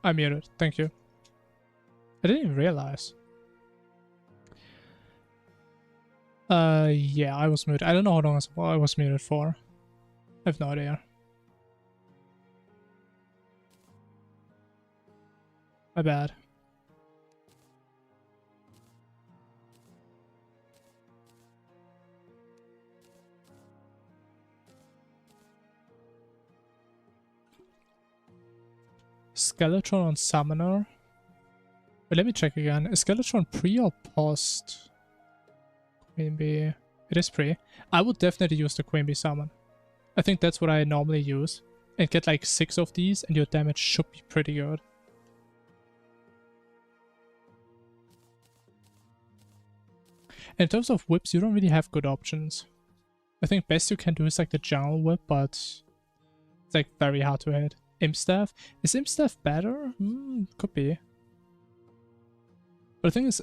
I'm muted. Thank you. I didn't even realize. Yeah, I was muted. I don't know how long I was muted for. I have no idea. My bad. Skeletron on Summoner. But let me check again. Is Skeletron pre or post? Queen Bee. It is pre. I would definitely use the Queen Bee summon. I think that's what I normally use. And get like 6 of these and your damage should be pretty good. In terms of whips, you don't really have good options. I think best you can do is like the jungle whip, but it's like very hard to hit. Imp Staff? Is Imp Staff better? Could be. But the thing is,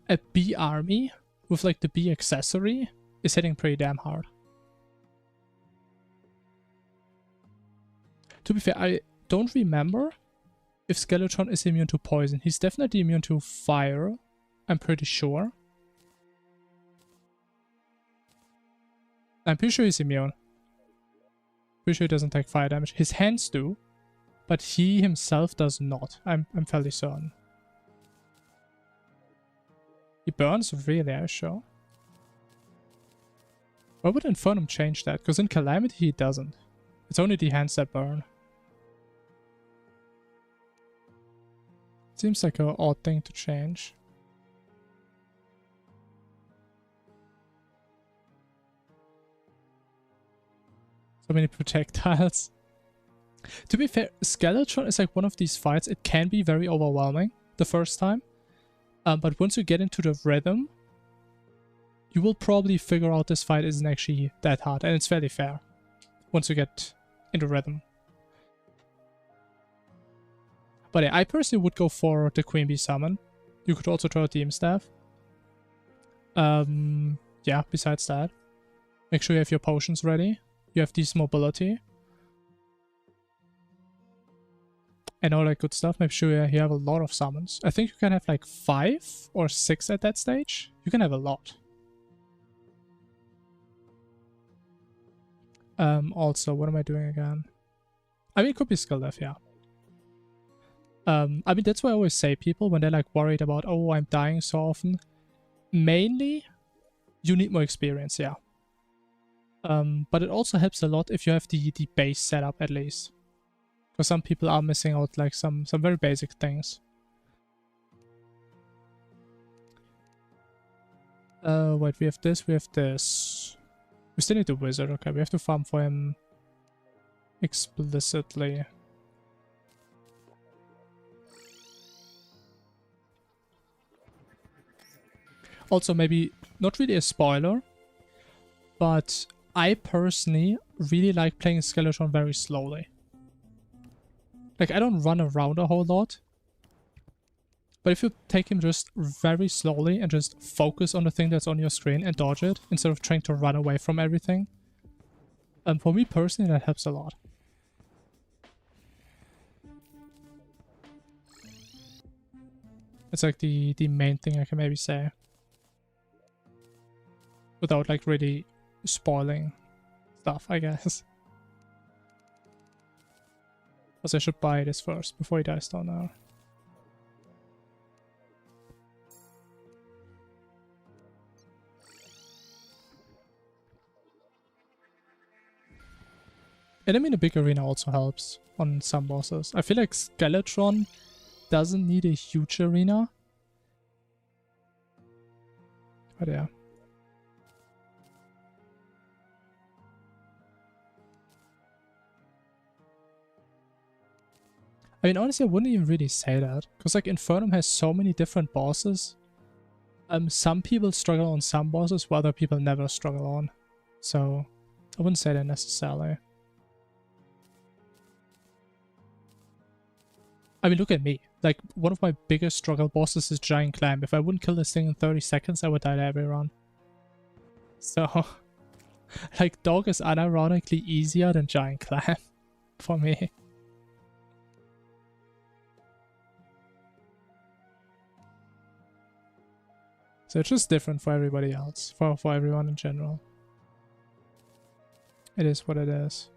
a bee army with like the bee accessory is hitting pretty damn hard. To be fair, I don't remember if Skeletron is immune to poison. He's definitely immune to fire, I'm pretty sure. I'm pretty sure he's immune. Pretty sure he doesn't take fire damage. His hands do, but he himself does not. I'm fairly certain. He burns? Really, are you sure? Why would Infernum change that? Because in Calamity he doesn't. It's only the hands that burn. Seems like an odd thing to change. So many projectiles. To be fair, Skeletron is like one of these fights. It can be very overwhelming the first time. But once you get into the rhythm, you will probably figure out this fight isn't actually that hard. And it's fairly fair once you get into rhythm. But yeah, I personally would go for the Queen Bee summon. You could also throw a Demon Staff. Yeah, besides that, make sure you have your potions ready. You have this mobility. And all that good stuff. Make sure you have a lot of summons. I think you can have like 5 or 6 at that stage. You can have a lot. Also, what am I doing again? I mean, it could be skill death, yeah. I mean, that's why I always say people when they're like worried about, oh, I'm dying so often. Mainly, you need more experience, yeah. But it also helps a lot if you have the base setup at least. Because some people are missing out like some very basic things. Wait, we have this, we have this. We still need the wizard, okay, we have to farm for him explicitly. Also, maybe not really a spoiler, but I personally really like playing Skeletron very slowly. Like, I don't run around a whole lot. But if you take him just very slowly and just focus on the thing that's on your screen and dodge it, instead of trying to run away from everything, for me personally, that helps a lot. It's like the main thing I can maybe say. Without like really spoiling stuff, I guess. Because I should buy this first before he dies down there. And I mean, a big arena also helps on some bosses. I feel like Skeletron doesn't need a huge arena. But yeah. I mean, honestly, I wouldn't even really say that. Because, like, Infernum has so many different bosses. Some people struggle on some bosses, while other people never struggle on. So, I wouldn't say that necessarily. I mean, look at me. Like, one of my biggest struggle bosses is Giant Clam. If I wouldn't kill this thing in 30 seconds, I would die every run. So, like, Dog is unironically easier than Giant Clam for me. So it's just different for everybody else, for everyone in general. It is what it is.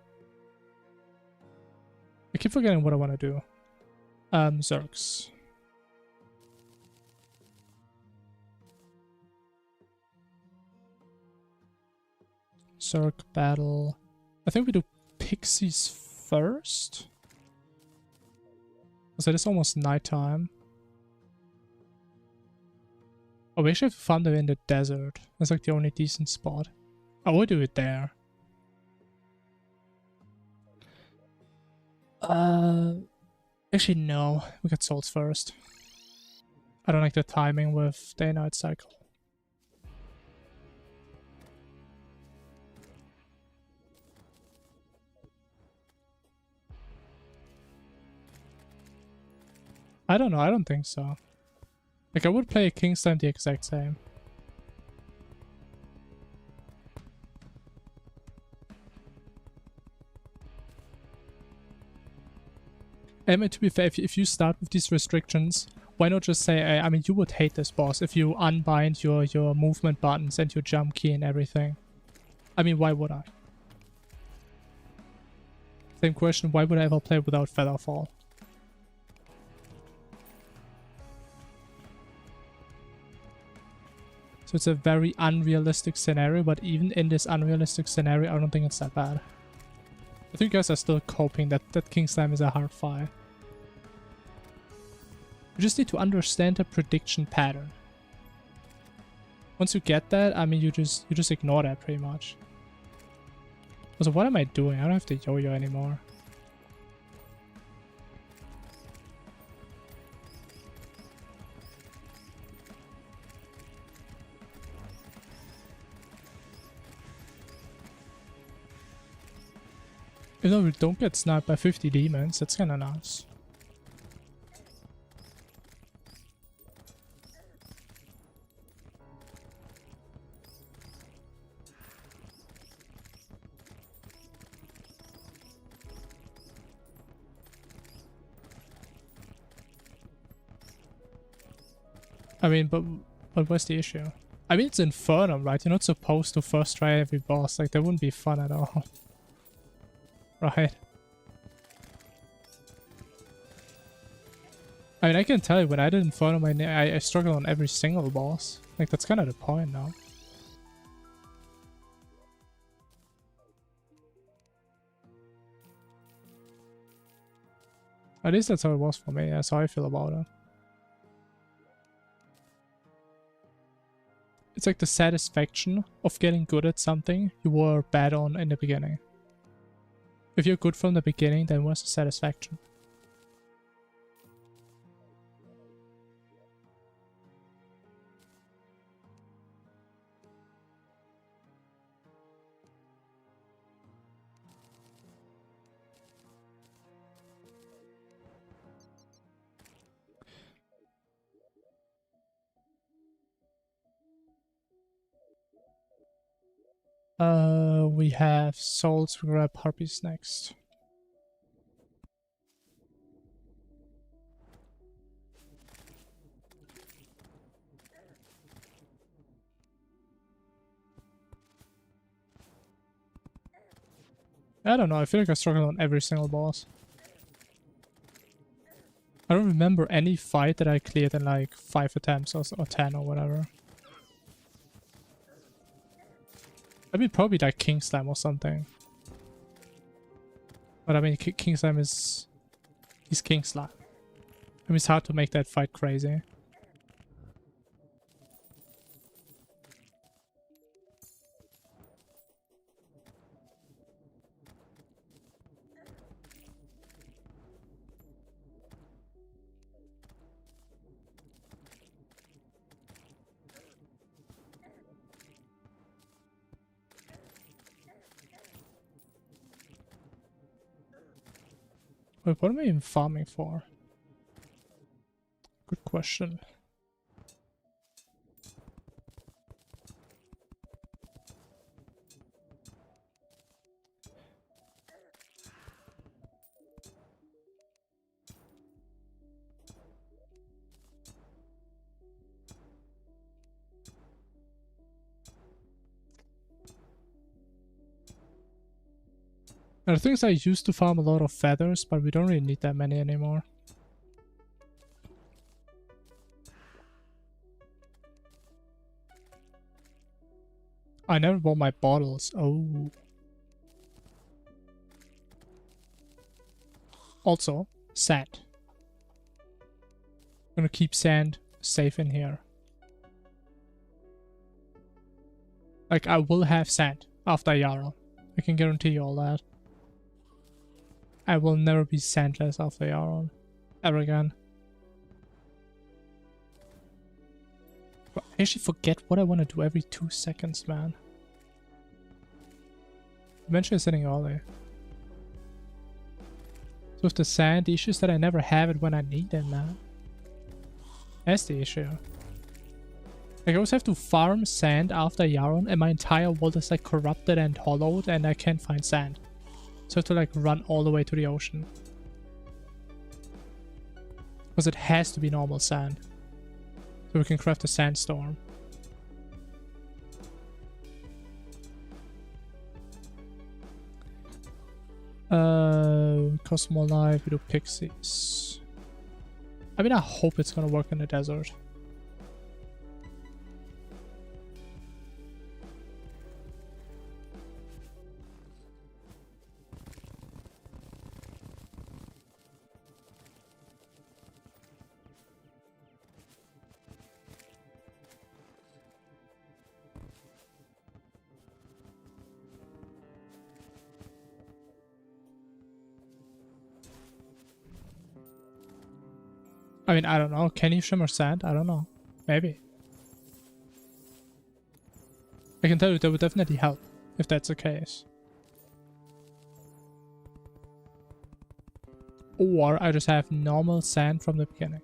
I keep forgetting what I want to do. Zergs. Zerg battle. I think we do pixies first. So it's almost nighttime. Oh, we actually have to farm them in the desert. That's like the only decent spot. I would do it there. Actually no. We got souls first. I don't like the timing with day-night cycle. I don't know, I don't think so. Like, I would play a King's Time the exact same. And to be fair, if you start with these restrictions, why not just say, I mean, you would hate this boss if you unbind your movement buttons and your jump key and everything. I mean, why would I? Same question, why would I ever play without Featherfall? So it's a very unrealistic scenario, but even in this unrealistic scenario, I don't think it's that bad. I think you guys are still coping that King Slime is a hard fight. You just need to understand the prediction pattern. Once you get that, I mean, you just ignore that pretty much. Also, what am I doing? I don't have to yo-yo anymore. You know, we don't get sniped by 50 demons, that's kinda nice. I mean, but what's the issue? I mean, it's Infernum, right? You're not supposed to first try every boss, like that wouldn't be fun at all. Right. I mean, I can tell you, when I did Infernum, I struggled on every single boss. Like, that's kind of the point now. At least that's how it was for me. That's how I feel about it. It's like the satisfaction of getting good at something you were bad on in the beginning. If you're good from the beginning, then what's the satisfaction? We have souls, we grab harpies next. I don't know, I feel like I struggled on every single boss. I don't remember any fight that I cleared in like 5 attempts or 10 or whatever. I mean, probably like King Slime or something. But I mean, King Slime is... he's King Slime. I mean, it's hard to make that fight crazy. Wait, what am I even farming for? Good question. And the thing is, I used to farm a lot of feathers, but we don't really need that many anymore. I never bought my bottles. Oh. Also, sand. I'm gonna keep sand safe in here. Like, I will have sand after Yarrow. I can guarantee you all that. I will never be sandless after Yarrow. Ever again. But I actually forget what I want to do every 2 seconds, man. Eventually sitting early. So with the sand, the issue is that I never have it when I need it, man. That's the issue. Like, I always have to farm sand after Yaron, and my entire world is like corrupted and hollowed, and I can't find sand. So I have to like run all the way to the ocean. Because it has to be normal sand. So we can craft a sandstorm. Cost more life, we do pixies. I mean, I hope it's gonna work in the desert. I mean, I don't know. Can you shimmer sand? I don't know. Maybe. I can tell you that would definitely help if that's the case. Or I just have normal sand from the beginning.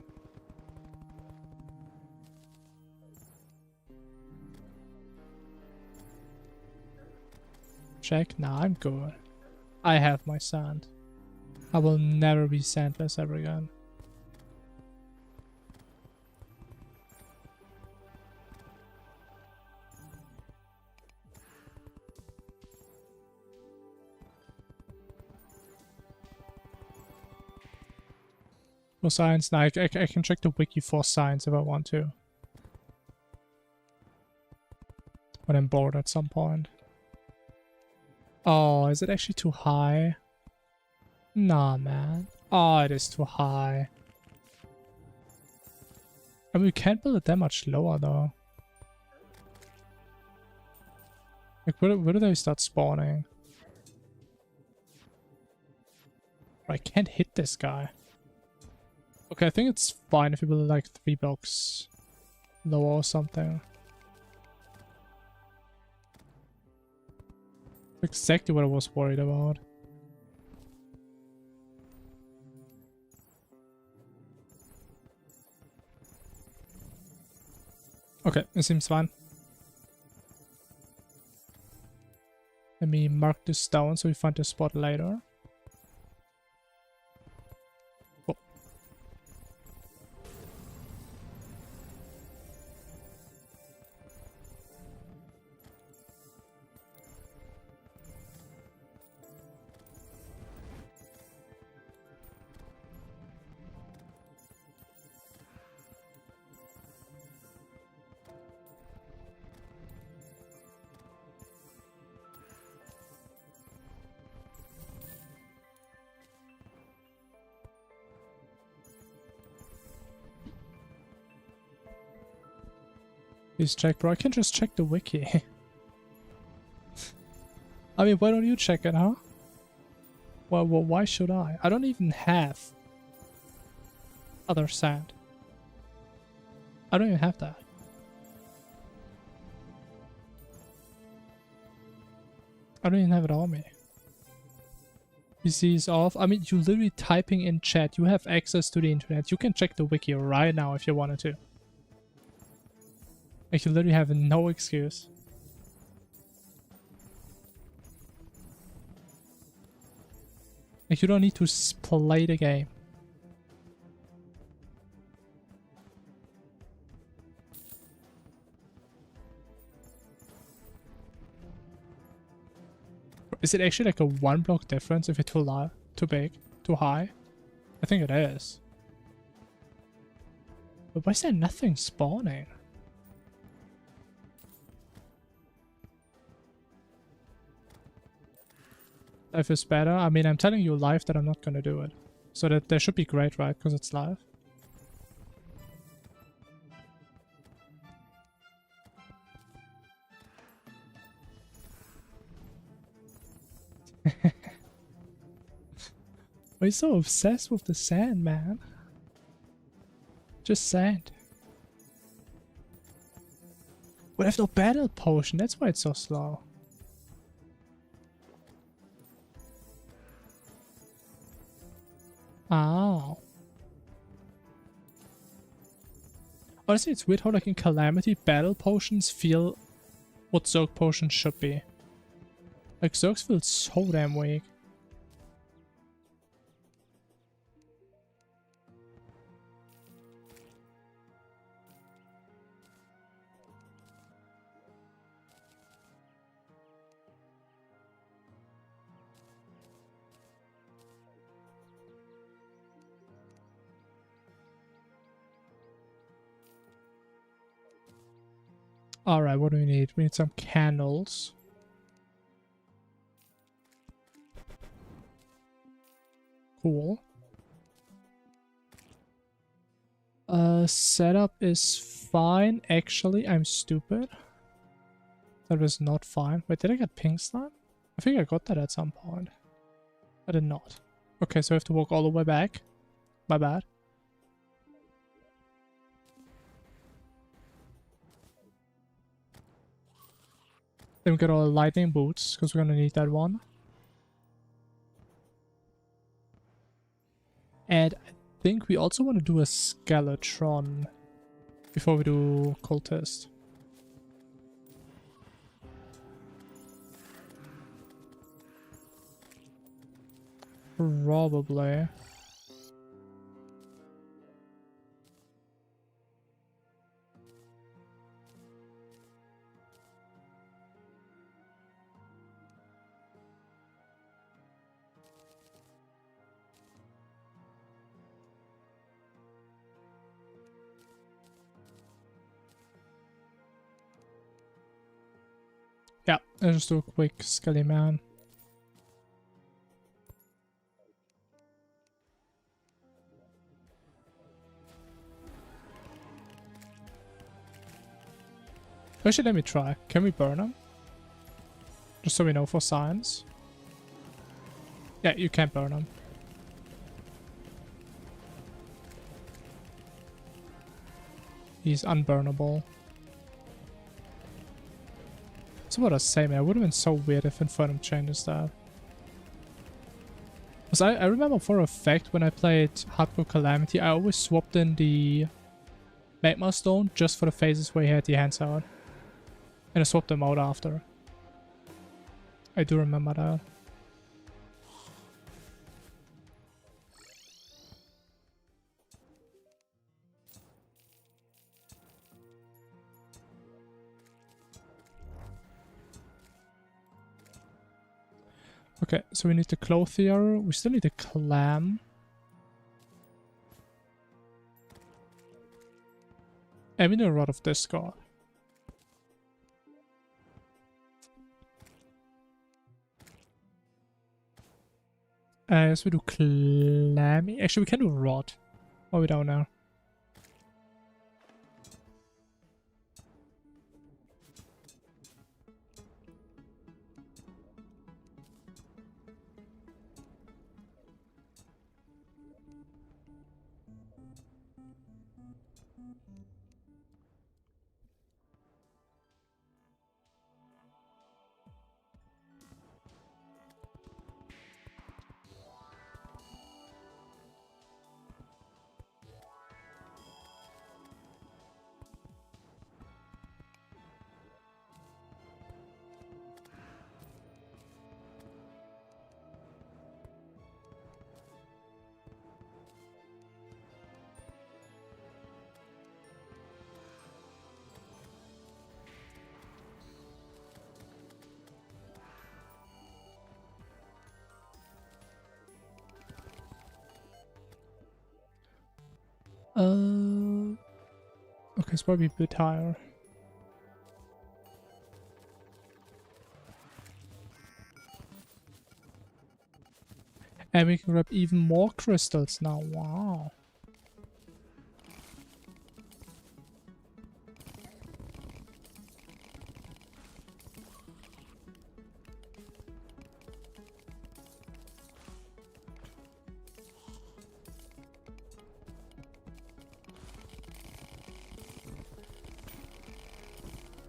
Check. Nah, I'm good. I have my sand. I will never be sandless ever again. For science, now I can check the wiki for science if I want to. When I'm bored at some point. Oh, is it actually too high? Nah, man. Oh, it is too high. I mean, we can't build it that much lower, though. Like, where do they start spawning? I can't hit this guy. Okay, I think it's fine if you build like 3 blocks lower or something. Exactly what I was worried about. Okay, it seems fine. Let me mark this down so we find the spot later. Oh. Please check, bro. I can just check the wiki. I mean, why don't you check it, huh? Well, why should I? I don't even have other sand. I don't even have that. I don't even have it on me. PC is off. I mean, you literally typing in chat. You have access to the internet. You can check the wiki right now if you wanted to. Like, you literally have no excuse. Like, you don't need to play the game. Is it actually like a 1 block difference if it's too low, too big, too high? I think it is. But why is there nothing spawning? Life is better. I mean, I'm telling you live that I'm not gonna do it. So that should be great, right? Because it's live. Why are you so obsessed with the sand, man? Just sand. We have no battle potion, that's why it's so slow. Oh. Honestly, it's weird how like in Calamity, battle potions feel what Zerg potions should be. Like Zergs feel so damn weak. Alright, what do we need? We need some candles. Cool. Setup is fine. Actually, I'm stupid. That was not fine. Wait, did I get pink slime? I think I got that at some point. I did not. Okay, so I have to walk all the way back. My bad. Then we got all the lightning boots, because we're gonna need that one. And I think we also want to do a Skeletron before we do Cultist. Probably. Yeah, let's just do a quick Skelly Man. Actually, let me try. Can we burn him? Just so we know for science. Yeah, you can't burn him. He's unburnable. It's about the same. It would have been so weird if Infernum changes that. Because I remember for a fact when I played Hardcore Calamity, I always swapped in the Magma Stone just for the phases where he had the hands out. And I swapped them out after. I do remember that. Okay, so we need the Clothier. We still need the Clam. And we need a Rod of Discord. Yes, we do Clammy. Actually, we can do Rod. Oh, we don't know. Okay, it's probably a bit higher. And we can grab even more crystals now. Wow.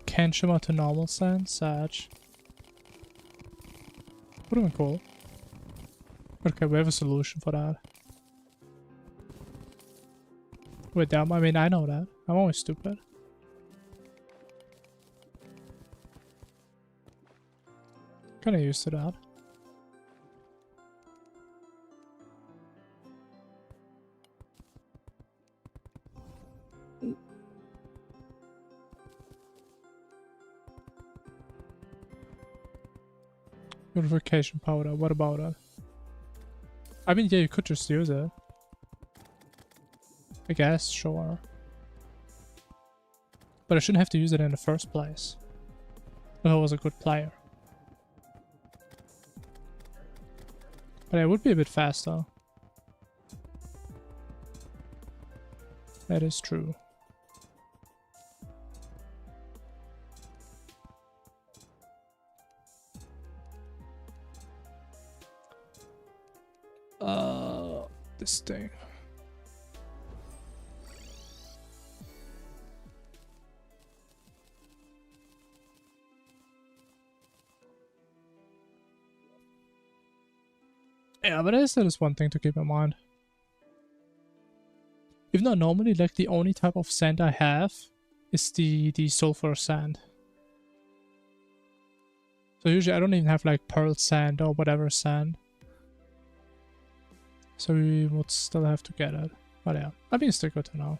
Can shimmer to normal sand? Sad. Would have been cool. Okay, we have a solution for that. Wait, damn, I mean, I know that. I'm always stupid. Kinda used to that. Purification powder, what about it? I mean, yeah, you could just use it. I guess, sure. But I shouldn't have to use it in the first place. If I was a good player. But it would be a bit faster. That is true. This thing. Yeah, but that is one thing to keep in mind. Even though normally, like, the only type of sand I have is the sulfur sand. So usually I don't even have, like, pearl sand or whatever sand. So we would still have to get it. But yeah, I mean, it's still good to know.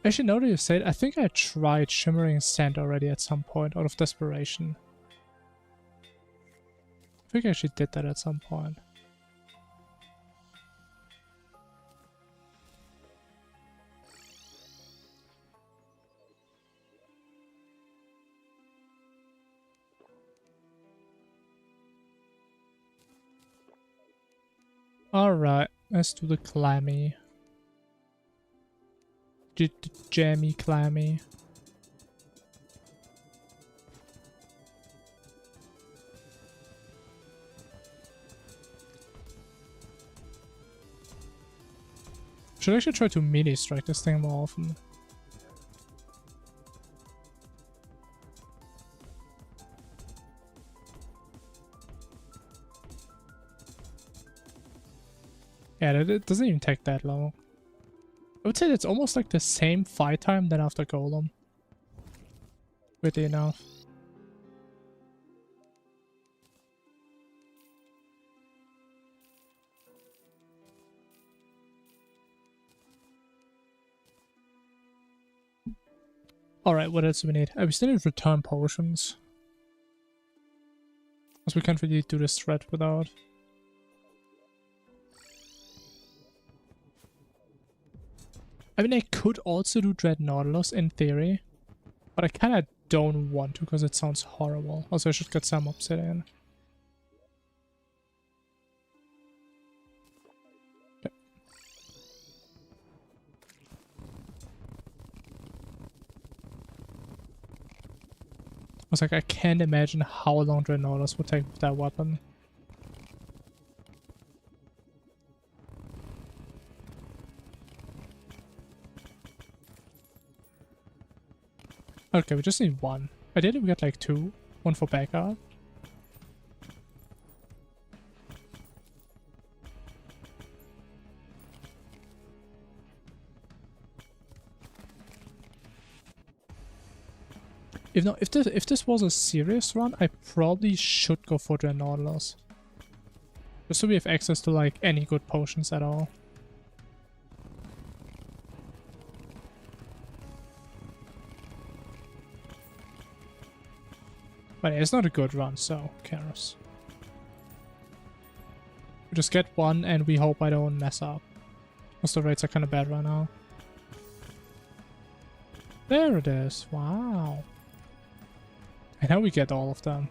Actually, now that you say it, I think I tried shimmering sand already at some point out of desperation. I think I actually did that at some point. Alright, let's do the clammy. The jammy clammy. Should actually try to melee strike this thing more often. Yeah, it doesn't even take that long. I would say that's almost like the same fight time than after Golem. Weirdly enough. Alright, what else do we need? We still need return potions. Because we can't really do this thread without. I mean, I could also do Dread Nautilus in theory, but I kind of don't want to because it sounds horrible. Also, I should get some obsidian. Okay. I was like, I can't imagine how long Dread Nautilus would take with that weapon. Okay, we just need one. Ideally, we get like two. One for backup. If this was a serious run, I probably should go for Dread Nautilus. Just so we have access to like any good potions at all. But it's not a good run, so who cares? We just get one and we hope I don't mess up. Most of the rates are kind of bad right now. There it is. Wow. And now we get all of them.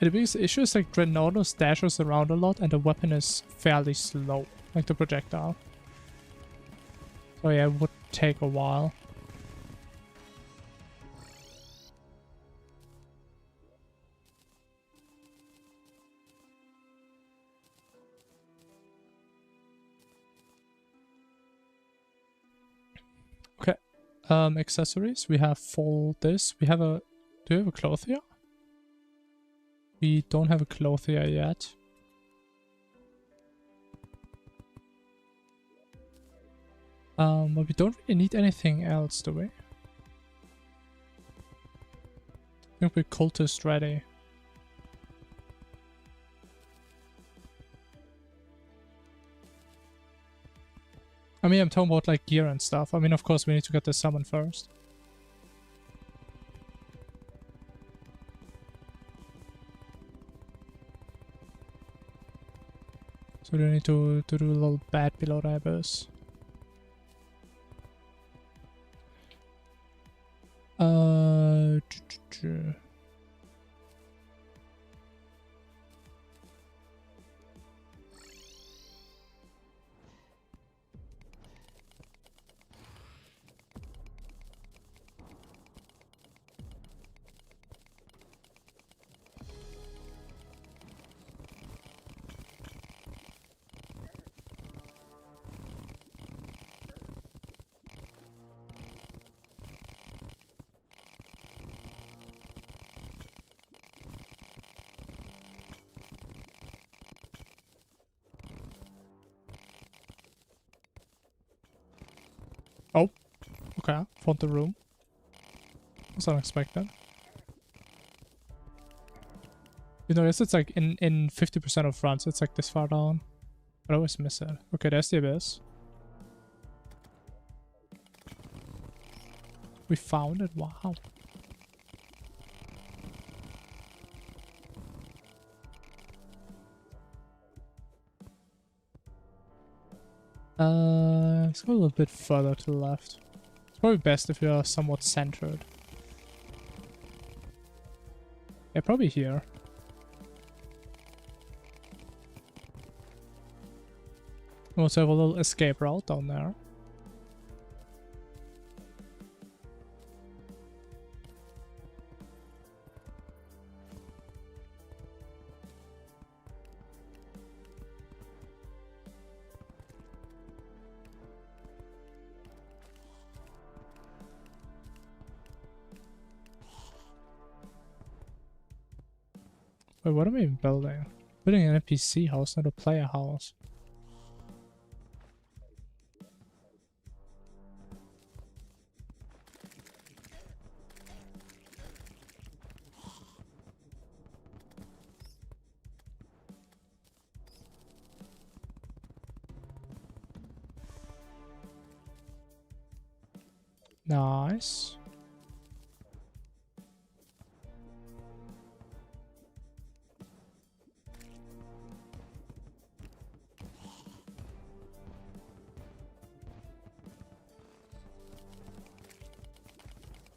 And the biggest issue is like Dreadnoughtus dashes around a lot and the weapon is fairly slow. Like the projectile. So yeah, it would take a while. Okay. Accessories. We have full this. We have a... Do we have a clothier? We don't have a clothier yet. But we don't really need anything else, do we? I think we're cultist ready. I mean, I'm talking about like gear and stuff. I mean, of course, we need to get the summon first. So we need to do a little bat below the abyss. Oh, okay, found the room. Was unexpected. You notice it's like in 50% of runs, it's like this far down. I always miss it. Okay, there's the abyss. We found it, wow. Let's go a little bit further to the left. It's probably best if you're somewhat centered. Yeah, probably here. We also have a little escape route down there. Wait, what am I even building? Building an NPC house, not a player house. Nice.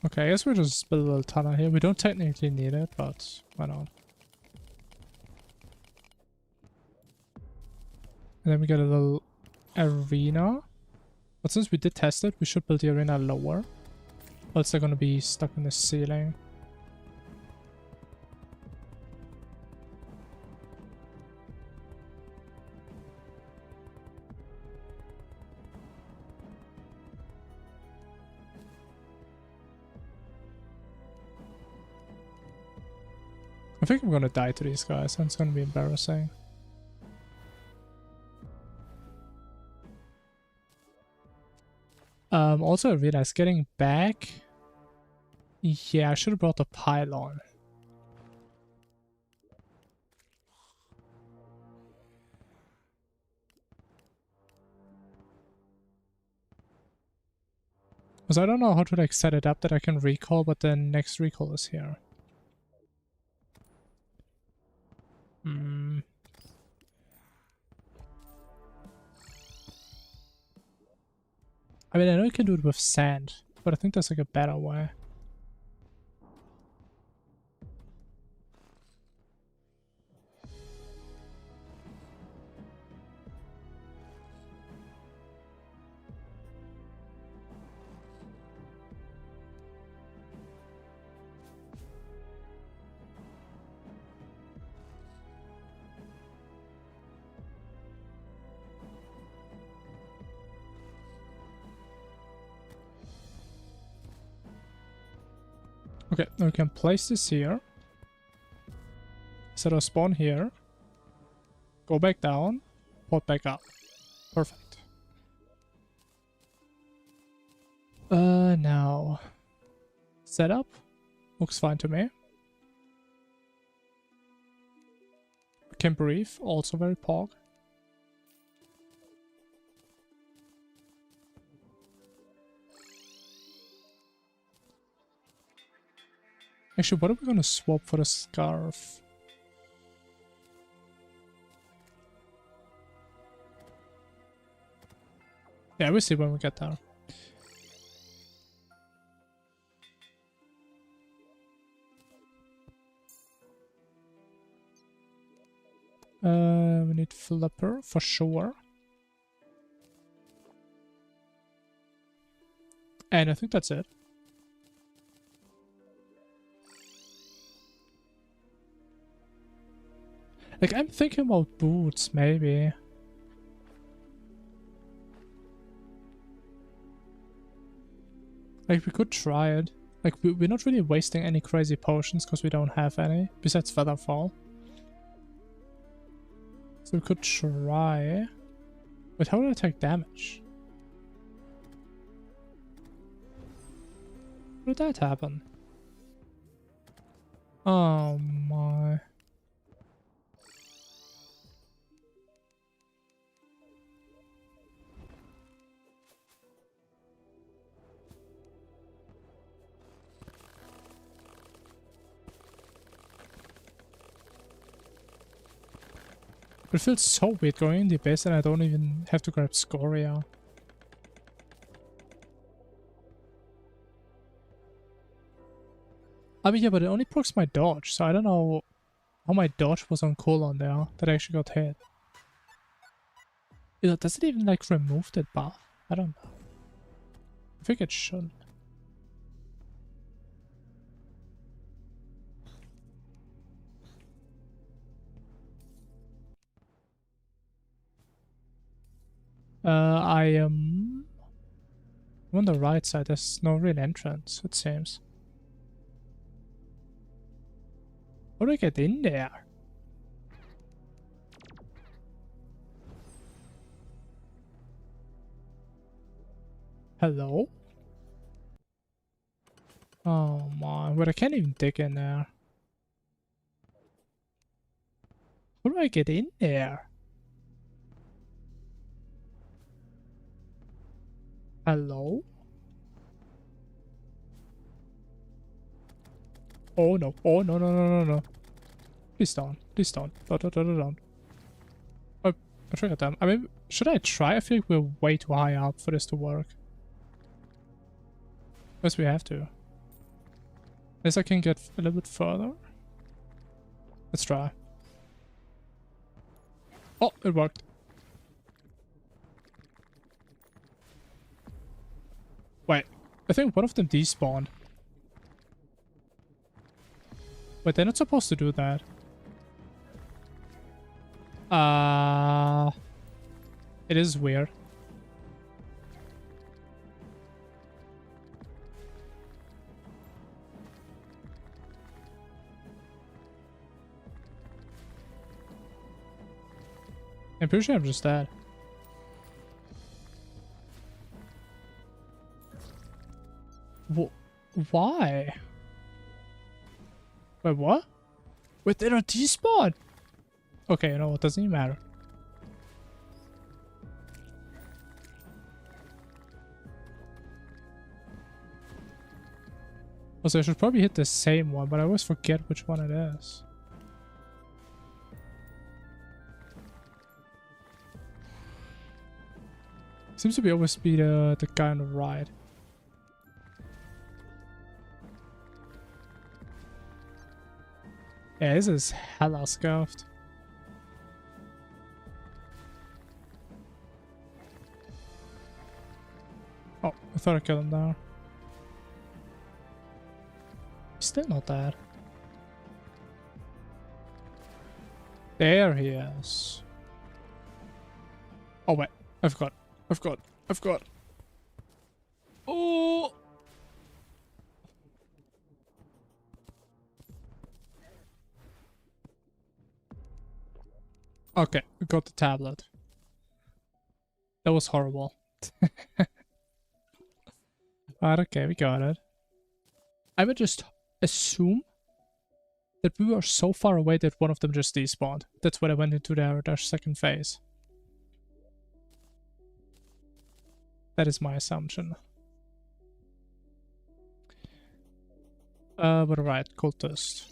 Okay, I guess we'll just build a little tunnel here. We don't technically need it, but why not? And then we get a little arena. But since we did test it, we should build the arena lower. Or else they're gonna be stuck in the ceiling. I think I'm gonna die to these guys, and it's gonna be embarrassing. Also I realized getting back... Yeah, I should have brought the pylon. Because I don't know how to like set it up that I can recall, but the next recall is here. Hmm. I mean, I know you can do it with sand, but I think there's like a better way. Okay, now we can place this here. Set our spawn here. Go back down. Port back up. Perfect. Now. Setup. Looks fine to me. Can breathe. Also very pog. Actually, what are we gonna swap for the scarf? Yeah, we'll see when we get there. We need flipper for sure. And I think that's it. Like, I'm thinking about boots, maybe. Like, we could try it. Like, we're not really wasting any crazy potions because we don't have any, besides Featherfall. So we could try. But how do I take damage? How did that happen? Oh my. It feels so weird going in the base and I don't even have to grab Scoria. I mean, yeah, but it only procs my dodge, so I don't know how my dodge was on cooldown there that I actually got hit. You know, does it even like remove that buff? I don't know. I think it should. I am on the right side. There's no real entrance, it seems. How do I get in there? Hello? Oh my, but I can't even dig in there. How do I get in there? Hello? Oh no, oh no, no, no, no, no. Please don't, please don't. Don't. Oh, I triggered them. I mean, should I try? I feel like we're way too high up for this to work. Guess we have to. Unless I can get a little bit further. Let's try. Oh, it worked. Wait, I think one of them despawned. Wait, they're not supposed to do that. It is weird. I'm pretty sure I'm just dead. Why? Wait, what? Wait, they don't despawn? Okay, you know what? Doesn't even matter. Also, I should probably hit the same one, but I always forget which one it is. Seems to be always be the guy on the right. Yeah, this is hella scuffed. Oh, I thought I killed him there. He's still not dead. There he is. Oh wait, I forgot. I forgot. Oh! Okay, we got the tablet. That was horrible. But okay, we got it. I would just assume that we were so far away that one of them just despawned. That's when I went into their second phase. That is my assumption. But alright, cultist.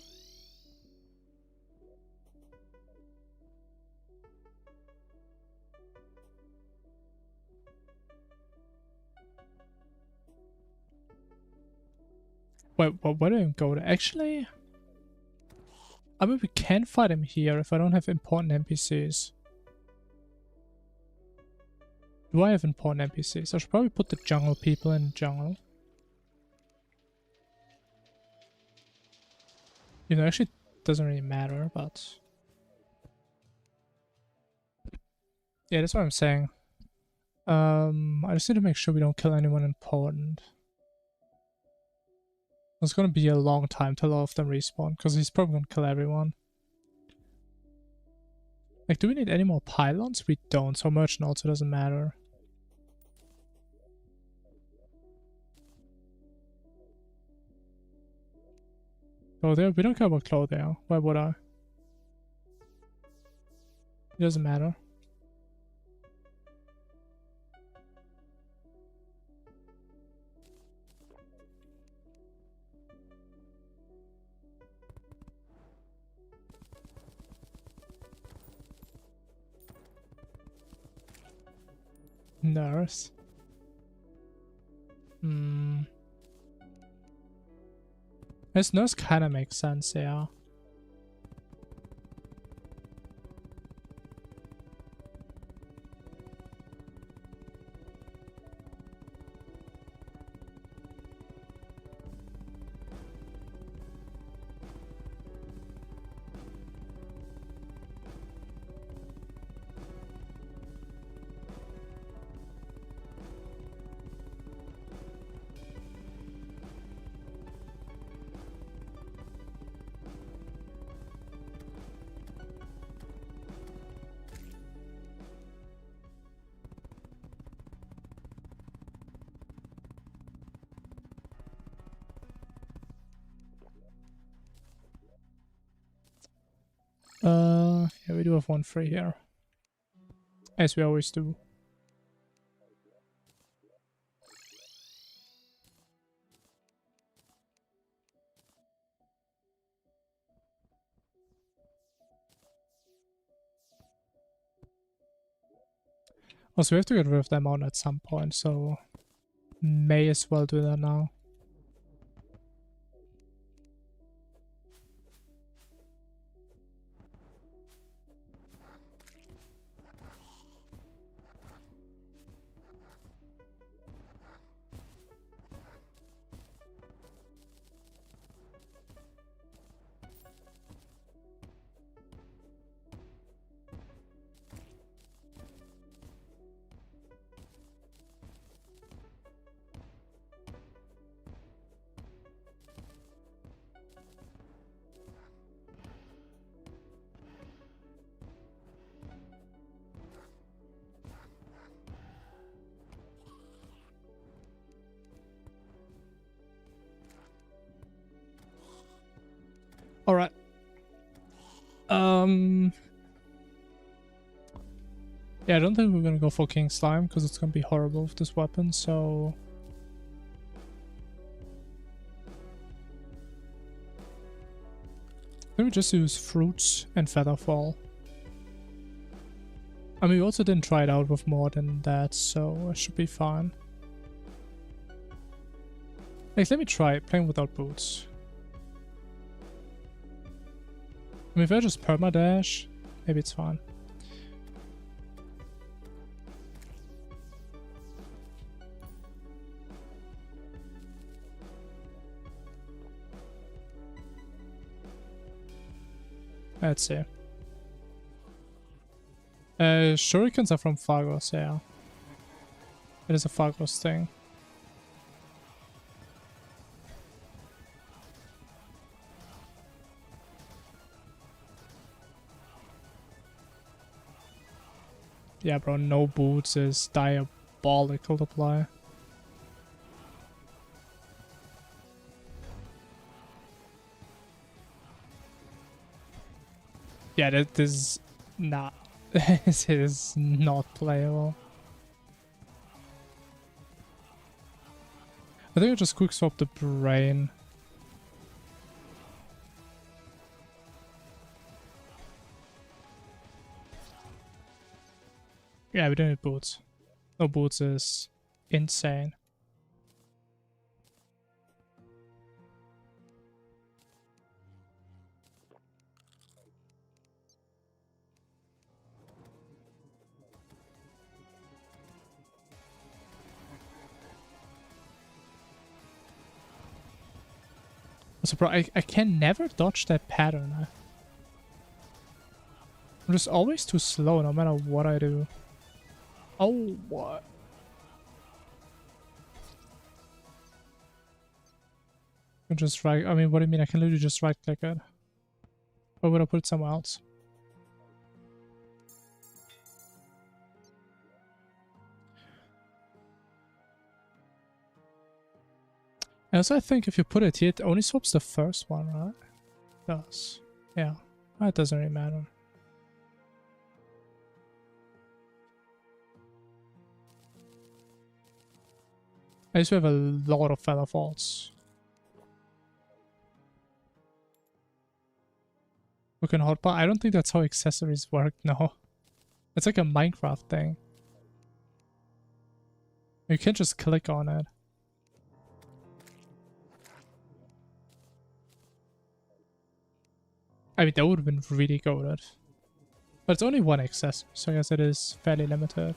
Wait, where do I go to? Actually, I mean, we can fight him here if I don't have important NPCs. Do I have important NPCs? I should probably put the jungle people in jungle. You know, actually, it doesn't really matter, but... yeah, that's what I'm saying. I just need to make sure we don't kill anyone important. It's gonna be a long time till all of them respawn, because he's probably gonna kill everyone. Like, do we need any more pylons? We don't, so merchant also doesn't matter. Clothier? We don't care about Clothier. Why would I? It doesn't matter. Nurse. This nurse kind of makes sense, yeah. Yeah, we do have one free here. As we always do. Also, we have to get rid of them out at some point, so may as well do that now. Alright. Yeah, I don't think we're gonna go for King Slime because it's gonna be horrible with this weapon, so Let me just use fruits and featherfall. I mean, we also didn't try it out with more than that, so it should be fine. Like, let me try playing without boots. I mean, if I just perma-dash, maybe it's fine. Let's see. Shurikens are from Phagos, yeah. It is a Phagos thing. Yeah, bro, no boots is diabolical to play. Yeah, this is not. This is not playable. I think I just quick swap the brain. Yeah, we don't need boots. No boots is insane. So, bro, I can never dodge that pattern. I'm just always too slow no matter what I do. Oh, what? I can just right. I mean, what do you mean? I can literally just right click it. Or would I put it somewhere else? And also, I think if you put it here, it only swaps the first one, right? It does. Yeah. That doesn't really matter. I used to have a lot of feather falls. We can hotbar. I don't think that's how accessories work, no. It's like a Minecraft thing. You can't just click on it. I mean, that would have been really goated. But it's only one accessory, so I guess it is fairly limited.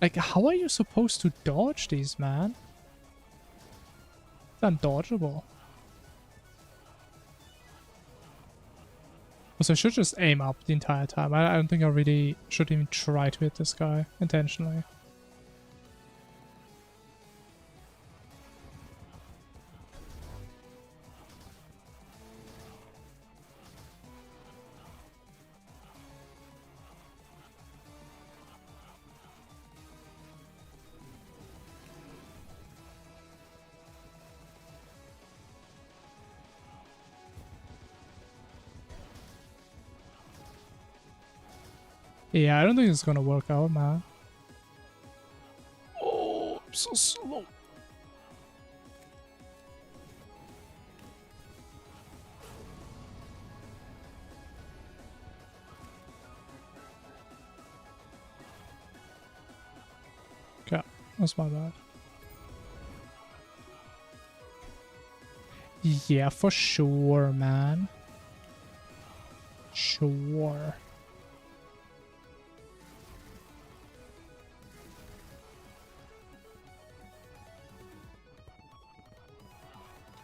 Like, how are you supposed to dodge these, man? It's undodgeable. So I should just aim up the entire time. I don't think I really should even try to hit this guy intentionally. Yeah, I don't think it's gonna work out, man. Oh, I'm so slow. Okay, that's my bad. Yeah, for sure, man. Sure.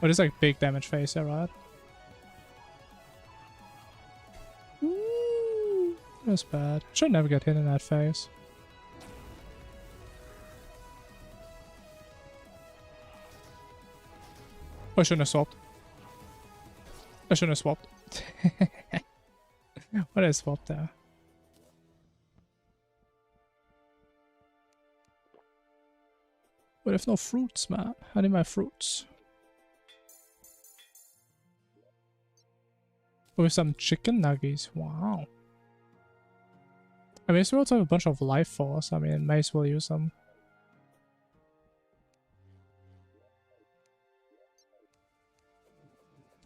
Oh, it's like big damage phase, yeah, right? Ooh, that's bad. Should never get hit in that phase. Oh, I shouldn't have swapped. I shouldn't have swapped. What did I swap there? But if no fruits, man. I need my fruits. With some chicken nuggies. Wow. I mean, we also have a bunch of life force. I mean, may as well use them.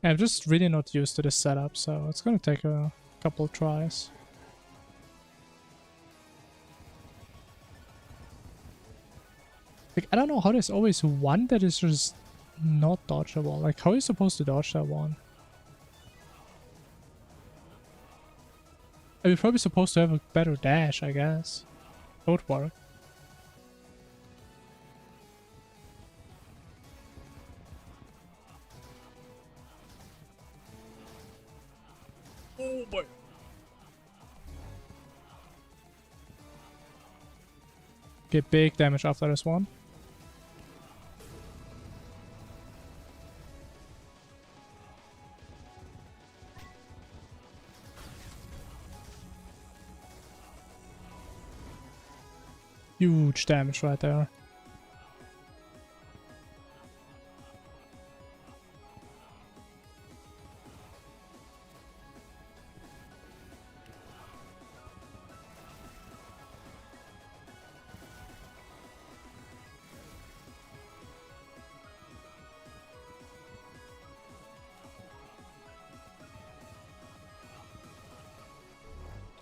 I'm just really not used to this setup, so it's gonna take a couple tries. Like, I don't know how there's always one that is just not dodgeable. Like, how are you supposed to dodge that one? We're probably supposed to have a better dash, I guess. That would work. Oh boy. Get big damage after this one. Huge damage right there.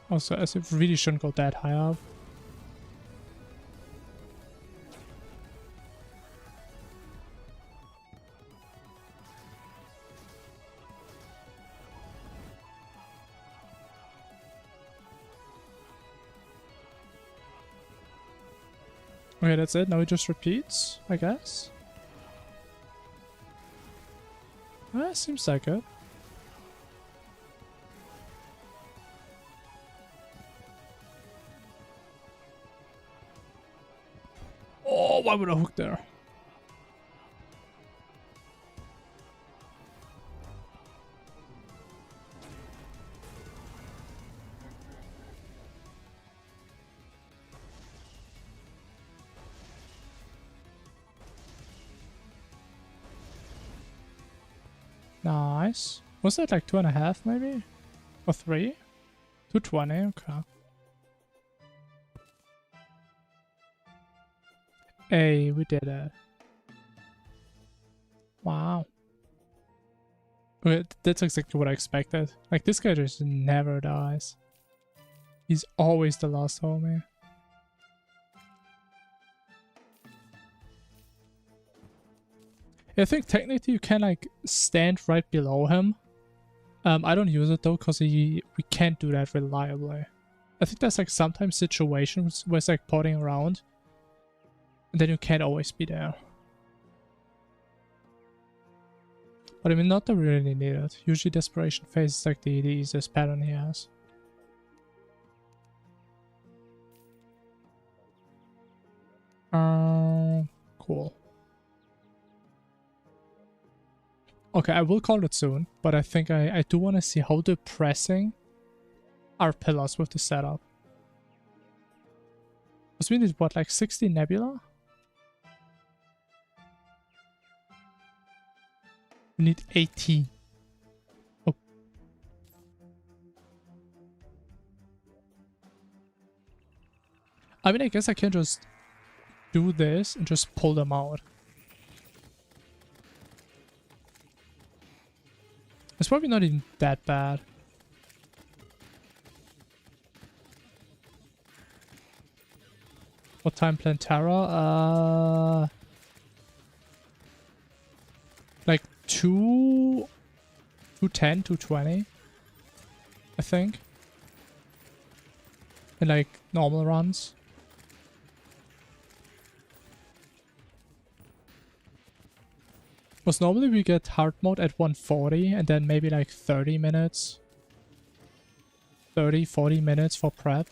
Also, as it really shouldn't go that high up. Okay, that's it. Now it just repeats, I guess. Seems like it. Oh, why would I hook there? Nice. Was that like 2.5 maybe? Or 3? 220, okay. Hey, we did it. Wow. Okay, that's exactly what I expected. Like, this guy just never dies. He's always the last homie. I think technically you can like stand right below him. I don't use it though because we can't do that reliably. I think there's like sometimes situations where it's like potting around and then you can't always be there. But I mean, not that we really need it. Usually desperation phase is like the easiest pattern he has. Cool. Okay, I will call it soon, but I think I do want to see how depressing are pillars with the setup. Because we need, what, like 60 nebula? We need 18. Oh. I mean, I guess I can just do this and just pull them out. It's probably not even that bad. What time Plantera? Like 210, 220, I think. In like normal runs. Because normally we get hard mode at 140 and then maybe like 30 minutes. 30, 40 minutes for prep.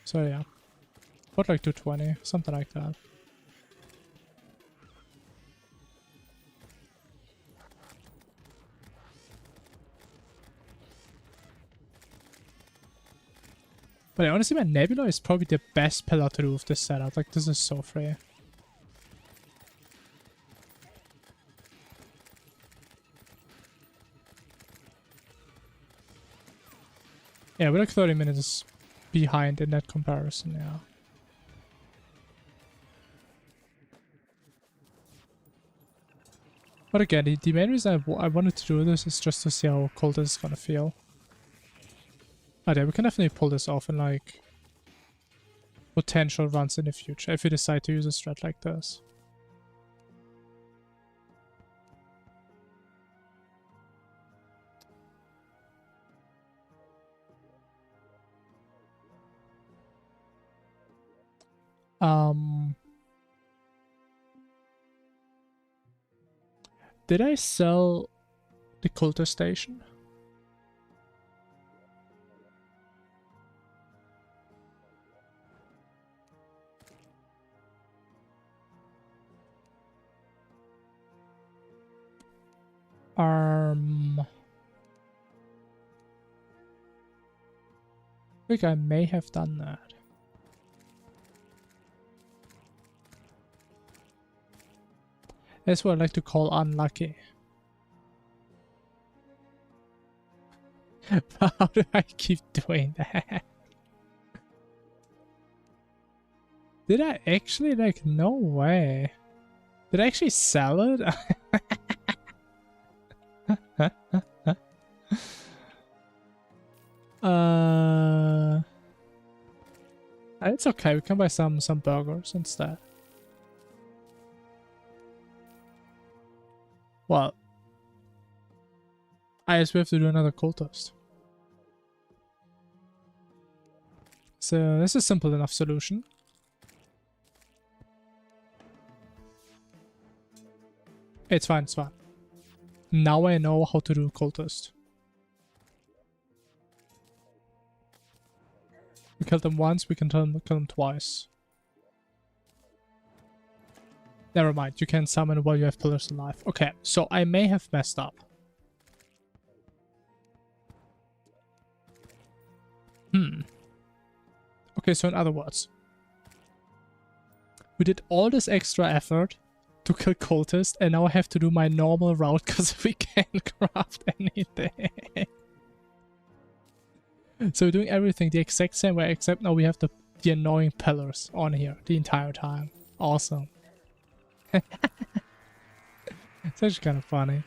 So yeah. About like 220, something like that. But honestly, my Nebula is probably the best pillar to do with this setup. Like, this is so free. Yeah, we're like 30 minutes behind in that comparison, yeah. But again, the main reason I wanted to do this is just to see how cold this is gonna feel. Oh yeah, we can definitely pull this off in like potential runs in the future if we decide to use a strat like this. Did I sell the cultist station? I think I may have done that. That's what I like to call unlucky. How do I keep doing that? Did I actually, like, no way. Did I actually sell it? It's okay, we can buy some burgers instead. Well, I guess we have to do another cultist. So this is a simple enough solution. It's fine, it's fine. Now I know how to do cultist. We killed them once, we can kill them twice. Never mind, you can summon while you have pillars alive. Okay, so I may have messed up. Okay, so in other words, we did all this extra effort to kill cultists, and now I have to do my normal route because we can't craft anything. So we're doing everything the exact same way, except now we have the annoying pillars on here the entire time. Awesome. It's actually kind of funny.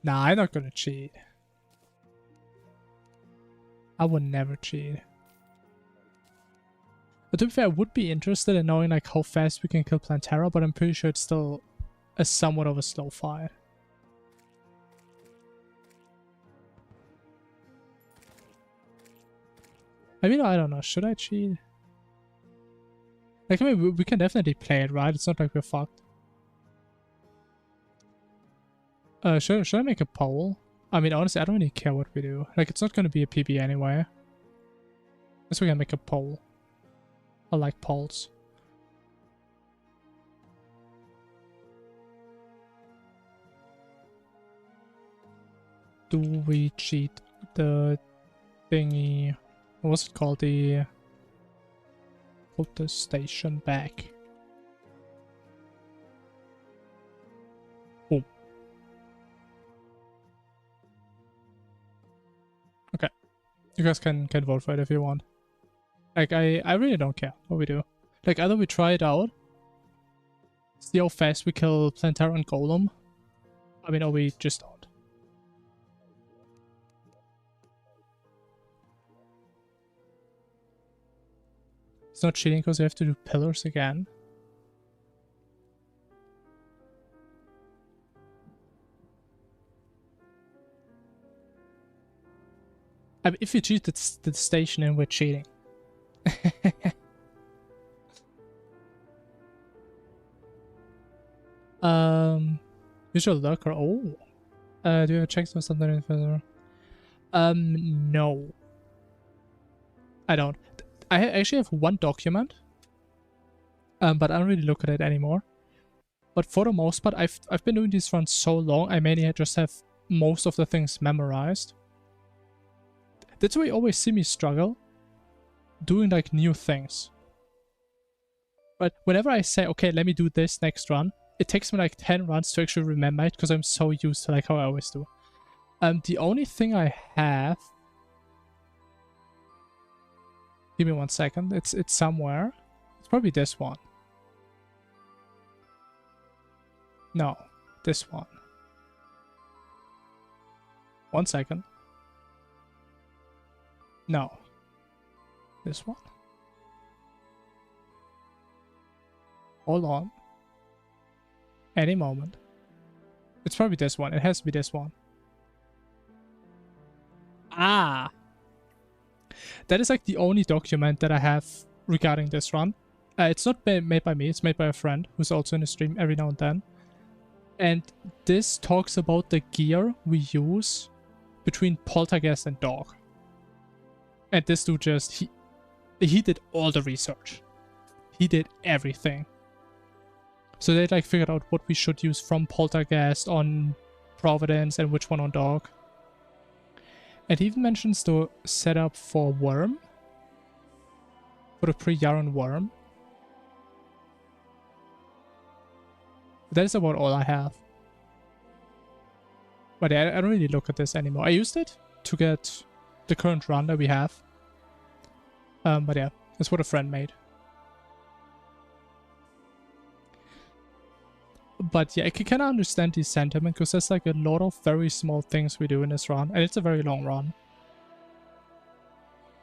Nah, I'm not gonna cheat. I would never cheat. But to be fair, I would be interested in knowing like how fast we can kill Plantera, but I'm pretty sure it's still a somewhat of a slow fight. I mean, I don't know. Should I cheat? Like, I mean, we can definitely play it, right? It's not like we're fucked. Should I make a poll? I mean, honestly, I don't really care what we do. Like, it's not going to be a PB anyway. Guess we can make a poll. I like polls. Do we cheat the thingy? What was it called? Put the station back. Boom. Okay. You guys can vote for it if you want. Like, I really don't care what we do. Like, either we try it out, see how fast we kill Plantera and Golem. I mean, or we just don't. It's not cheating because we have to do pillars again. I mean, if you cheat the station, then we're cheating. Visual lurker. Oh. Do you have checks or something further? No. I don't. I actually have one document, but I don't really look at it anymore. But for the most part, I've been doing these runs so long, I mainly just have most of the things memorized. That's why you always see me struggle doing like new things. But whenever I say, okay, let me do this next run, it takes me like 10 runs to actually remember it because I'm so used to like how I always do. The only thing I have... Give me 1 second. It's somewhere. It's probably this one. No, this one. 1 second. No. This one. Hold on. Any moment. It's probably this one. It has to be this one. Ah! That is like the only document that I have regarding this run. It's not made by me, it's made by a friend who's also in the stream every now and then. And this talks about the gear we use between Poltergeist and Dog. And this dude just, he did all the research. He did everything. So they like figured out what we should use from Poltergeist on Providence and which one on Dog. And he even mentions the setup for Worm. For the pre-Yaron Worm. That is about all I have. But yeah, I don't really look at this anymore. I used it to get the current run that we have. But yeah, that's what a friend made. But yeah, I can kind of understand the sentiment because there's like a lot of very small things we do in this run. And it's a very long run.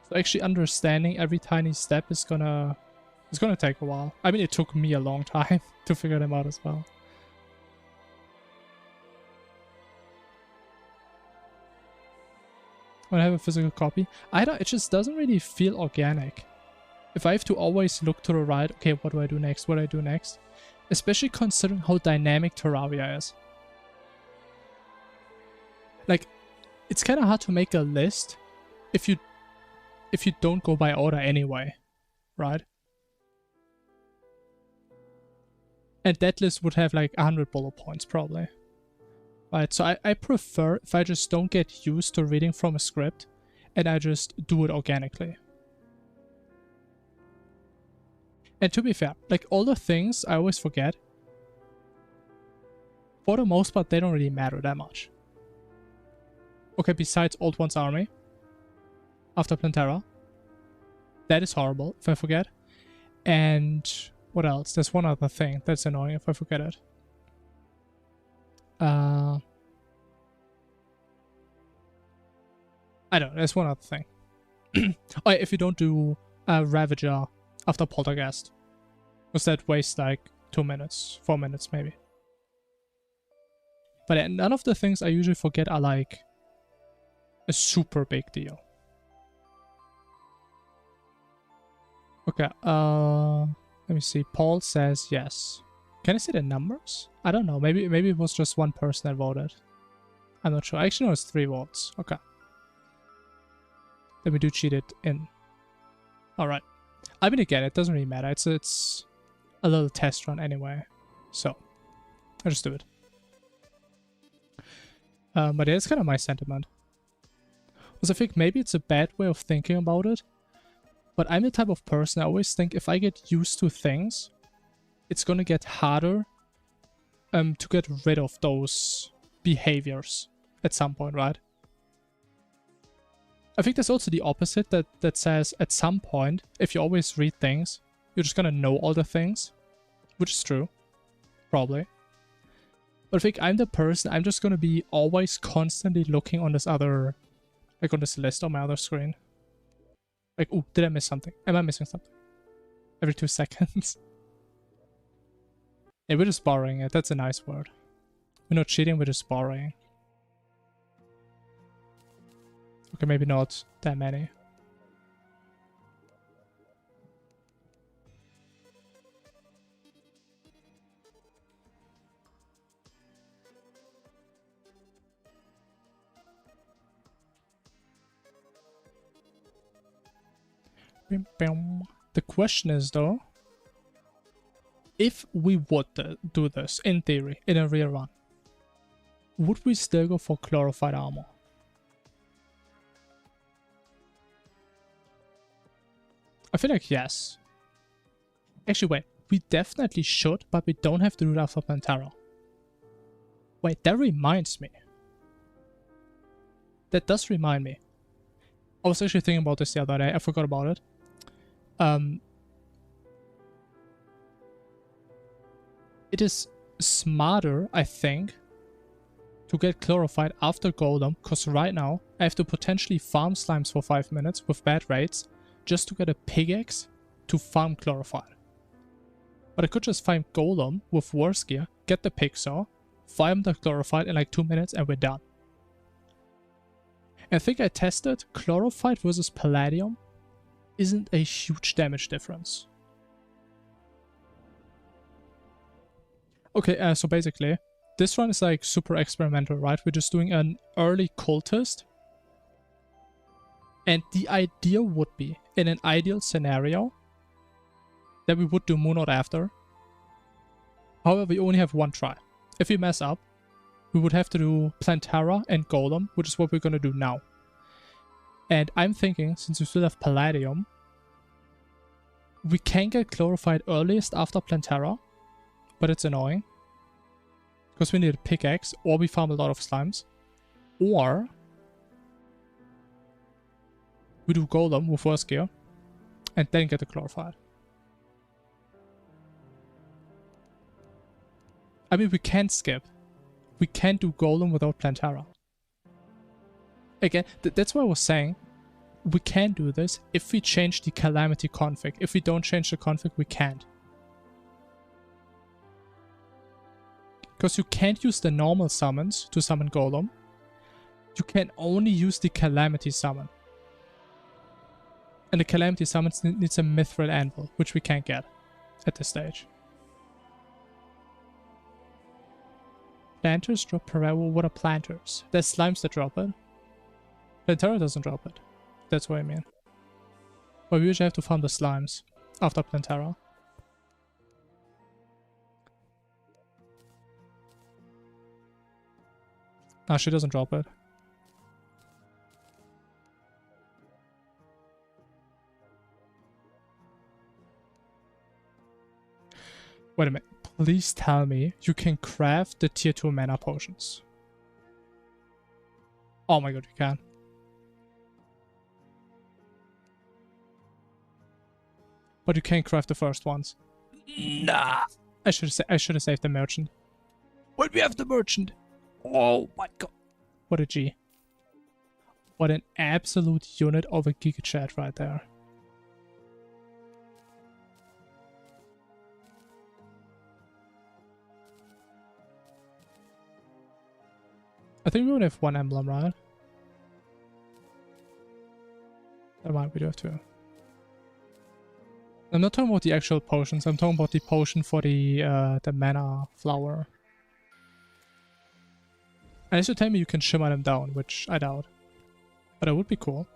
So actually understanding every tiny step is gonna take a while. I mean, it took me a long time to figure them out as well. When I have a physical copy, it just doesn't really feel organic. If I have to always look to the right, okay, what do I do next? What do I do next? Especially considering how dynamic Terraria is. Like, it's kind of hard to make a list if you don't go by order anyway, right? And that list would have like 100 bullet points probably. Right, so I prefer if I just don't get used to reading from a script and I just do it organically. And to be fair, like all the things I always forget, for the most part, they don't really matter that much. Okay, besides Old One's army, after Plantera. That is horrible if I forget. And what else? There's one other thing that's annoying if I forget it. I don't know, there's one other thing. Oh, yeah, if you don't do Ravager after Poltergeist. Because that wastes like 2 minutes, 4 minutes maybe. But yeah, none of the things I usually forget are like a super big deal. Okay, let me see. Paul says yes. Can I see the numbers? I don't know. Maybe it was just one person that voted. I'm not sure. Actually, no, it's 3 votes. Okay. Let me do cheat it in. Alright. I mean, again, it doesn't really matter. It's a little test run anyway. So, I'll just do it. But yeah, it's kind of my sentiment. Because I think maybe it's a bad way of thinking about it. But I'm the type of person I always think if I get used to things, it's gonna get harder to get rid of those behaviors at some point, right? I think there's also the opposite that says at some point, if you always read things, you're just gonna know all the things, which is true, probably. But I think I'm the person, I'm just gonna be always constantly looking on this other, like on this list on my other screen. Like, ooh, did I miss something? Am I missing something? Every 2 seconds. Yeah, we're just borrowing it. That's a nice word. We're not cheating, we're just borrowing. Okay, maybe not that many. The question is though, if we would do this, in theory, in a real run, would we still go for glorified armor? I feel like yes. Actually, wait, we definitely should, but we don't have to do that for Plantera. Wait, that reminds me. That does remind me. I was actually thinking about this the other day, I forgot about it. It is smarter, I think, to get Chlorophyte after Golem, because right now I have to potentially farm slimes for 5 minutes with bad rates just to get a pickaxe to farm Chlorophyte. But I could just find Golem with worse gear, get the Pigsaw, farm the Chlorophyte in like 2 minutes and we're done. I think I tested Chlorophyte versus Palladium isn't a huge damage difference. Okay, so basically, this run is like super experimental, right? We're just doing an early cultist. And the idea would be, in an ideal scenario, that we would do Moonlord after. However, we only have one try. If we mess up, we would have to do Plantera and Golem, which is what we're going to do now. And I'm thinking, since we still have Palladium, we can get Chlorophyte earliest after Plantera, but it's annoying. Because we need a pickaxe, or we farm a lot of slimes. Or we do Golem with worse gear, and then get the Chlorophyte. I mean, we can't skip. We can't do Golem without Plantera. Again, that's what I was saying. We can do this if we change the Calamity config. If we don't change the config, we can't. Because you can't use the normal summons to summon Golem. You can only use the Calamity summon. And the Calamity summon needs a Mithril Anvil, which we can't get at this stage. Planters drop Paravel. What are planters? There's slimes that drop it. Plantera doesn't drop it. That's what I mean. But we usually have to farm the slimes after Plantera. Nah, she doesn't drop it. Wait a minute. Please tell me you can craft the tier 2 mana potions. Oh my god, you can. But you can't craft the first ones. Nah. I should have saved the merchant. But we have the merchant. Oh my god. What a G. What an absolute unit of a Giga Chat right there. I think we only have one emblem, right? Never mind, we do have two. I'm not talking about the actual potions, I'm talking about the potion for the mana flower. Unless you tell me you can shimmer them down, which I doubt. But that would be cool.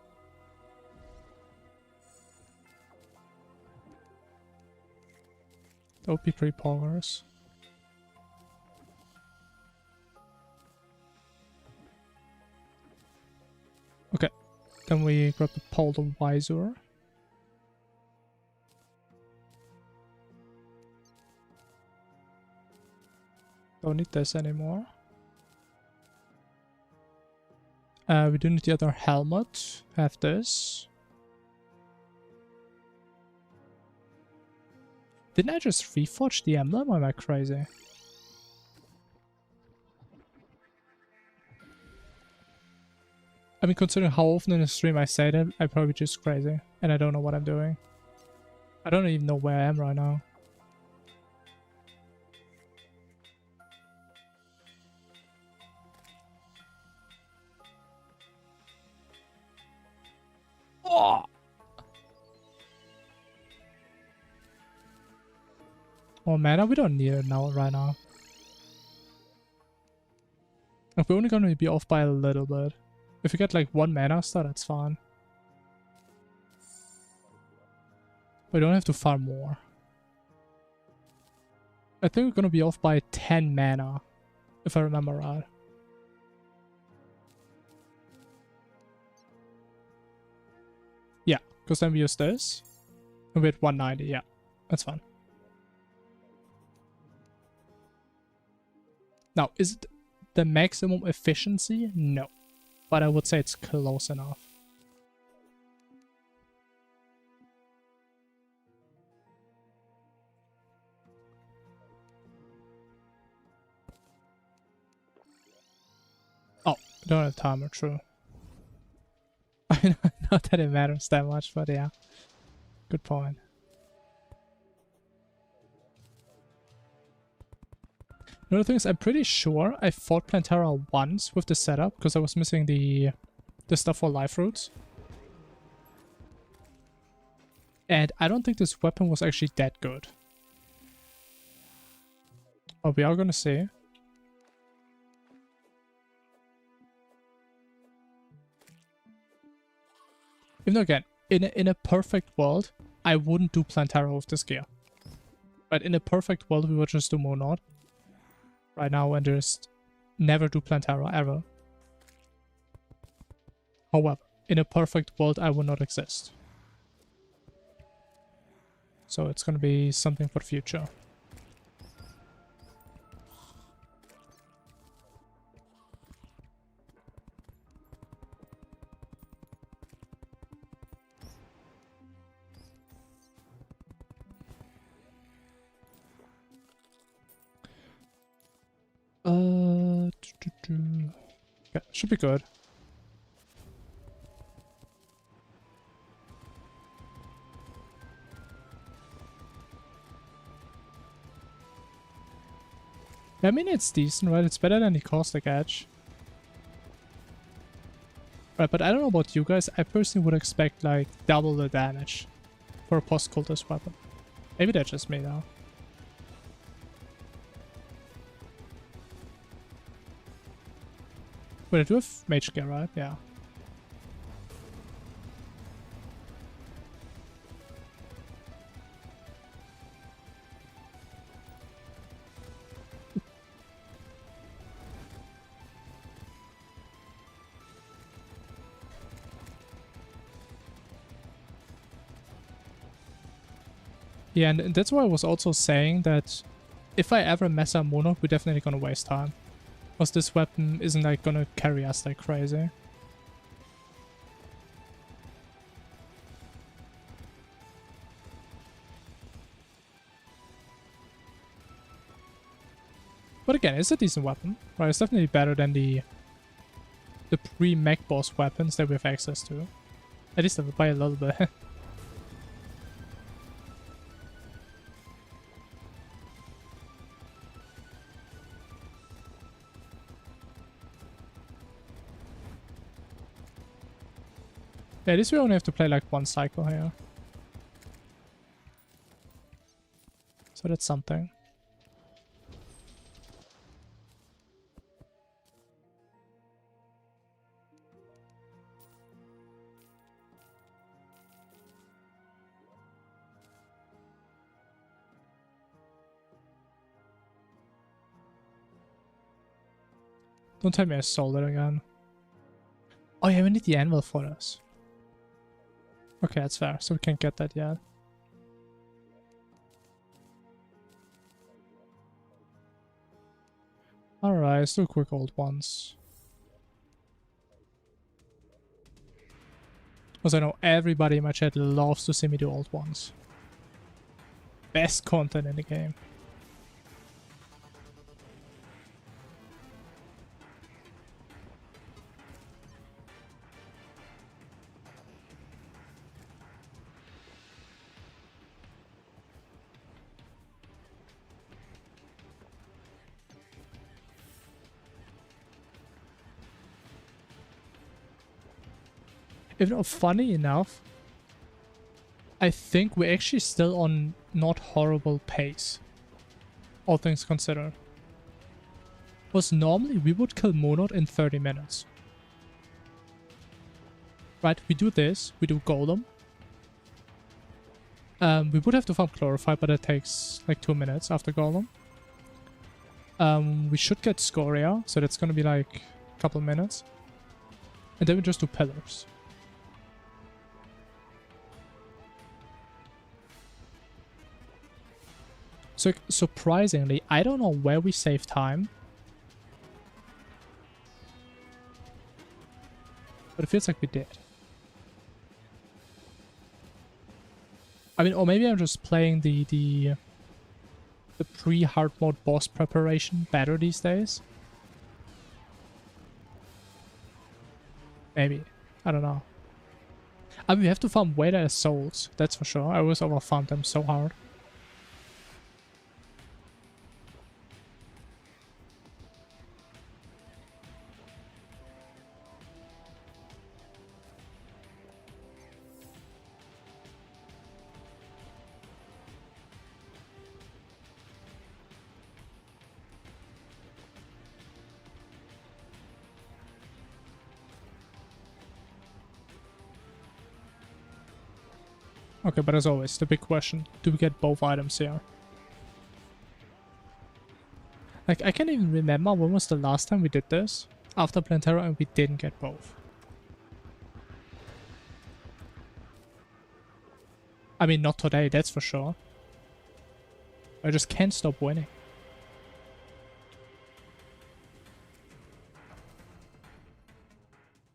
That would be pretty poggers. Okay, then we grab the Polar Visor. Don't need this anymore. We do need the other helmet. Have this. Didn't I just reforge the emblem, or am I crazy? I mean, considering how often in the stream I say that, I'm probably just crazy. And I don't know what I'm doing. I don't even know where I am right now. Oh! Oh, mana? We don't need it now, right now. Like, we're only gonna be off by a little bit. If we get like 1 mana star, that's fine. We don't have to farm more. I think we're gonna be off by 10 mana, if I remember right. Yeah, because then we use this. And we had 190, yeah. That's fine. Now, is it the maximum efficiency? No. But I would say it's close enough. Don't have timer, true. I know, not that it matters that much, but yeah. Good point. Another thing is, I'm pretty sure I fought Plantera once with the setup because I was missing the stuff for life roots. And I don't think this weapon was actually that good. Oh, we are gonna see. Even though, again, in a perfect world, I wouldn't do Plantera with this gear. But in a perfect world, we would just do Monod. Right now, and just never do Plantera, ever. However, in a perfect world, I would not exist. So it's gonna be something for the future. Yeah, should be good. I mean, it's decent, right? It's better than the Caustic Edge. Right, but I don't know about you guys. I personally would expect, like, double the damage for a post-cultist weapon. Maybe that's just me, though. Wait, I do have Mage Gear, right? Yeah. Yeah, and that's why I was also saying that if I ever mess up Monarch, we're definitely gonna waste time. Because this weapon isn't like gonna carry us like crazy. But again, it's a decent weapon, right? It's definitely better than the pre-mech boss weapons that we have access to. At least by a little bit. Yeah, at least we only have to play like one cycle here. So that's something. Don't tell me I sold it again. Oh yeah, we need the anvil for this. Okay, that's fair. So we can't get that yet. Alright, let's do quick old ones. Because I know everybody in my chat loves to see me do old ones. Best content in the game. If not, funny enough, I think we're actually still on not horrible pace. All things considered. Because normally we would kill Monod in 30 minutes. Right, we do this, we do Golem. We would have to farm Clarify, but it takes like 2 minutes after Golem. We should get Scoria, so that's gonna be like a couple minutes. And then we just do Pillars. So surprisingly, I don't know where we save time. But it feels like we did. I mean, or maybe I'm just playing the pre-hard mode boss preparation better these days. Maybe. I don't know. I mean, we have to farm way less souls. That's for sure. I always overfarm them so hard. Okay, but as always, the big question, do we get both items here? Like, I can't even remember when was the last time we did this after Plantera and we didn't get both. I mean, not today, that's for sure. I just can't stop winning.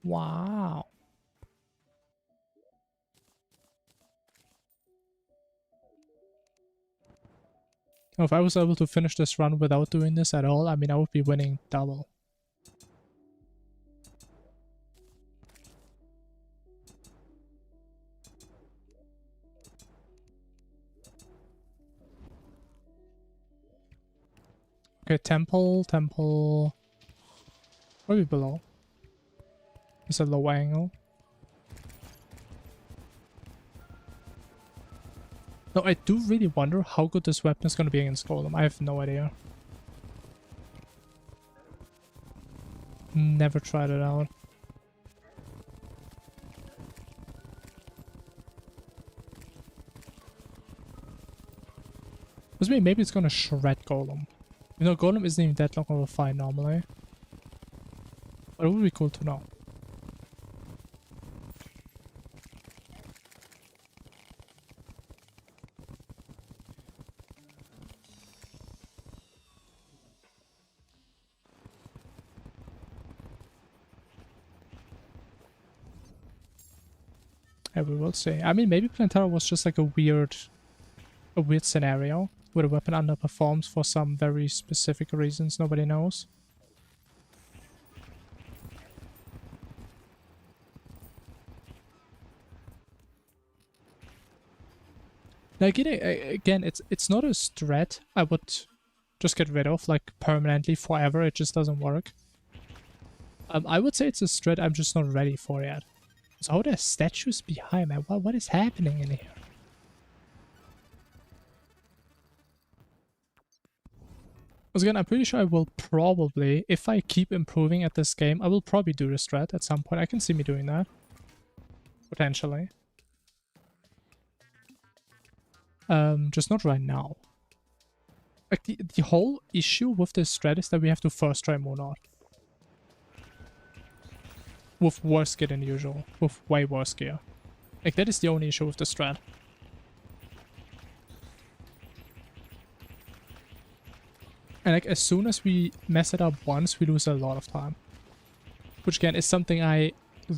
Wow. If I was able to finish this run without doing this at all, I mean, I would be winning double. Okay, temple. Probably below. It's a low angle. No, I do really wonder how good this weapon is going to be against Golem. I have no idea. Never tried it out. Maybe it's going to shred Golem. You know, Golem isn't even that long of a fight normally. But it would be cool to know. Yeah, we will see. I mean, maybe Plantera was just like a weird scenario where the weapon underperforms for some very specific reasons nobody knows. Like, again, it's not a strat I would just get rid of, like, permanently, forever. It just doesn't work. I would say it's a strat I'm just not ready for yet. So how are there statues behind, man? What is happening in here? Because again, I'm pretty sure I will probably, if I keep improving at this game, I will probably do the strat at some point. I can see me doing that. Potentially. Just not right now. Like, the whole issue with this strat is that we have to first try Monarch. With worse gear than usual. With way worse gear. Like, that is the only issue with the strat. And like, as soon as we mess it up once, we lose a lot of time. Which again is something I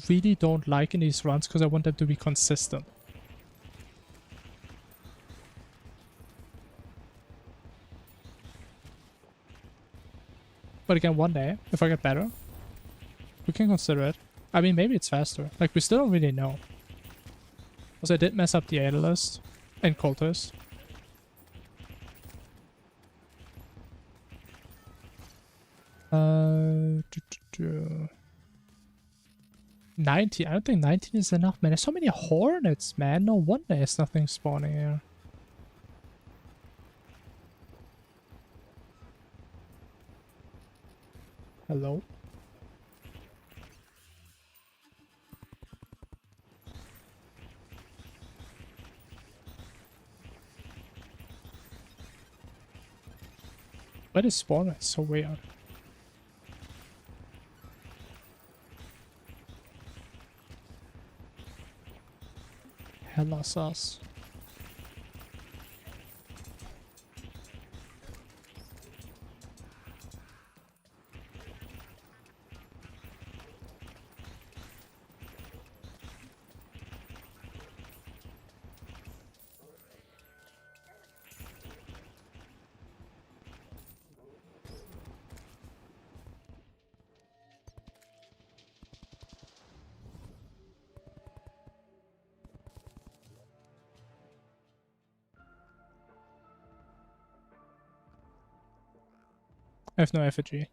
really don't like in these runs, because I want them to be consistent. But again, one day, if I get better, we can consider it. I mean, maybe it's faster. Like, we still don't really know. Because I did mess up the Aeolist and Cultist. Uh, 19. I don't think 19 is enough, man. There's so many Hornets, man. No wonder there's nothing spawning here. Hello? Where is spawning? It's so weird. Hella sus. I have no effigy.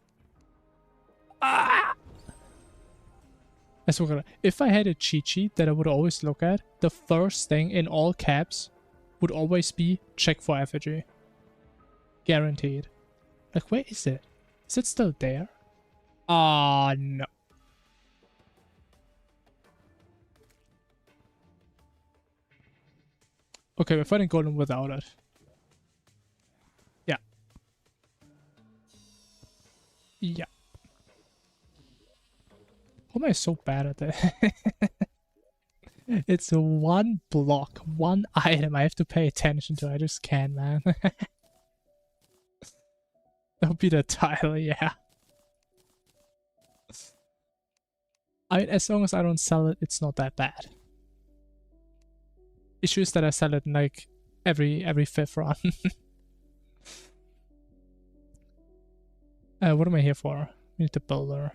Ah! I swear, if I had a cheat sheet that I would always look at, the first thing in all caps would always be check for effigy. Guaranteed. Like, where is it? Is it still there? Ah, no. Okay, we're fighting golem without it. Yeah. Yeah. How am I so bad at that? It's one block, one item I have to pay attention to. I just can't, man. That'll be the title, yeah. I mean, as long as I don't sell it, it's not that bad. Issue is that I sell it in like every 5th run. What am I here for? We need the builder.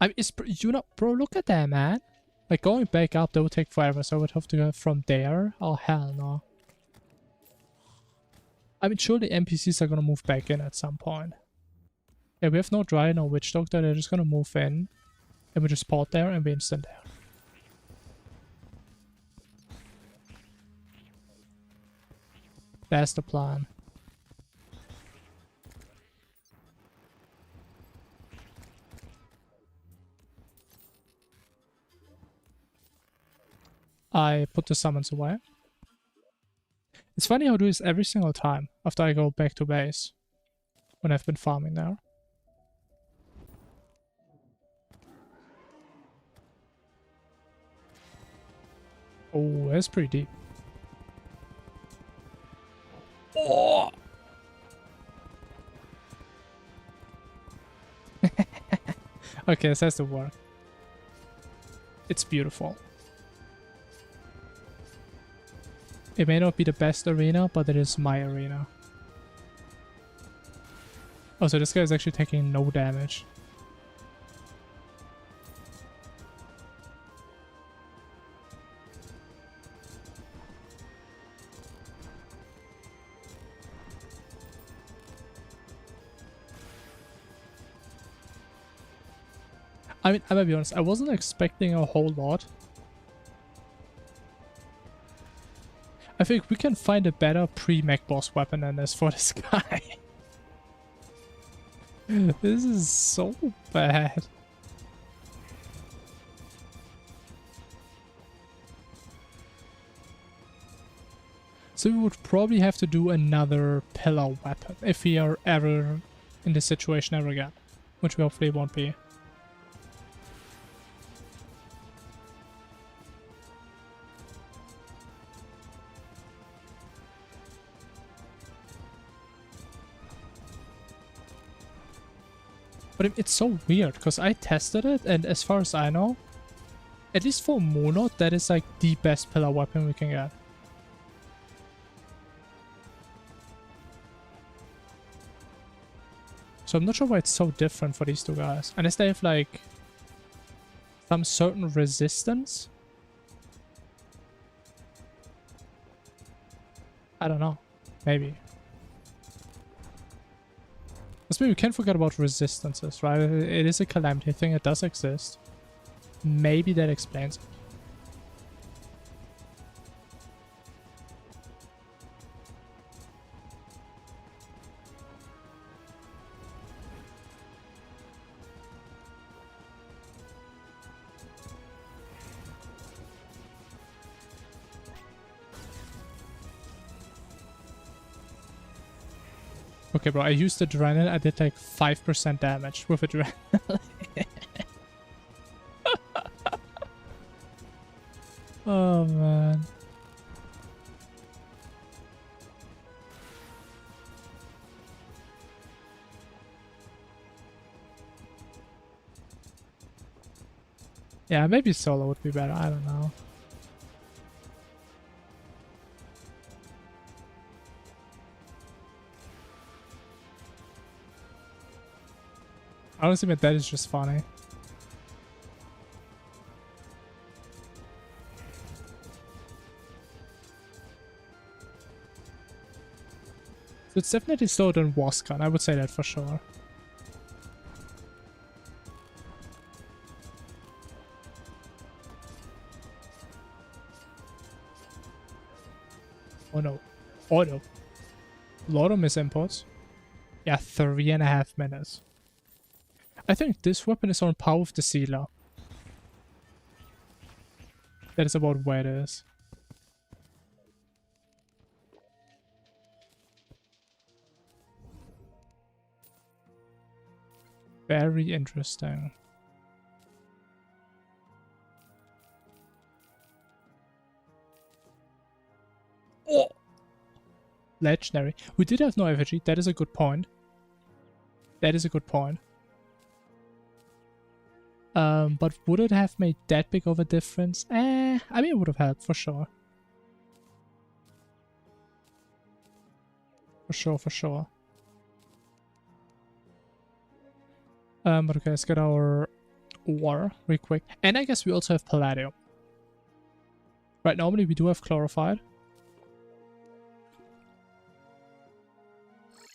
I mean, bro, look at that, man. Like, going back up, that would take forever, so I would have to go from there. Oh, hell no. I mean, surely NPCs are gonna move back in at some point. Yeah, we have no Dry, no Witch Doctor, they're just gonna move in. And we just port there and we instant there. That's the plan. I put the summons away. It's funny how I do this every single time after I go back to base. When I've been farming there. Oh, that's pretty deep. Oh! Okay, this has to work. It's beautiful. It may not be the best arena, but it is my arena. Oh, so this guy is actually taking no damage. I mean, I'm gonna be honest, I wasn't expecting a whole lot. I think we can find a better pre-mech boss weapon than this for this guy. This is so bad. So we would probably have to do another pillar weapon if we are ever in this situation ever again, which we hopefully won't be. But it's so weird, because I tested it, and as far as I know, at least for Mono, that is like the best pillar weapon we can get. So I'm not sure why it's so different for these two guys. Unless they have like some certain resistance. I don't know. Maybe. Because maybe we can't forget about resistances, right? It is a Calamity thing, it does exist. Maybe that explains it. Okay, bro, I used adrenaline. I did like 5% damage with adrenaline. Oh, man. Yeah, maybe solo would be better. I don't know. Honestly, but that is just funny. So it's definitely slower than Wascon, I would say that for sure. Oh no. Oh no. Lot of misinputs. Yeah, 3.5 minutes. I think this weapon is on par with the Sealer. That is about where it is. Very interesting. Oh! Legendary. We did have no effigy. That is a good point. That is a good point. But would it have made that big of a difference? I mean, it would have helped, for sure. For sure, for sure. But okay, let's get our ore real quick. And I guess we also have palladium. Right, normally we do have chlorified.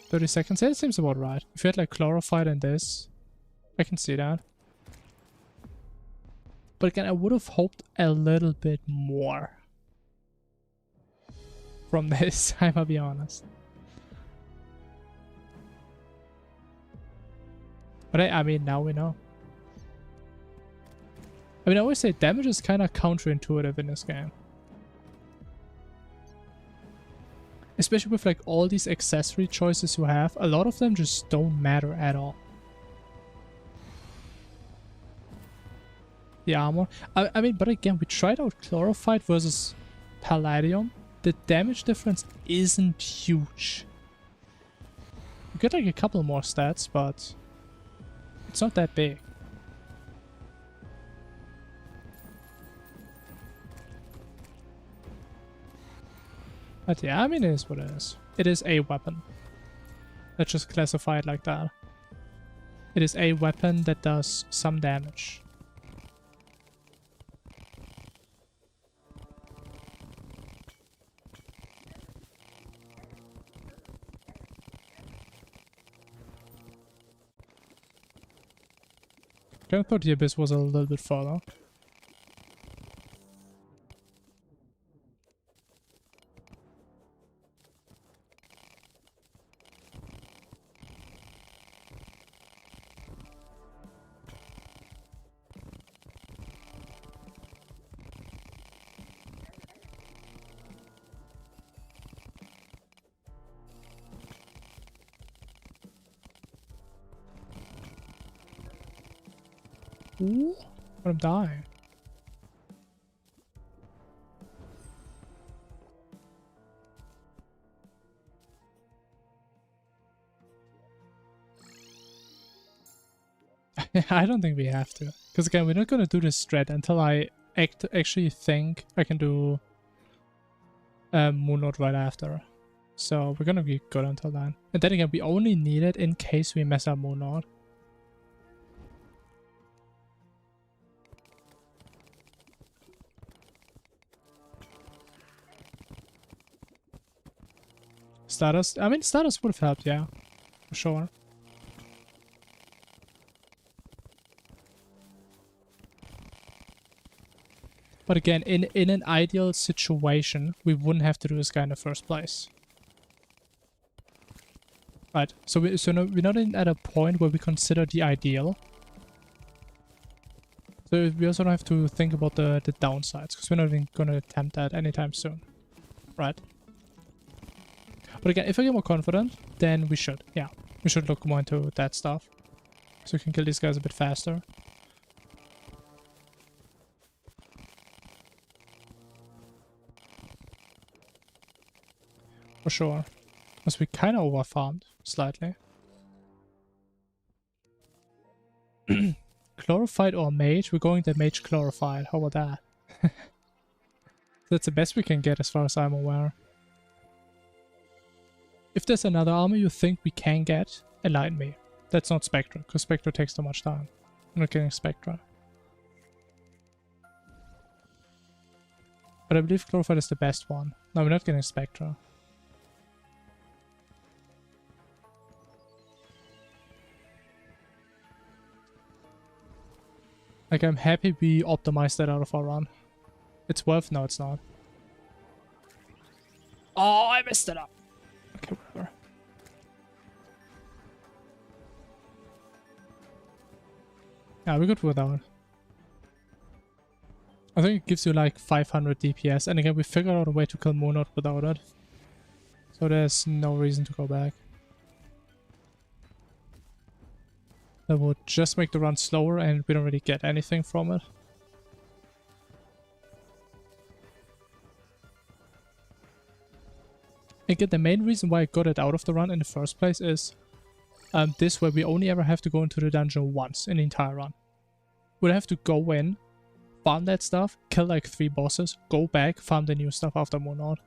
30 seconds. Yeah, it seems about right. If you had like chlorified and this, I can see that. But again, I would have hoped a little bit more from this, I'll be honest. But I mean, now we know. I mean, I always say damage is kind of counterintuitive in this game. Especially with like all these accessory choices you have, a lot of them just don't matter at all. The armor. I mean, but again, we tried out chlorified versus palladium. The damage difference isn't huge. You get like a couple more stats, but it's not that big. But yeah, I mean, it is what it is. It is a weapon. Let's just classify it like that. It is a weapon that does some damage. I thought the abyss was a little bit further. Ooh, but I'm dying. I don't think we have to. Because again, we're not going to do this strat until I actually think I can do Moon Lord right after. So we're going to be good until then. And then again, we only need it in case we mess up Moon Lord. Stardust, I mean, Stardust would have helped, yeah, for sure. But again, in an ideal situation, we wouldn't have to do this guy in the first place. Right, so we're not at a point where we consider the ideal. So we also don't have to think about the downsides, because we're not even going to attempt that anytime soon. Right. But again, if I get more confident, then we should. Yeah, we should look more into that stuff. So we can kill these guys a bit faster. For sure. Because we kind of overfarmed slightly. Chlorified or mage? We're going the mage chlorified. How about that? That's the best we can get as far as I'm aware. If there's another armor you think we can get, enlighten me. That's not Spectra, because Spectra takes too much time. I'm not getting Spectra. But I believe Chlorified is the best one. No, we're not getting Spectra. Like, I'm happy we optimized that out of our run. It's worth? No, it's not. Oh, I messed it up. Okay, whatever. Yeah, we're good without. I think it gives you like 500 DPS, and again, we figured out a way to kill Monod without it. So there's no reason to go back. That would just make the run slower, and we don't really get anything from it. Again, the main reason why I got it out of the run in the first place is this, where we only ever have to go into the dungeon once in the entire run. We'd have to go in, farm that stuff, kill like 3 bosses, go back, farm the new stuff after Monod.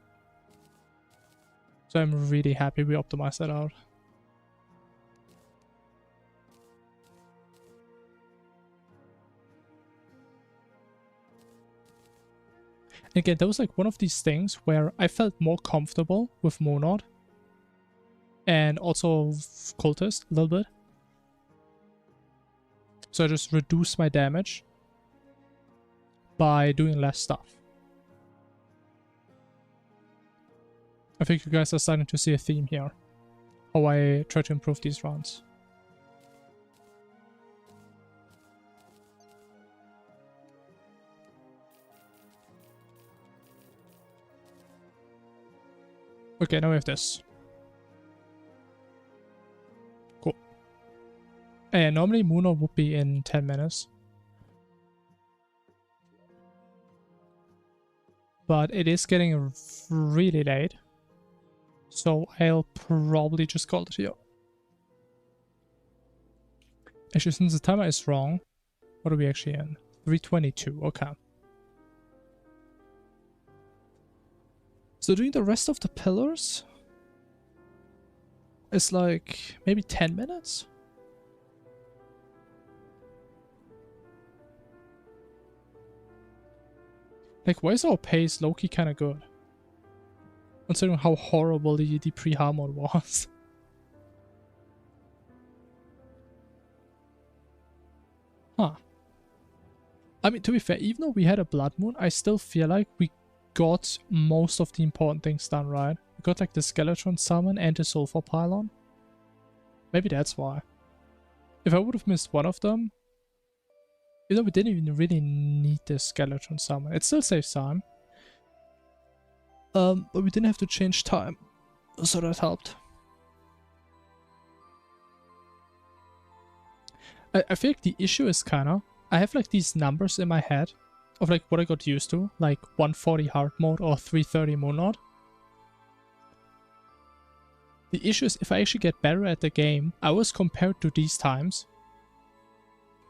So I'm really happy we optimized that out. Again, that was like one of these things where I felt more comfortable with Monod. And also Cultist a little bit. So I just reduced my damage by doing less stuff. I think you guys are starting to see a theme here. How I try to improve these runs. Okay, now we have this. Cool. And normally Monod would be in 10 minutes. But it is getting really late. So I'll probably just call it here. Actually, since the timer is wrong, what are we actually in? 3:22, okay. So doing the rest of the pillars is like maybe 10 minutes? Like, why is our pace low-key kind of good? Considering how horrible the pre-hard mode was. Huh. I mean, to be fair, even though we had a blood moon, I still feel like we got most of the important things done, right? We got like the skeleton summon and the sulfur pylon. Maybe that's why. If I would have missed one of them, you know, we didn't even really need the skeleton summon. It still saves time. But we didn't have to change time, so that helped. I feel like the issue is kinda, I have like these numbers in my head of like what I got used to, like 140 hard mode or 330 Monod. The issue is if I actually get better at the game, I was compared to these times,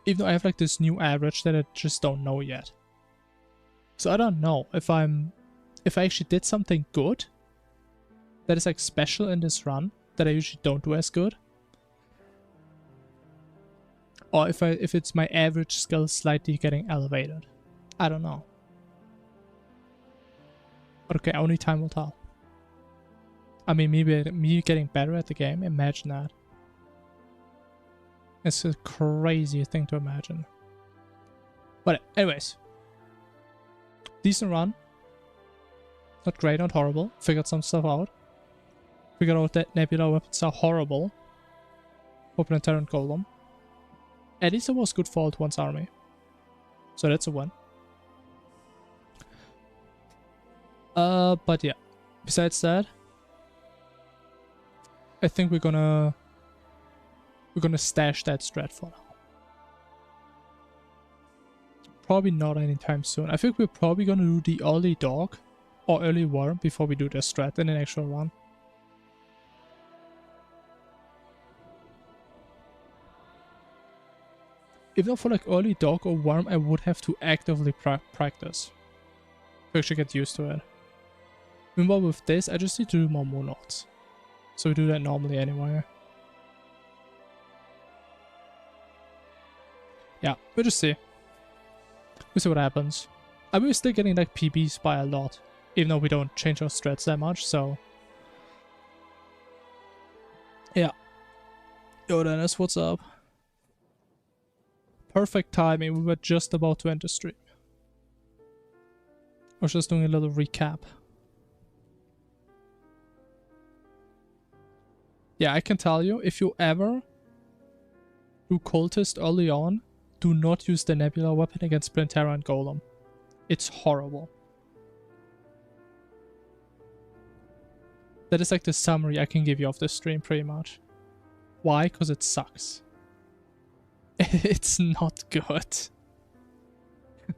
even though I have like this new average that I just don't know yet. So I don't know if I actually did something good that is like special in this run that I usually don't do as good. Or if it's my average skill slightly getting elevated. I don't know. But okay, only time will tell. I mean, maybe me getting better at the game, imagine that. It's a crazy thing to imagine. But anyways. Decent run. Not great, not horrible. Figured some stuff out. Figured out that Nebula weapons are horrible. Open a Tyrant Golem. At least it was good for Alt 1's army. So that's a win. But yeah. Besides that, I think we're gonna stash that strat for now. Probably not anytime soon. I think we're probably gonna do the early dog or early worm before we do the strat in an actual run. Even though for like early dog or worm, I would have to actively practice to actually get used to it. Meanwhile with this, I just need to do more monods. So we do that normally anyway. Yeah, we'll just see. We'll see what happens. I mean, we're still getting like PBs by a lot, even though we don't change our strats that much, so... Yeah. Yo, Dennis, what's up? Perfect timing, we were just about to end the stream. I was just doing a little recap. Yeah, I can tell you, if you ever do Cultist early on, do not use the Nebula weapon against Plantera and Golem. It's horrible. That is like the summary I can give you of this stream, pretty much. Why? Because it sucks. It's not good.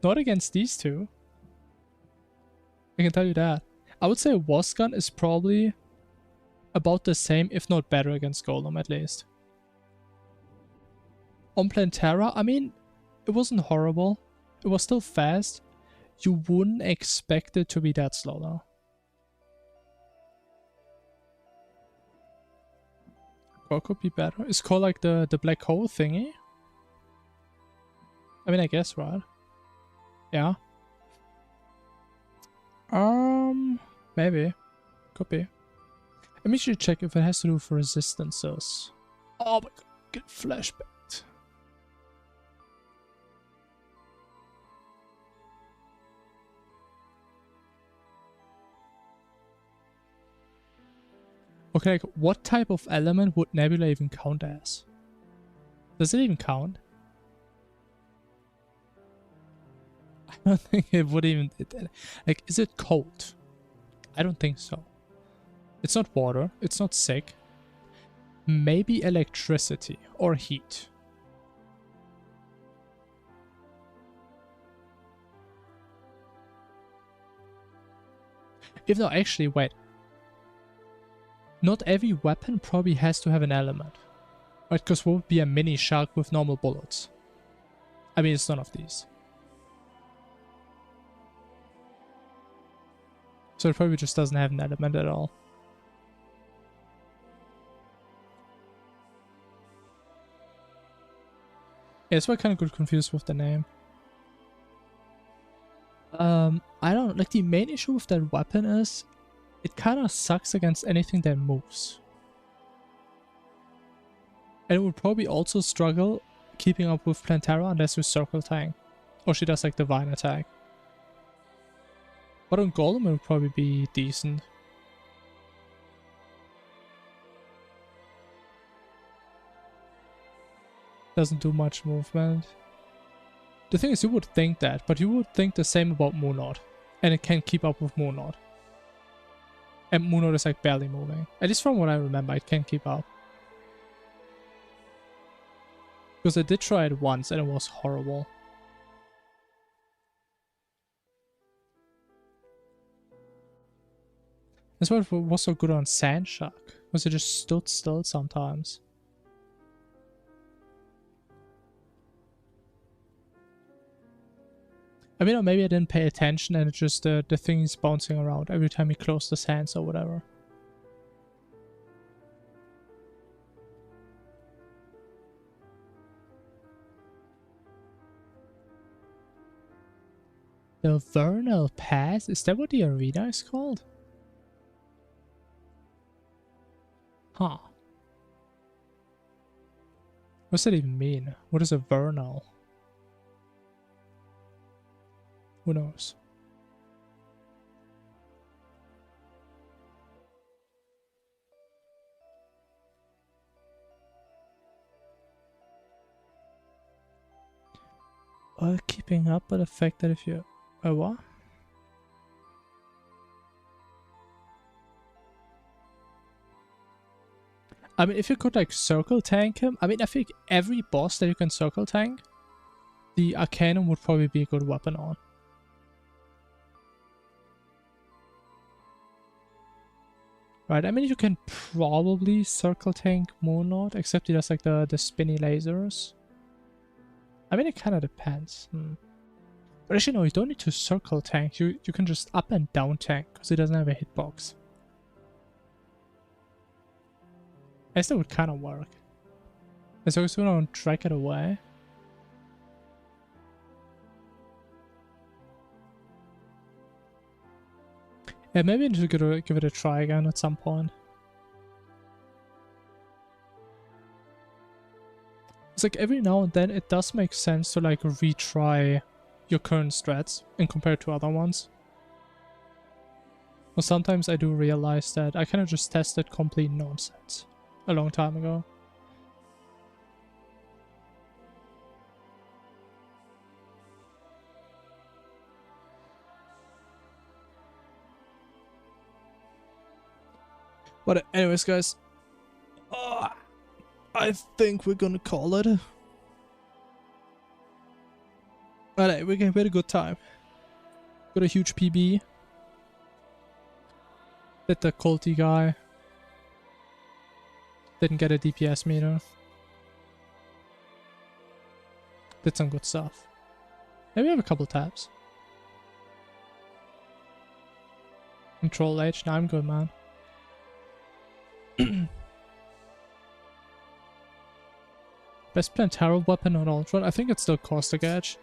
Not against these two. I can tell you that. I would say Wasgun is probably about the same, if not better, against Golem at least. On Plantera, I mean, it wasn't horrible. It was still fast. You wouldn't expect it to be that slow though. Core could be better. Is Core like the black hole thingy? I mean, I guess, right? Yeah. Maybe. Could be. Let me actually check if it has to do with resistances. Oh my god, get flashbacked. Okay, like, what type of element would Nebula even count as? Does it even count? I don't think it would even... like, is it cold? I don't think so. It's not water. It's not sick. Maybe electricity or heat. If no, actually, wait. Not every weapon probably has to have an element. Right, because what would be a mini shark with normal bullets? I mean, it's none of these. So it probably just doesn't have an element at all. Yeah, that's why I kind of got confused with the name. I don't... like, the main issue with that weapon is it kind of sucks against anything that moves. And it would probably also struggle keeping up with Plantera unless you circle tank. Or she does like divine attack. But on Golem it would probably be decent. Doesn't do much movement. The thing is, you would think that, but you would think the same about Moonlord. And it can keep up with Moonlord. And Moonlord is like barely moving. At least from what I remember, it can keep up. Because I did try it once and it was horrible. That's why it was so good on Sandshark. Because it just stood still sometimes. I mean, or maybe I didn't pay attention and it's just the thing is bouncing around every time you close the sands or whatever. The Vernal Pass? Is that what the arena is called? Huh. What does that even mean? What is a Vernal? Who knows? While keeping up with the fact that if you... what? I mean, if you could like circle tank him, I mean, I think every boss that you can circle tank, the Arcanum would probably be a good weapon on. Right, I mean, you can probably circle tank Moonlord, except he does like the spinny lasers. I mean, it kind of depends. But actually, no, you don't need to circle tank. You can just up and down tank, because he doesn't have a hitbox. I guess that would kind of work. As long as we don't drag it away. Yeah, maybe I need to give it a try again at some point. It's like every now and then it does make sense to like retry your current strats and compare to other ones. But sometimes I do realize that I kind of just tested complete nonsense a long time ago. But anyways, guys, I think we're gonna call it. But we had a good time. Got a huge PB. Did the culty guy. Didn't get a DPS meter. Did some good stuff. Maybe have a couple tabs. Control H. Now I'm good, man. Best Plantaro weapon on Ultron? I think it's still Caustic Edge.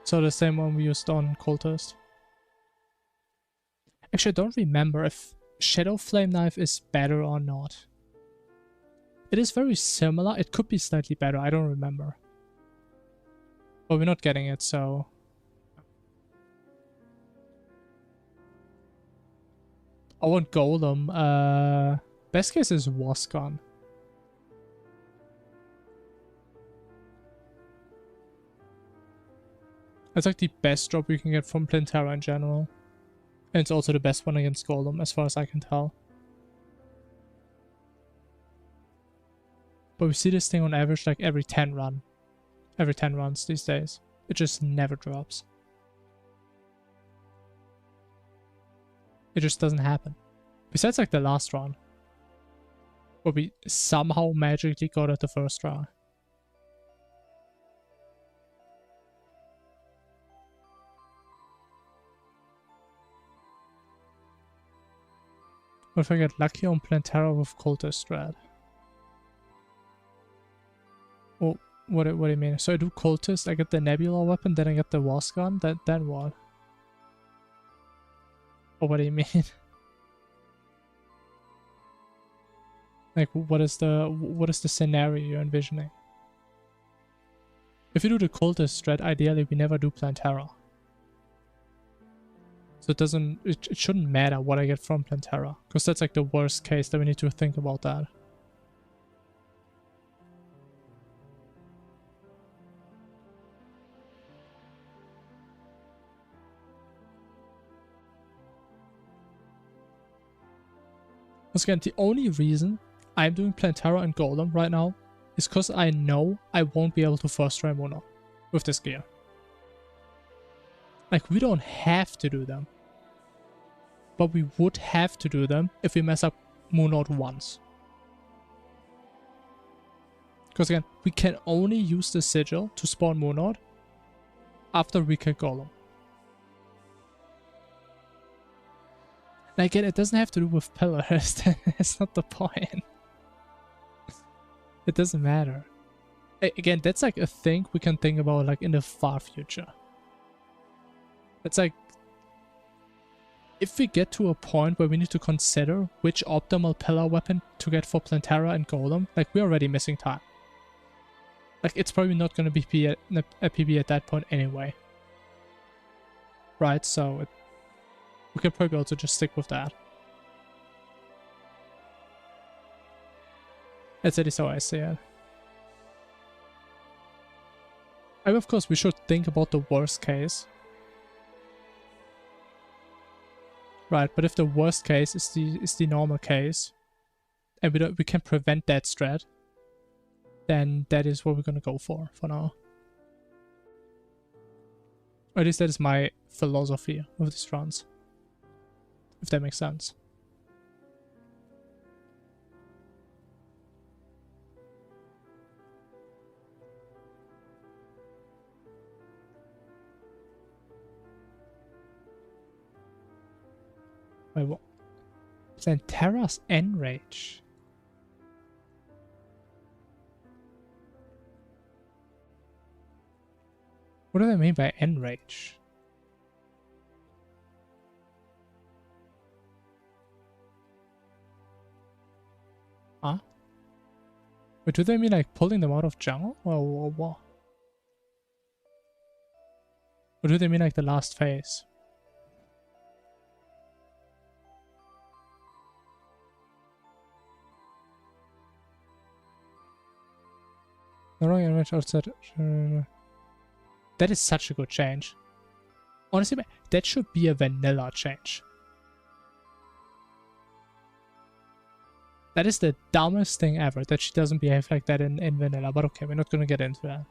So the same one we used on Cultist. Actually, I don't remember if Shadow Flame Knife is better or not. It is very similar. It could be slightly better. I don't remember. But we're not getting it, so... I want Golem. Best case is Wascon. It's like the best drop you can get from Plantera in general. And it's also the best one against Golem, as far as I can tell. But we see this thing on average like every 10 runs these days. It just never drops. It just doesn't happen. Besides like the last run. Where we somehow magically got it the first try. What if I get lucky on Plantera with Cultist Strat? Oh, what do you mean? So I do Cultist, I get the Nebula weapon, then I get the Wascon, then what? Or what do you mean? Like, what is the scenario you're envisioning? If you do the Cultist Strat, ideally we never do Plantera. So it shouldn't matter what I get from Plantera, because that's like the worst case that we need to think about that. Once again, the only reason I'm doing Plantera and Golem right now is because I know I won't be able to first try Mono with this gear. Like, we don't have to do them. But we would have to do them if we mess up Moonlord once. Because again, we can only use the sigil to spawn Moonlord after we kill Golem. And again, it doesn't have to do with pillars. That's not the point. It doesn't matter. Again, that's like a thing we can think about like in the far future. It's like, if we get to a point where we need to consider which optimal pillar weapon to get for Plantera and Golem, like, we're already missing time. Like, it's probably not going to be a PB at that point anyway. Right, so we can probably also just stick with that. That's at least how I see it. I mean, of course, we should think about the worst case. Right, but if the worst case is the normal case, and we can prevent that strat, then that is what we're gonna go for now. Or at least that is my philosophy of these runs, if that makes sense. Wait, what? Plantera's Enrage. What do they mean by Enrage? Huh? Wait, do they mean like pulling them out of jungle? Or what? Or do they mean like the last phase? The wrong image outside. That is such a good change. Honestly, that should be a vanilla change. That is the dumbest thing ever, that she doesn't behave like that in vanilla. But okay, we're not gonna get into that.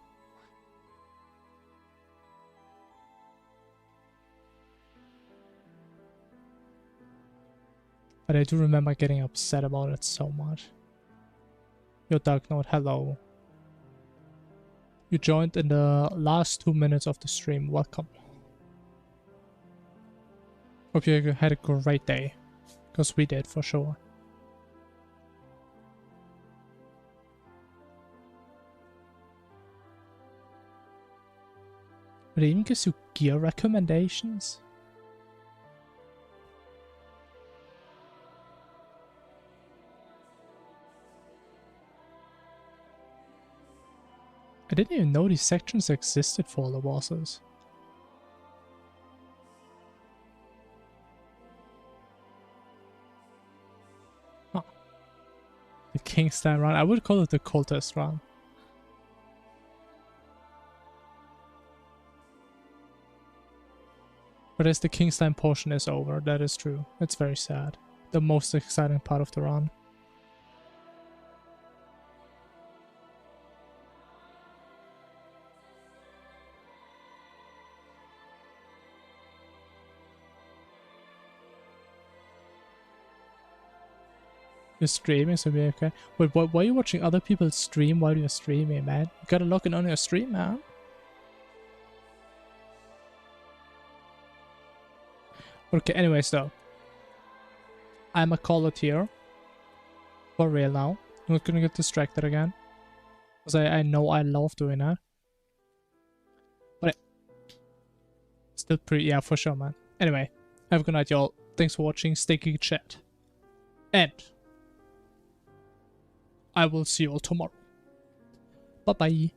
But I do remember getting upset about it so much. Yo, Dark Note, hello. You joined in the last 2 minutes of the stream. Welcome. Hope you had a great day. Because we did, for sure. But it even gives you gear recommendations? I didn't even know these sections existed for the bosses. Huh. The Kingstein run. I would call it the Cultist run. But as the Kingstein portion is over, that is true. It's very sad. The most exciting part of the run. You're streaming, so we're okay. Wait, why are you watching other people stream while you're streaming, man? You gotta log in on your stream, man. Okay, anyways though. I'ma call it here. For real now. I'm not gonna get distracted again. Because I know I love doing that. But still pretty, yeah, for sure, man. Anyway, have a good night, y'all. Thanks for watching. Stay geeky chat. And I will see you all tomorrow. Bye-bye.